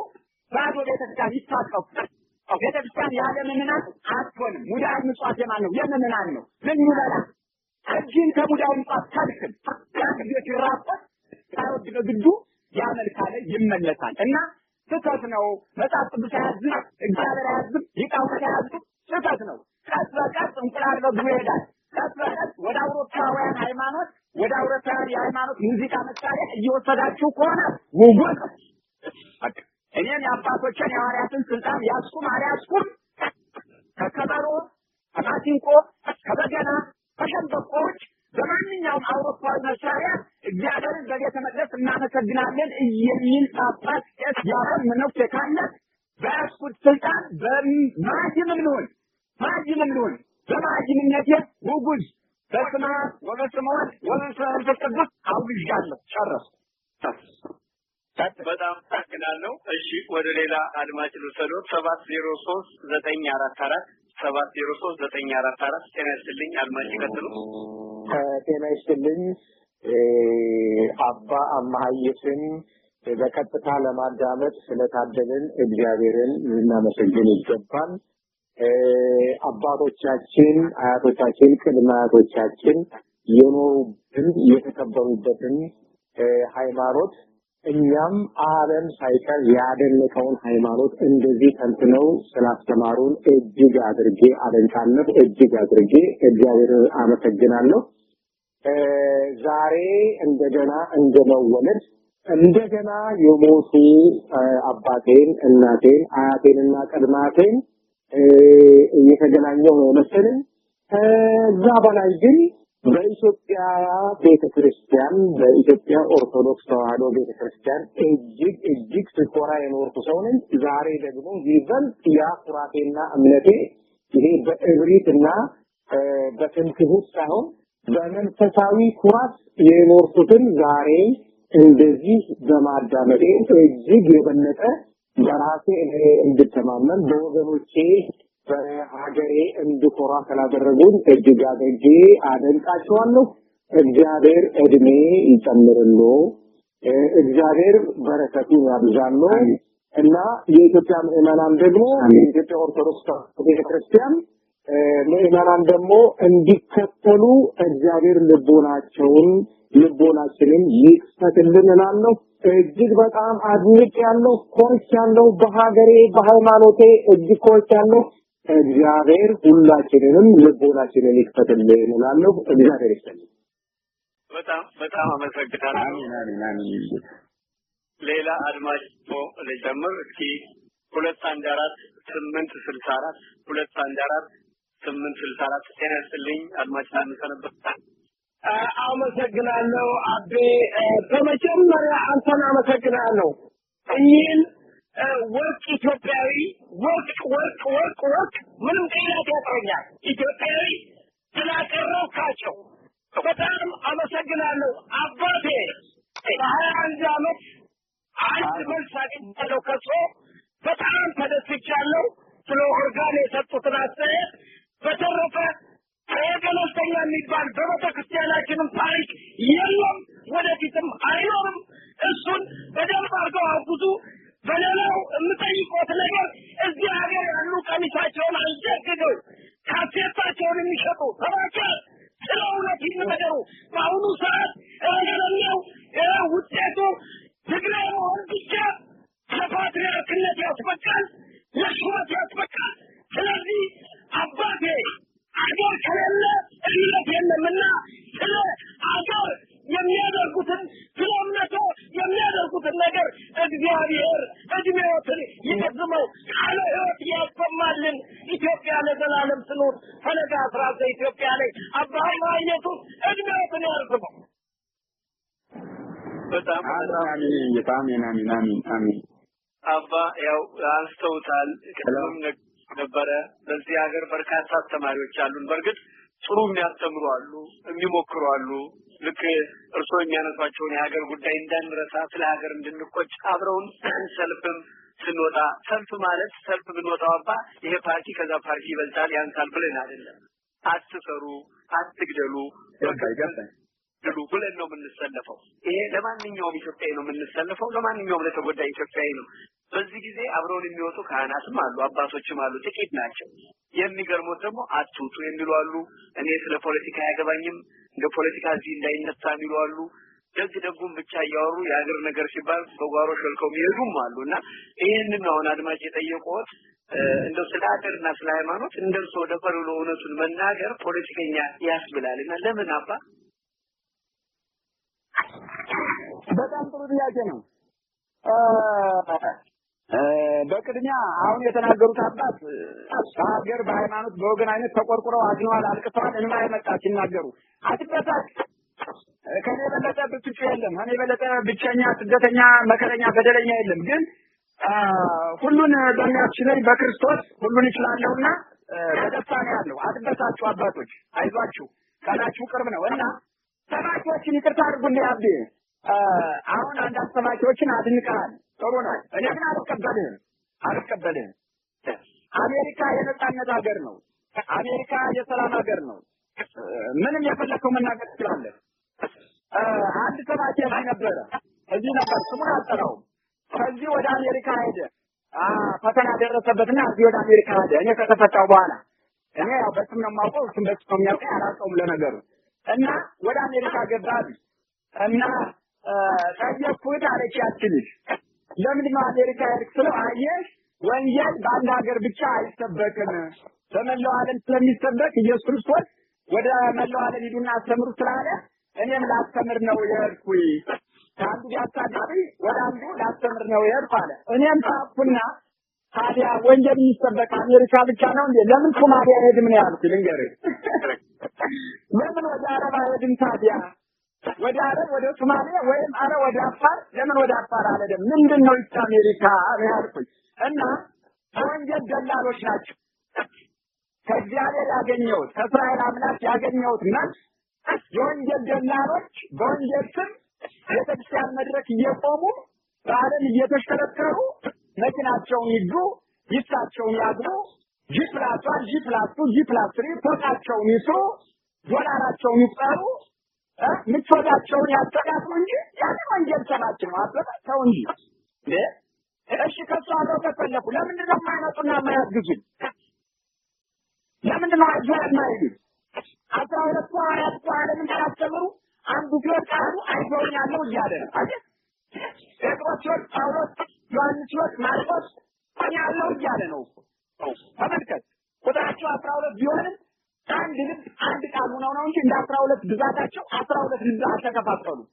ባዶ ቤተክርስቲያን ይታቀፉ። ቤተክርስቲያን ያለ ምዕመናን አትሆንም። ሙዳይ ምጽዋት የማን ነው? የምንናን ነው። ምን ይላል? እጅን ከሙዳው ምጽዋት ታልክም ታክቢት ይራቆት ታውድ በግዱ ያመልካለ ይመለሳል እና ስህተት ነው። መጽሐፍ ቅዱስ ያዝም እግዚአብሔር ያዝም ሊቃውንት ያዝም ስህተት ነው። ቀስ በቀስ እንቁላል በግቡ ይሄዳል። ቀስ በቀስ ወደ አውሮፓውያን ሃይማኖት ወደ አውሮፓውያን የሃይማኖት ሙዚቃ መሳሪያ እየወሰዳችሁ ከሆነ ውጉት እኔን የአባቶችን የሐዋርያትን ስልጣን ያስቁም አልያስቁም ከከበሮ ከማሲንቆ ከበገና ከሸንበቆች በማንኛውም አውሮፓዊ መሳሪያ እግዚአብሔርን በቤተ መቅደስ እናመሰግናለን የሚል ጳጳስ ቄስ ያረም መነኩሴ ካለ በያስኩት ስልጣን በማጅምም ልሁን በማጅምነቴ ውጉዝ በስመ አብ ወበስመ ወልድ ወመንፈስ ቅዱስ አውግዣለሁ። ጨረስኩ። በጣም አመሰግናለሁ። እሺ ወደ ሌላ አድማጭ ልውሰዶት። 703-944 703-944 ጤና ይስጥልኝ። አድማጭ ይቀጥሉ። ጤና ይስጥልኝ። አባ አማሃየስን በቀጥታ ለማዳመጥ ስለታደልን እግዚአብሔርን ልናመሰግን ይገባል። አባቶቻችን፣ አያቶቻችን፣ ቅድመ አያቶቻችን የኖሩበትን የተከበሩበትን ሃይማኖት እኛም ዓለም ሳይቀር ያደነቀውን ሃይማኖት እንደዚህ ተንትነው ስላስተማሩን እጅግ አድርጌ አደንቃለሁ። እጅግ አድርጌ እግዚአብሔር አመሰግናለሁ። ዛሬ እንደገና እንደመወለድ እንደገና የሞቱ አባቴን፣ እናቴን፣ አያቴንና ቅድማቴን እየተገናኘው ነው መሰለኝ። ከዛ በላይ ግን በኢትዮጵያ ቤተክርስቲያን በኢትዮጵያ ኦርቶዶክስ ተዋሕዶ ቤተክርስቲያን እጅግ ስኮራ የኖርኩ ሰው ነኝ። ዛሬ ደግሞ ይበልጥ ያ ኩራቴና እምነቴ ይሄ በእብሪትና በትምክህት ሳይሆን በመንፈሳዊ ኩራት የኖርኩትን ዛሬ እንደዚህ በማዳመጤ እጅግ የበለጠ በራሴ እንድተማመን በወገኖቼ በሀገሬ እንድኮራ ስላደረጉኝ እጅግ አድርጌ አደንቃቸዋለሁ። እግዚአብሔር እድሜ ይጨምርልዎ፣ እግዚአብሔር በረከቱን ያብዛልዎ እና የኢትዮጵያ ምዕመናን ደግሞ የኢትዮጵያ ኦርቶዶክስ ቤተክርስቲያን ምዕመናን ደግሞ እንዲከተሉ እግዚአብሔር ልቦናችንን ይክፈትልን እላለሁ። እጅግ በጣም አድንቄያለሁ፣ ኮርቻለሁ። በሀገሬ በሃይማኖቴ እጅግ ኮርቻለሁ። እግዚአብሔር ሁላችንንም ልቦናችንን ይክፈትልን እላለሁ። እግዚአብሔር ይስጥልኝ። በጣም አመሰግናለሁ። ሌላ አድማጭ ልጀምር እስኪ 214-864 214-864 ጤና ይስጥልኝ። አድማጭ አንሰነበት። አመሰግናለሁ አቤ። በመጀመሪያ አንተን አመሰግናለሁ። እኚህን ወርቅ ኢትዮጵያዊ ወርቅ ምንም ቃላት ያጥረኛል ኢትዮጵያዊ ስላቀረብካቸው በጣም አመሰግናለሁ አባቴ። በ21 ዓመት አንድ መልስ አግኝቻለሁ ከሶ በጣም ተደስቻለሁ ስለ ኦርጋን የሰጡትን አስተያየት። በተረፈ ገለልተኛ የሚባል በቤተክርስቲያናችንም ታሪክ የለም፣ ወደፊትም አይኖርም። እሱን በደንብ አድርገው አውጉዙ። በሌላው የምጠይቆት ነገር እዚህ ሀገር ያሉ ቀሚሳቸውን አንጀግገው ካሴታቸውን የሚሸጡ ተባቸው ስለ እውነት ይነገሩ። በአሁኑ ሰዓት ረገለኛው ውጤቱ ትግራይ መሆን ብቻ ለፓትርያርክነት ያስበቃል፣ ለሹመት ያስበቃል። ስለዚህ አባቴ አገር ከሌለ እምነት የለምና ስለ አገር የሚያደርጉትን ስለ እምነቱ የሚያደርጉትን ነገር እግዚአብሔር እድሜዎትን ይረዝመው፣ ቃለ ሕይወት ያሰማልን። ኢትዮጵያ ለዘላለም ትኑር። ፈለጋ 19 ኢትዮጵያ ላይ አባ ሃይማኖቱ እድሜዎትን ያርዝመው። በጣም አሜን። አባ ያው አንስተውታል። ቀደም ነበረ በዚህ ሀገር በርካታ አስተማሪዎች አሉን። በርግጥ ጥሩ የሚያስተምሩ አሉ፣ የሚሞክሩ አሉ። ልክ እርስዎ የሚያነሷቸውን የሀገር ጉዳይ እንዳንረሳ፣ ስለ ሀገር እንድንቆጭ አብረውን ሰልፍም ስንወጣ ሰልፍ ማለት ሰልፍ ብንወጣው አባ ይሄ ፓርቲ ከዛ ፓርቲ ይበልጣል ያንሳል ብለን አይደለም። አትሰሩ፣ አትግደሉ ብለን ነው የምንሰለፈው። ይሄ ለማንኛውም ኢትዮጵያዊ ነው የምንሰለፈው፣ ለማንኛውም ለተጎዳ ኢትዮጵያዊ ነው። በዚህ ጊዜ አብረውን የሚወጡ ካህናትም አሉ፣ አባቶችም አሉ፣ ጥቂት ናቸው። የሚገርሙት ደግሞ አትውጡ የሚሉ አሉ። እኔ ስለ ፖለቲካ አያገባኝም እንደ ፖለቲካ እዚህ እንዳይነሳ የሚሉ አሉ። ደጉም ብቻ እያወሩ የሀገር ነገር ሲባል በጓሮ ሸልከው የሚሄዱም አሉና ይሄንን ነው አሁን አድማጭ የጠየቁት። እንደው ስለ ሀገርና ስለ ሃይማኖት እንደርሶ ደፈር ብሎ እውነቱን መናገር ፖለቲከኛ ያስብላልና ለምን አባ? በጣም ጥሩ ጥያቄ ነው። በቅድሚያ አሁን የተናገሩት አባት በሀገር በሃይማኖት በወገን አይነት ተቆርቁረው አዝነዋል፣ አልቅሰዋል፣ እንማ የመጣ ሲናገሩ አትበሳጭ። ከኔ በለጠ ብትጩ የለም፣ ከኔ በለጠ ብቸኛ ስደተኛ መከረኛ በደለኛ የለም። ግን ሁሉን በሚያስችለኝ በክርስቶስ ሁሉን ይችላለሁና በደስታ ነው ያለው። አትበሳጩ አባቶች፣ አይዟችሁ፣ ቀናችሁ ቅርብ ነው እና ሰባኪዎችን ይቅርታ አድርጉልኝ አቤ። አሁን አንዳንድ ሰባኪዎችን አድንቀሃል፣ ጥሩ ነው። እኔ ግን አልቀበልህም። አሜሪካ የነጻነት ሀገር ነው። አሜሪካ የሰላም ሀገር ነው። ምንም የፈለከው መናገር ትችላለህ። አንድ ሰባኪ እዚህ ነበር፣ ስሙን አልጠራውም። ከዚህ ወደ አሜሪካ ሄደ። ፈተና ደረሰበትና እዚህ ወደ አሜሪካ ሄደ። እኔ ከተፈታው በኋላ እኔ ያው በስም ነው የማውቀው፣ እሱም በስም ነው የሚያውቀኝ፣ አላውቀውም ለነገሩ። እና ወደ አሜሪካ ገባል እና ጠየቅኩት አለች ያቺ ልጅ። ለምንድን ነው አሜሪካ ሄድክ ስለው አየሽ ወንጌል በአንድ ሀገር ብቻ አይሰበክም፣ በመላው ዓለም ስለሚሰበክ ኢየሱስ ክርስቶስ ወደ መላው ዓለም ሂዱና አስተምሩ ስላለ እኔም ላስተምር ነው የሄድኩኝ። ከአንዱ ቢያሳዳሪ ወደ አንዱ ላስተምር ነው የሄድኩ አለ። እኔም ታኩና ታዲያ ወንጌል የሚሰበክ አሜሪካ ብቻ ነው እንዴ? ለምን ሶማሊያ ሄድም ነው ያልኩት። ልንገርህ፣ ለምን ወደ አረብ ሄድም ታዲያ? ወደ አረብ ወደ ሶማሊያ ወይም አረ ወደ አፋር ለምን ወደ አፋር አልሄድም? ምንድን ነው ይቺ አሜሪካ ነው ያልኩኝ። እና ወንጌል ደላሎች ናቸው። ከእግዚአብሔር ያገኘሁት ከእስራኤል አምላክ ያገኘሁት መልስ የወንጌል ደላሎች በወንጌል ስም ቤተክርስቲያን መድረክ እየቆሙ በዓለም እየተሽከረከሩ መኪናቸውን ይዙ፣ ይሳቸውን ያግሩ፣ ጂፕላሷን ጂፕላሱ ጂፕላስሪ ፎቃቸውን ይስሩ፣ ዶላራቸውን ይቁጠሩ፣ ምቾታቸውን ያስተካክሉ እንጂ ያን ወንጌል ሰማች ነው አበባቸው እንጂ እሺ ከሱ አብረው ከፈለኩ ለምንድን ነው የማይመጡና የማያግዙኝ? ለምንድን ነው አይዞህ የማይሉኝ? 12 ሐዋርያት ዓለምን ሲያስተምሩ አንዱ ቃሉ አይዞኛለሁ እያለ ነው አይደል? ጴጥሮስ፣ ጳውሎስ፣ ዮሐንስ፣ ማርቆስ ያለው እያለ ነው እኮ። ተመልከት፣ ቁጥራቸው 12 ቢሆንም አንድ ልብ አንድ ቃል ሆነው ነው እንጂ እንደ 12 ብዛታቸው 12 ልብ አልተከፋፈሉም።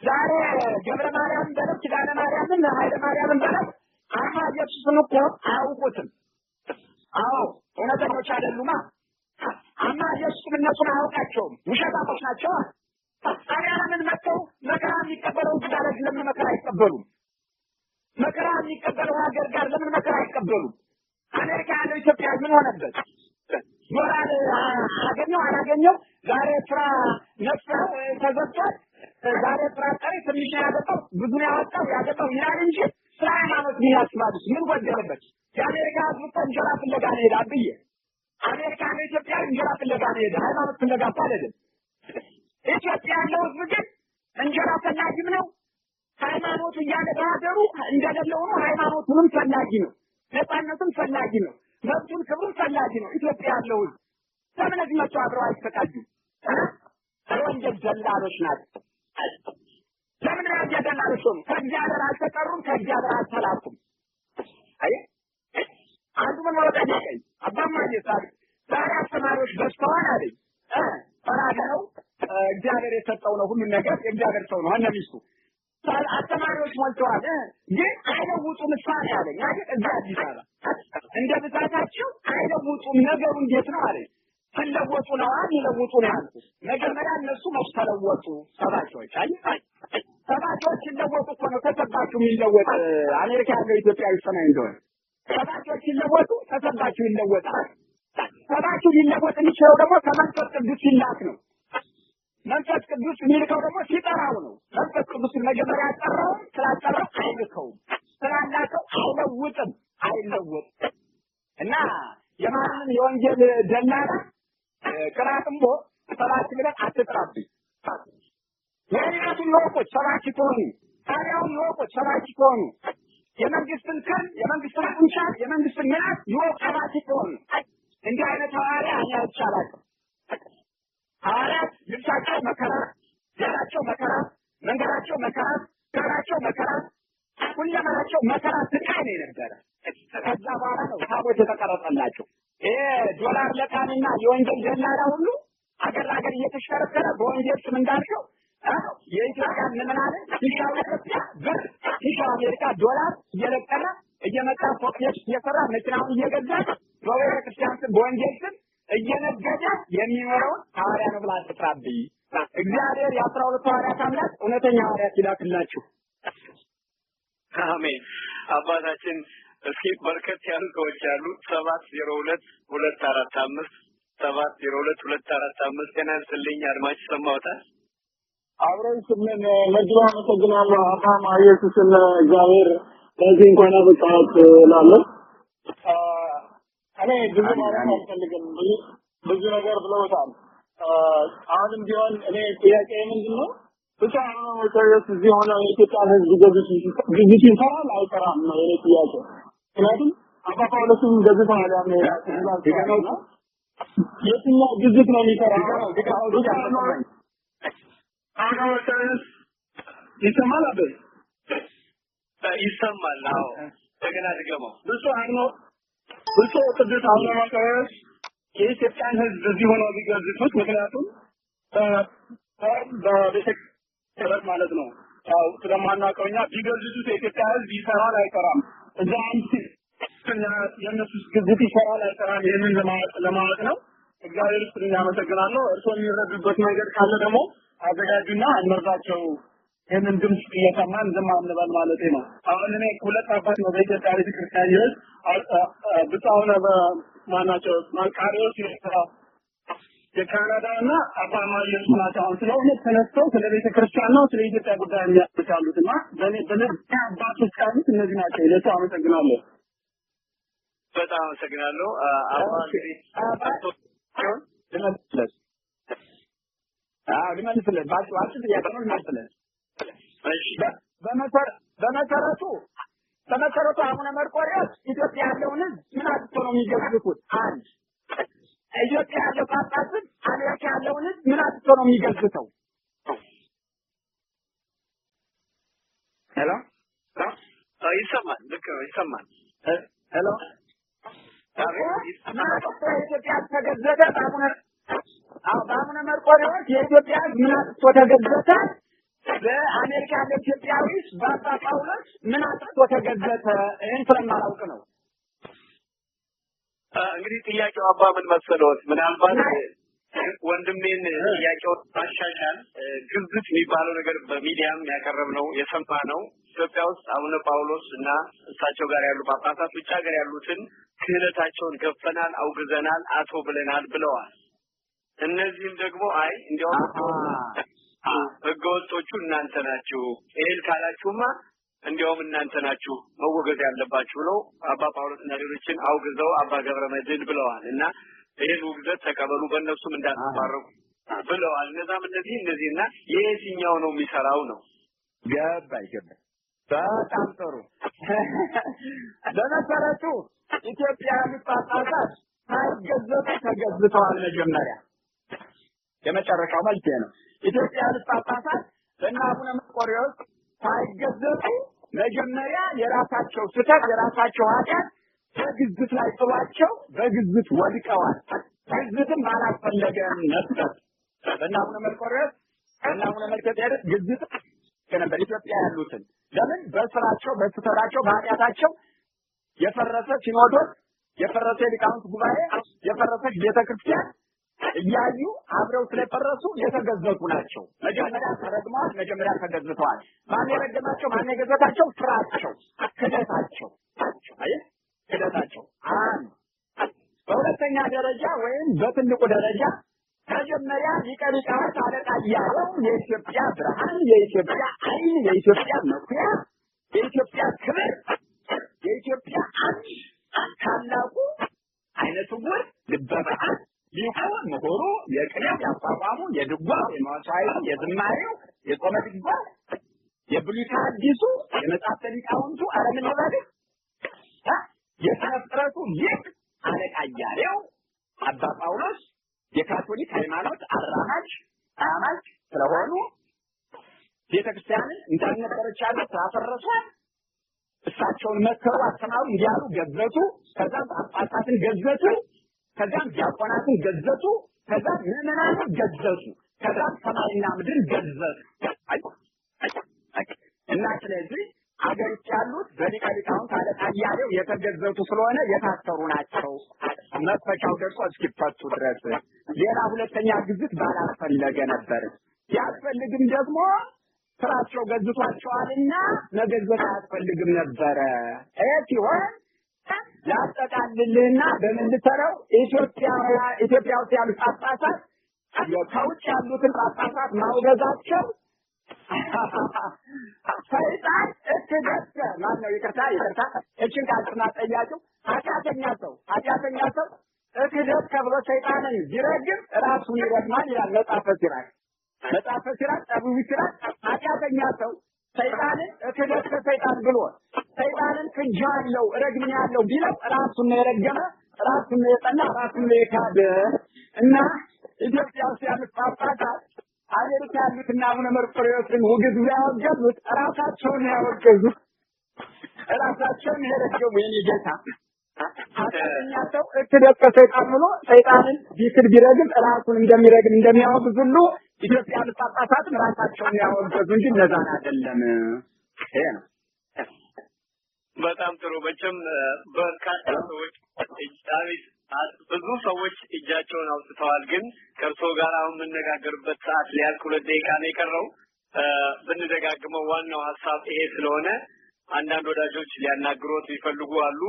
ዛሬ ገብረ ማርያም በለው ኪዳነ ማርያምን ኃይለ ማርያምን በለው አማ ኢየሱስን እኮ አያውቁትም። አዎ እውነተኞች አይደሉማ። አማ ኢየሱስን እነሱን አያውቃቸውም፣ ውሸታሞች ናቸው። ታዲያ ለምን መጥተው መከራ የሚቀበለው ጋር ለምን መከራ አይቀበሉም? መከራ የሚቀበለው ሀገር ጋር ለምን መከራ አይቀበሉም? አሜሪካ ያለው ኢትዮጵያ ምን ሆነበት? ዶላር አገኘው አላገኘው ዛሬ ስራ ነፍሰው ተዘግቷል። ዛሬ ስራ ቀሪ ትንሽ ያገባው ብዙ ነው ያገባው ይላል እንጂ ስራ ሃይማኖት ምን ያስባል? ምን ጎደለበት? የአሜሪካ ህዝብ እኮ እንጀራ ፍለጋ ነው የሄደው ብዬ አሜሪካ ለኢትዮጵያ እንጀራ ፍለጋ ነው የሄደው፣ ሃይማኖት ፍለጋ አይደለም። ኢትዮጵያ ያለው ህዝብ ግን እንጀራ ፈላጊም ነው። ሃይማኖቱ እያለ በሀገሩ እንደሌለው ነው። ሃይማኖቱንም ፈላጊ ነው፣ ነፃነቱን ፈላጊ ነው፣ መብቱን ክብሩን ፈላጊ ነው። ኢትዮጵያ ያለው ህዝብ ለምን እዚህ መጥቶ አብረው አይፈቃጁም? ወንጀል ደላሎች ናቸው። ለምን ወንጀል ደላሎች ሆኑ? ከእግዚአብሔር አልተጠሩም፣ ከእግዚአብሔር አልተላኩም። አይ አንዱ ምን ወጣ ያቀኝ አባማ ይሳል ዛሬ አስተማሪዎች በስተዋል አለኝ። ፈራጅ ነው፣ እግዚአብሔር የሰጠው ነው፣ ሁሉ ነገር የእግዚአብሔር ሰው ነው። እነ ሚስቱ አስተማሪዎች ሞልተዋል፣ ግን አይለውጡም። ምሳሌ አለኝ አይደል? እዚህ አዲስ አበባ እንደ ብዛታቸው አይለውጡም። ነገሩ እንዴት ነው አለኝ። ተለወጡ ነው ይለውጡ ነው ያልኩት። መጀመሪያ እነሱ ተለወጡ። ሰባኪዎች ሰባኪዎች ሲለወጡ እኮ ነው ተሰባኪው የሚለወጥ። አሜሪካ ያለው ኢትዮጵያዊ ሰማይ እንደሆነ ሰባኪዎች ሲለወጡ ተሰባኪው ይለወጣል። ሰባኪው ሊለወጥ የሚችለው ደግሞ ከመንፈስ ቅዱስ ሲላክ ነው። መንፈስ ቅዱስ የሚልከው ደግሞ ሲጠራው ነው። መንፈስ ቅዱስ መጀመሪያ ጠራው፣ ስላጠራው አይልከውም፣ ስላላከው አይለውጥም፣ አይለወጥም። እና የማንን የወንጌል ደላላ ቅራጥምቦ ሰባኪ ብለን አትጥራብኝ። የሌላቱን ለወቆች ሰባኪ ከሆኑ ታዲያውን ለወቆች ሰባኪ ከሆኑ የመንግስትን ከን የመንግስትን ቁንጫ የመንግስትን ሚናት ይወቀባት ይሆን እንዲህ አይነት ሐዋርያ እኔ አይቻላችሁ ሐዋርያት ልብሳቸው መከራ ዜናቸው መከራ መንገዳቸው መከራ ስራቸው መከራ ሁለመናቸው መከራ ስቃይ ነው የነበረ ከዛ በኋላ ነው ታቦት የተቀረጸላቸው ዶላር ለቃንና የወንጀል ደላላ ሁሉ አገር አገር እየተሽከረከረ በወንጀል ስም እንዳልከው የኢትዮጵያ ምንምናለ ሲሻው ኢትዮጵያ ብር ሲሻው አሜሪካ ዶላር እየለቀረ እየመጣ ፎቅስ እየሰራ መኪናውን እየገዛ በቤተ ክርስቲያን ስም በወንጀል ስም እየነገደ የሚኖረውን ሐዋርያ ነው ብላ አትጥራብኝ። እግዚአብሔር የ12 ሐዋርያት አምላክ እውነተኛ ሐዋርያት ይላክላችሁ። አሜን። አባታችን እስኪ በርከት ያሉ ሰዎች ያሉ 702-245 702-245 ጤና ይስጥልኝ አድማጭ ሰማውታል። አብረን ስምን መድባ መሰግናለሁ። አባማ ኢየሱስን እግዚአብሔር ለዚህ እንኳን አበቃት እላለሁ። እኔ ብዙ ማለት አልፈልግም። ብዙ ነገር ብለውታል። አሁንም ቢሆን እኔ ጥያቄ ምንድነው ብቻ ነው ወጣት እዚህ ሆነ የኢትዮጵያ ሕዝብ ግዝት ይሰራል አይሰራም ነው የኔ ጥያቄ። ምክንያቱም አባ ጳውሎስም ገዝተዋል ያለው የትኛው ግዝት ነው የሚሰራው? ይሰማል አይደል? ይሰማል። አዎ እንደገና ድገመው። ብዙ ቅዱስ አቡነ ማትያስ የኢትዮጵያን ሕዝብ እዚህ ሆነው ቢገዝቱት ምክንያቱም በቤተክርስቲያን ማለት ነው ያው ስለማናውቀው እኛ ቢገዝቱት የኢትዮጵያ ሕዝብ ይሰራል አይሰራም እዛ አንቺ የእነሱ ግዝት ይሰራል አይሰራም ይህንን ለማወቅ ነው። እግዚአብሔር ይስጥልኝ አመሰግናለሁ። እርስዎ የሚረዱበት መንገድ ካለ ደግሞ አዘጋጁና እንርዳቸው። ይህንን ድምፅ እየሰማን ዝም አንበል ማለቴ ነው። አሁን እኔ ሁለት አባት ነው በኢትዮጵያ ቤተክርስቲያን ይወስ ብቻውን ማናቸው ማርቃሪዎስ የካናዳ እና አባማ ኢየሱስ ናቸው። አሁን ስለ እውነት ተነስተው ስለ ቤተክርስቲያን ነው ስለ ኢትዮጵያ ጉዳይ የሚያስቡት እና በነዚህ አባቶች ካሉት እነዚህ ናቸው። ለሱ አመሰግናለሁ። በጣም አመሰግናለሁ። ልመልስለት ባጭሩ ጥያቄ ነው ልመልስለት። እሺ በመሰረቱ አቡነ መርቆሬዎስ ኢትዮጵያ ያለውን ምን አጥቶ ነው የሚገዝቱት? አንድ ኢትዮጵያ ያለው ጳጳስን አሜሪካ ያለውን ምን አጥቶ ነው የሚገዝተው? ሄሎ ይሰማል። ልክ ነው ይሰማል። ሄሎ ኢትዮጵያ ተገዘተ በአቡነ መርቆሬዎስ የኢትዮጵያ ምን አጥቶ ተገዘተ? በአሜሪካ ያለ ኢትዮጵያዊ በአባ ጳውሎስ ምን አጥቶ ተገዘተ? ይህን ስለማላውቅ ነው። እንግዲህ ጥያቄው አባ ምን መሰለዎት? ምናልባት ወንድሜን ጥያቄውን ማሻሻል ግዝት የሚባለው ነገር በሚዲያም ያቀረብነው የሰማነው ኢትዮጵያ ውስጥ አቡነ ጳውሎስ እና እሳቸው ጋር ያሉ ጳጳሳት ውጭ ሀገር ያሉትን ክህነታቸውን ገፈናል፣ አውግዘናል፣ አቶ ብለናል ብለዋል። እነዚህም ደግሞ አይ እንዲያውም ህገወጦቹ እናንተ ናችሁ፣ ይሄን ካላችሁማ እንዲያውም እናንተ ናችሁ መወገዝ ያለባችሁ ብለው አባ ጳውሎስና ሌሎችን አውግዘው አባ ገብረ መድኅን ብለዋል እና ይሄን ውግዘት ተቀበሉ በእነሱም እንዳትባረኩ ብለዋል። እነዚህና የየትኛው ነው የሚሰራው ነው? ገባኝ። በጣም ጥሩ። በመሰረቱ ኢትዮጵያ ጳጳሳት ሳይገዘቱ ተገዝተዋል። መጀመሪያ የመጨረሻው መልስ ነው። ኢትዮጵያ ጳጳሳት እና አቡነ መርቆሬዎስ ሳይገዘቱ መጀመሪያ የራሳቸው ስህተት የራሳቸው ኃጢአት በግዝት ላይ ጥሏቸው በግዝት ወድቀዋል። ግዝትም አላስፈለገም ነበር። እና አቡነ መርቆሬዎስ እና አቡነ መልከጼዴቅ ግዝት ከነበር ኢትዮጵያ ያሉትን ለምን በስራቸው በስተራቸው በኃጢአታቸው የፈረሰ ሲኖዶስ የፈረሰ ሊቃውንት ጉባኤ የፈረሰች ቤተክርስቲያን እያዩ አብረው ስለፈረሱ የተገዘቱ ናቸው። መጀመሪያ ተረግመዋል፣ መጀመሪያ ተገዝተዋል። ማን የረገማቸው ማን የገዘታቸው? ስራቸው፣ ክደታቸው። ክደታቸው አንድ። በሁለተኛ ደረጃ ወይም በትልቁ ደረጃ መጀመሪያ ሊቀ ሊቃውንት አለቃ እያለው የኢትዮጵያ ብርሃን፣ የኢትዮጵያ ዓይን፣ የኢትዮጵያ መኩሪያ፣ የኢትዮጵያ ክብር፣ የኢትዮጵያ አንድ ታላቁ አይነ ስውር ልበ ብርሃን ሊቁ ምሁሩ የቅኔው ያቋቋሙ የድጓው የመዋሥዕቱ የዝማሬው የጾመ ድጓ የብሉይ ሐዲሱ የመጽሐፈ ሊቃውንቱ ዓለምን ይባል የተፈጠረቱ ሊቅ አለቃ እያሌው አባ ጳውሎስ የካቶሊክ ሃይማኖት አራማጅ ስለሆኑ ቤተክርስቲያንን እንዳልነበረች አድርገው ስላፈረሷት እሳቸውን መከሩ፣ አስተማሩ፣ እንዲያሉ ገዘቱ። ከዛም ጳጳሳትን ገዘቱ፣ ከዛም ዲያቆናትን ገዘቱ፣ ከዛም ምዕመናንን ገዘቱ፣ ከዛም ሰማይና ምድር ገዘቱ። እና ስለዚህ አገር ውስጥ ያሉት በሊቀ ሊቃውንት አለቃ እያሌው የተገዘቱ ስለሆነ የታሰሩ ናቸው። መፈቻው ደርሶ እስኪፈቱ ድረስ ሌላ ሁለተኛ ግዝት ባላስፈለገ ነበር። ያስፈልግም ደግሞ ስራቸው ገዝቷቸዋልና መገዘት አያስፈልግም ነበረ። ሲሆን ያጠቃልልና በምንሰራው ኢትዮጵያ ውስጥ ያሉት ጳጳሳት ከውጭ ያሉትን ጳጳሳት ማውገዛቸው ሰይጣን እትደሰ ማነው ይቅርታ እችን ቃል ስናጠያቸው ኃጢአተኛ ሰው እትደሰ ብሎ ሰይጣንን ቢረግም ራሱን ይረግማል ይላል መጽሐፈ ሲራክ ጠቢቡ ሲራክ ኃጢአተኛ ሰው ሰይጣንን እትደሰ ሰይጣን ብሎ ሰይጣንን ክጃለሁ እረግምኛለሁ ቢለው ራሱን ነው የረገመ፣ ራሱን ነው የጠላ፣ ራሱን ነው የካደ። እና ኢትዮጵያ ውስጥ ያሉት ጳጳሳት አገሪቱ ያሉትና አቡነ መርቆሬዎስን ውግዝ ያወገዙት ራሳቸውን ያወገዙት ራሳቸውን የረገሙ የኔ ጌታ ኃጢአተኛ ሰው እትደሰ ሰይጣን ብሎ ሰይጣንን ቢክድ ቢረግም ራሱን እንደሚረግም እንደሚያወግዝ ሁሉ ኢትዮጵያ ያሉት ጳጳሳትም ራሳቸውን ያወገዙ እንጂ እነዛን አይደለም። ይሄ ነው። በጣም ጥሩ። መቼም በርካታ ሰዎች ብዙ ሰዎች እጃቸውን አውጥተዋል። ግን ከእርሶ ጋር አሁን የምነጋገርበት ሰዓት ሊያልቅ 2 ደቂቃ ነው የቀረው። ብንደጋግመው ዋናው ሀሳብ ይሄ ስለሆነ አንዳንድ ወዳጆች ሊያናግሮት ይፈልጉ አሉ።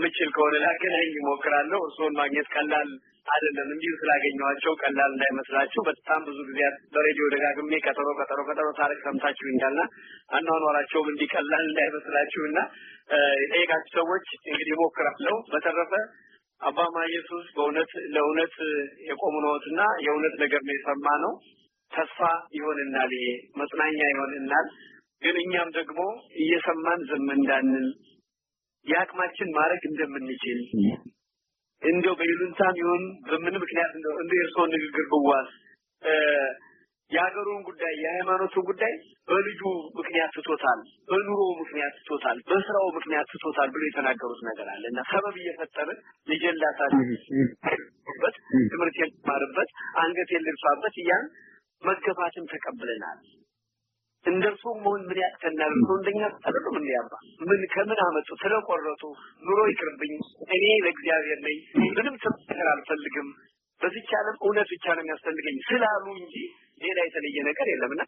ምችል ከሆነ ላገናኝ እሞክራለሁ። እርሶን ማግኘት ቀላል አይደለም። እንዲሁ ስላገኘኋቸው ቀላል እንዳይመስላችሁ። በጣም ብዙ ጊዜያት በሬዲዮ ደጋግሜ ቀጠሮ ታሪክ ሰምታችሁኛልና አኗኗራቸውም እንዲህ ቀላል እንዳይመስላችሁና የጠየቃችሁ ሰዎች እንግዲህ እሞክራለሁ። በተረፈ አባማ ኢየሱስ በእውነት ለእውነት የቆሙ ነውና የእውነት ነገር ነው የሰማነው። ተስፋ ይሆንናል፣ ይሄ መጽናኛ ይሆንናል። ግን እኛም ደግሞ እየሰማን ዝም እንዳንል ያቅማችን ማድረግ እንደምንችል እንደው በይሉንታም ይሁን በምን ምክንያት እንደው የእርሶ ንግግር ብዋስ የሀገሩን ጉዳይ የሃይማኖቱን ጉዳይ በልጁ ምክንያት ትቶታል፣ በኑሮው ምክንያት ትቶታል፣ በስራው ምክንያት ትቶታል ብሎ የተናገሩት ነገር አለና ሰበብ እየፈጠረ ልጀላታበት ትምህርት የማርበት አንገት የልብሳበት ያን መገፋትን ተቀብለናል። እንደርሱ ምን ያክተናል? እንደኛ ተደረገ ምን ያባ ምን ከምን አመጡ ስለቆረጡ ኑሮ ይቅርብኝ እኔ ለእግዚአብሔር ነኝ ምንም ተፈጠር አልፈልግም በዚህ ዓለም እውነት ብቻ ነው የሚያስፈልገኝ ስላሉ እንጂ ሌላ የተለየ ነገር የለምና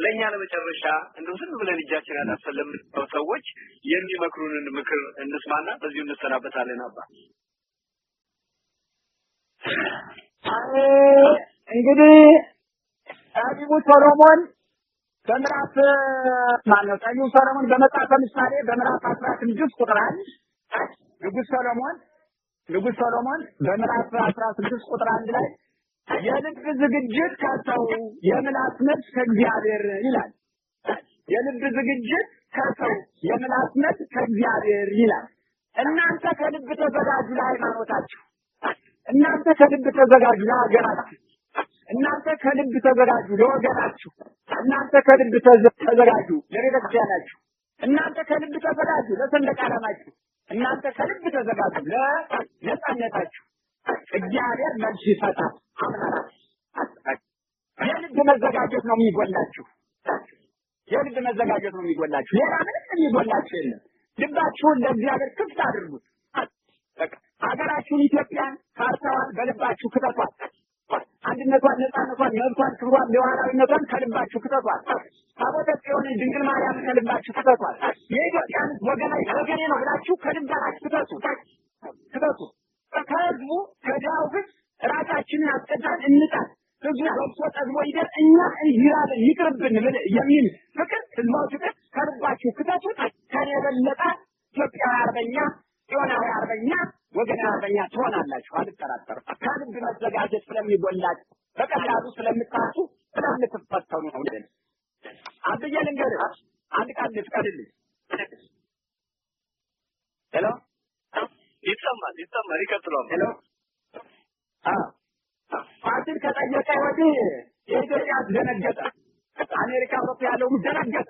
ለኛ ለመጨረሻ እንደው ዝም ብለን እጃችን ያላፈለም ሰዎች የሚመክሩንን ምክር እንስማና በዚሁ እንሰናበታለን። አባ እንግዲህ ጠቢቡ ሰሎሞን በምዕራፍ ጠቢቡ ሰሎሞን በመጽሐፈ ምሳሌ በምዕራፍ 16 ቁጥር 1 ንጉሥ ሰሎሞን በምዕራፍ 16 ቁጥር 1 ላይ የልብ ዝግጅት ከሰው የምላስ መልስ ከእግዚአብሔር ይላል። የልብ ዝግጅት ከሰው የምላስ መልስ ከእግዚአብሔር ይላል። እናንተ ከልብ ተዘጋጁ ለሃይማኖታችሁ፣ እናንተ ከልብ ተዘጋጁ ለሀገራችሁ፣ እናንተ ከልብ ተዘጋጁ ለወገናችሁ፣ እናንተ ከልብ ተዘጋጁ ለቤተክርስቲያናችሁ፣ እናንተ ከልብ ተዘጋጁ ለሰንደቅ ዓላማችሁ፣ እናንተ ከልብ ተዘጋጁ ለነጻነታችሁ። እግዚአብሔር መልስ ይሰጣል። የልብ መዘጋጀት ነው የሚጎላችሁ። የልብ መዘጋጀት ነው የሚጎላችሁ። ሌላ ምንም የሚጎላችሁ የለም። ልባችሁን ለእግዚአብሔር ክፍት አድርጉት። ሀገራችሁን ኢትዮጵያን ካርታዋን በልባችሁ ክተቷል። አንድነቷን፣ ነጻነቷን፣ መብቷን፣ ክብሯን፣ ሉዓላዊነቷን ከልባችሁ ክተቷል። ታቦተ ጽዮንን ድንግል ማርያም ከልባችሁ ክተቷል። የኢትዮጵያን ወገናዊ ወገኔ ነው ብላችሁ ከልባችሁ ክተቱ። ከህዝቡ ከዳው ህዝብ ራሳችንን አስቀዳን እንጣል። ህዝቡ በብሶ ጠግቦ ይደር፣ እኛ እንሂራለን ይቅርብን የሚል ፍቅር ህዝባዊ ፍቅር ከልባችሁ ክተቱት። ከኔ የበለጠ ኢትዮጵያዊ አርበኛ፣ ጽዮናዊ አርበኛ፣ ወገናዊ አርበኛ ትሆናላችሁ፣ አልጠራጠርም። ከልብ መዘጋጀት ስለሚጎላችሁ በቀላሉ ስለምታጡ ስለምትፈተኑ ነው። አብዬ ልንገርህ አንድ ቃል ልፍቀድልኝ። ሄሎ ይሰማል ይቀጥላል። ሄሎ ፋሲል ከጠየቀ ወዲህ የኢትዮጵያ ደነገጠ። አሜሪካ አውሮፓ ያለው ደነገጠ።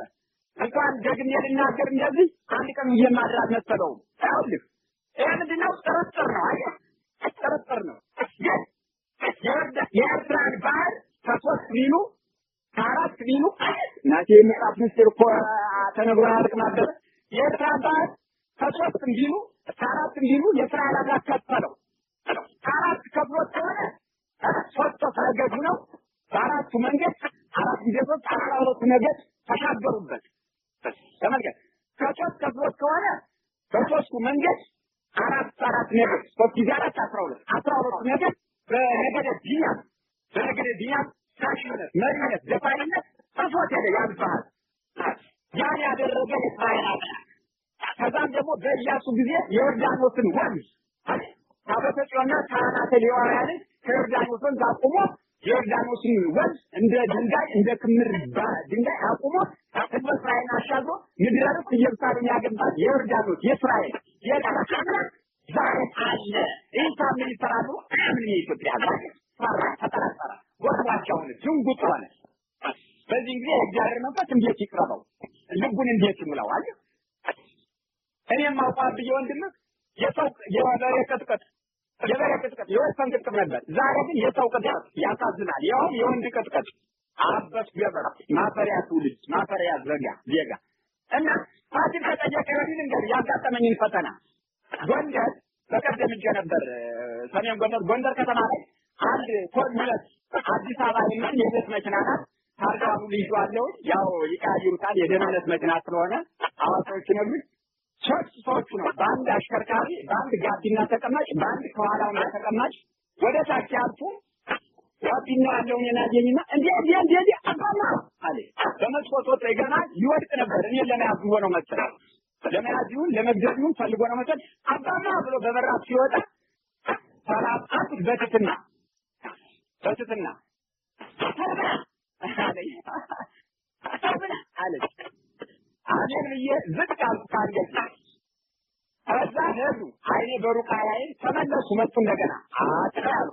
እንኳን ደግሜ ልናገር እንደዚህ አንድ ቀን የማድራት መሰለው። አይደል? ይሄ ምንድነው? ጥርጥር ነው። አየህ? ጥርጥር ነው። የኤርትራን ባህር ከሶስት ቢሉ ከአራት ቢሉ ናቴ ምዕራፍ ምስጢር እኮ ተነግሮ አያልቅም ነበር። የኤርትራን ባህር ከሶስትም ቢሉ ከአራትም ቢሉ የእስራኤል አምላክ ከፈለው። ከአራት ከፍሎት ከሆነ ሶስት ሳይገዱ ነው። በአራቱ መንገድ አራት ጊዜ ሶስት 12 ነገድ ተሻገሩበት። ተመልከት። ከሶስት ከፍሎት ከሆነ በሶስቱ መንገድ አራት ነገድ ሶስት ጊዜ አራት 12 ነገድ በነገደ ቢንያም ሳሽነት መሪነት ደፋሪነት ተፎት ሄደ ያልፋል። ያን ያደረገ የእስራኤል አምላክ ከዛም ደግሞ በኢያሱ ጊዜ የዮርዳኖስን ወንዝ ታቦተ ጽዮንና ካህናተ ሌዋውያንን ከዮርዳኖስ ወንዝ አቁሞ የዮርዳኖስን ወንዝ እንደ ድንጋይ እንደ ክምር ድንጋይ አቁሞ ሕዝበ እስራኤልን አሻግሮ ምድረ ርስት ኢየሩሳሌም ያገባል። የዮርዳኖስ የእስራኤል የጠረቃና ዛሬ አለ። ይህ ሳምን ይሰራሉ። ምን የኢትዮጵያ ዛሬ ፈራ፣ ተጠራጠረ፣ ወጥዋቸውን ድንጉጥ ሆነ። በዚህ ጊዜ እግዚአብሔር መንፈስ እንዴት ይቅረበው? ልቡን እንዴት ይሙላው? አለ እኔም አውቃለሁ ብዬ ወንድምህ የሰው የበሬ ቅጥቀጥ የወሰን ቅጥቀጥ ነበር። ዛሬ ግን የሰው ቅጥቀጥ ያሳዝናል። ያውም የወንድ ቅጥቀጥ አበስ ገበር ማፈሪያ ትውልድ ማፈሪያ ዜጋ እና ፋሲል ከጠየቀ ወዲህ ልንገርህ ያጋጠመኝን ፈተና ጎንደር በቀደም እጄ ነበር። ሰሜን ጎንደር ከተማ ላይ አንድ ኮርሚለት አዲስ አበባ የሚል የቤት መኪና ናት። ታርጋው ልይዋለሁ። ያው ይቃይሩታል የደህንነት መኪና ስለሆነ አዋሳዎች ነግሩኝ። ሶስት ሰዎች ነው በአንድ አሽከርካሪ በአንድ ጋቢና ተቀማጭ በአንድ ከኋላው ተቀማጭ ወደ ታች ያልፉ ጋቢና ያለውን የናየኝና እንዴ አባማ አለ። በመስኮት ወጥቶ ይገርማል ይወድቅ ነበር። እኔ ለመያዝ ሆነው መሰለኝ ለመያዝውን ለመግደሉን ፈልጎ ነው መሰለኝ አባማ ብሎ በበራት ሲወጣ ሰላም አንድ በትትና አለ አሜን ብዬ ዝቅ አልኩ። ታርገት ከዛ ሄዱ። አይኔ በሩቅ ላይ ተመለሱ። መጡ እንደገና አጥራሉ።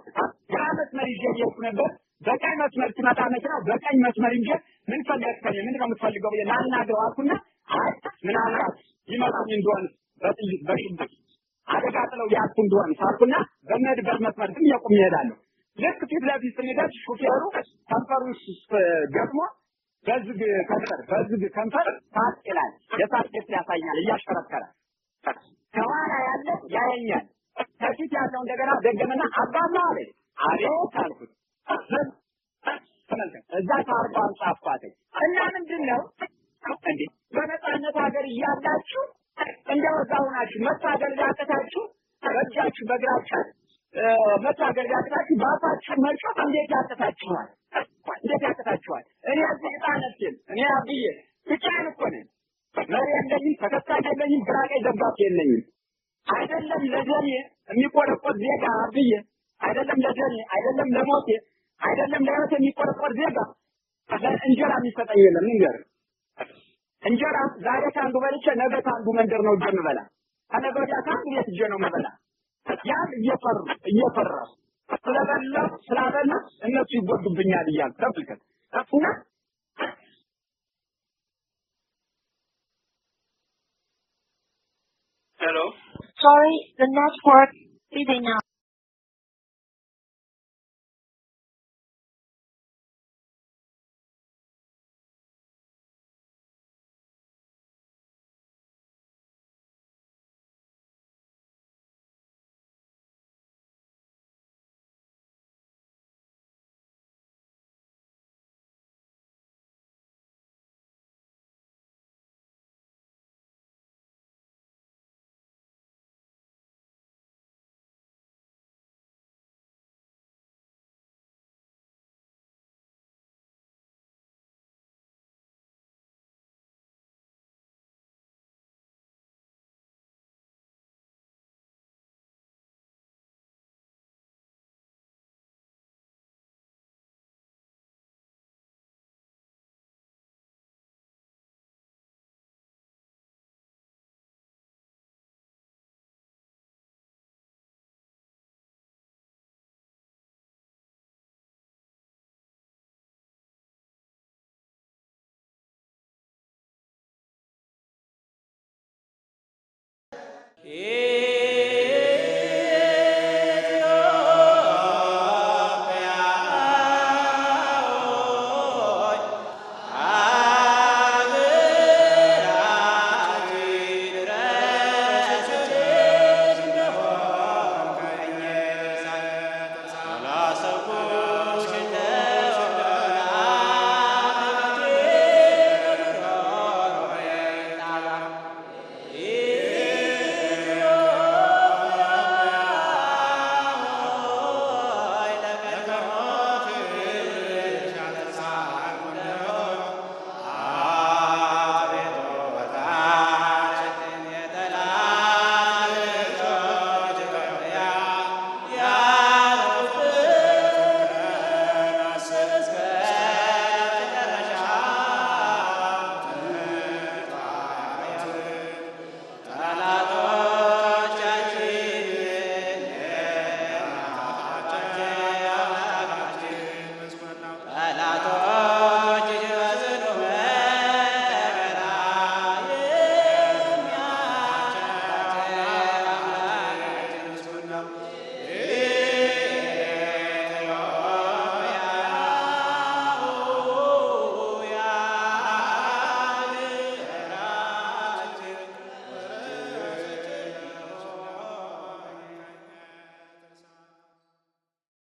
ያ መስመር ይዤ ነበር። በቀኝ መስመር ትመጣ መኪና በቀኝ መስመር እንጂ ምን ፈለግከኝ? ምንድን ነው የምትፈልገው ብዬ ላናግረው አልኩና ምናልባት ይመጣኝ እንደሆነ በጥይት በሽብር አደጋ ጥለው ያልኩ እንደሆነ ሳልኩና በመድበር መስመር ግን የቁም ይሄዳለሁ። ልክ ፊት ለፊት ስንደርስ ሹፌሩ ከንፈሩን ገጥሞ በዝግ ከንፈር ሳት ይላል። የሳት ቄስ ያሳያል እያሽከረከረ ከኋላ ያለ ያየኛል። ከፊት ያለው እንደገና ደገመና አባማ አለ። አቤት አልኩት። እዛ ታርቋን ጻፍኳት እና ምንድን ነው እንዴ በነጻነት ሀገር እያላችሁ እንደወዛው ናችሁ መታገል ያቀታችሁ በእጃችሁ በእግራችሁ መታገል ያቀታችሁ ባፋችሁ መርጮት እንዴት ያቀታችኋል? እኔ እዚህ ህፃነቴን እኔ አብዬ ብቻዬን እኮ ነኝ። መሪ የለኝም፣ ተከታይ የለኝም፣ ግራ ቀኝ ደጋፊ የለኝም። አይደለም ለደኔ የሚቆረቆር ዜጋ አብዬ አይደለም ለደኔ አይደለም ለሞቴ አይደለም ለህይወት የሚቆረቆር ዜጋ እንጀራ የሚሰጠኝ የለም። ንገር እንጀራ ዛሬ ከአንዱ በልቼ ነገ ከአንዱ መንደር ነው እጄ የምበላ። ከነገ ወዲያ ከአንዱ ቤት እጄ ነው የምበላ። ያን እየፈራሁ ስላበላ እነሱ ይጎዱብኛል እያልኩ ተመልከት እና Hello. Sorry, the network is busy now.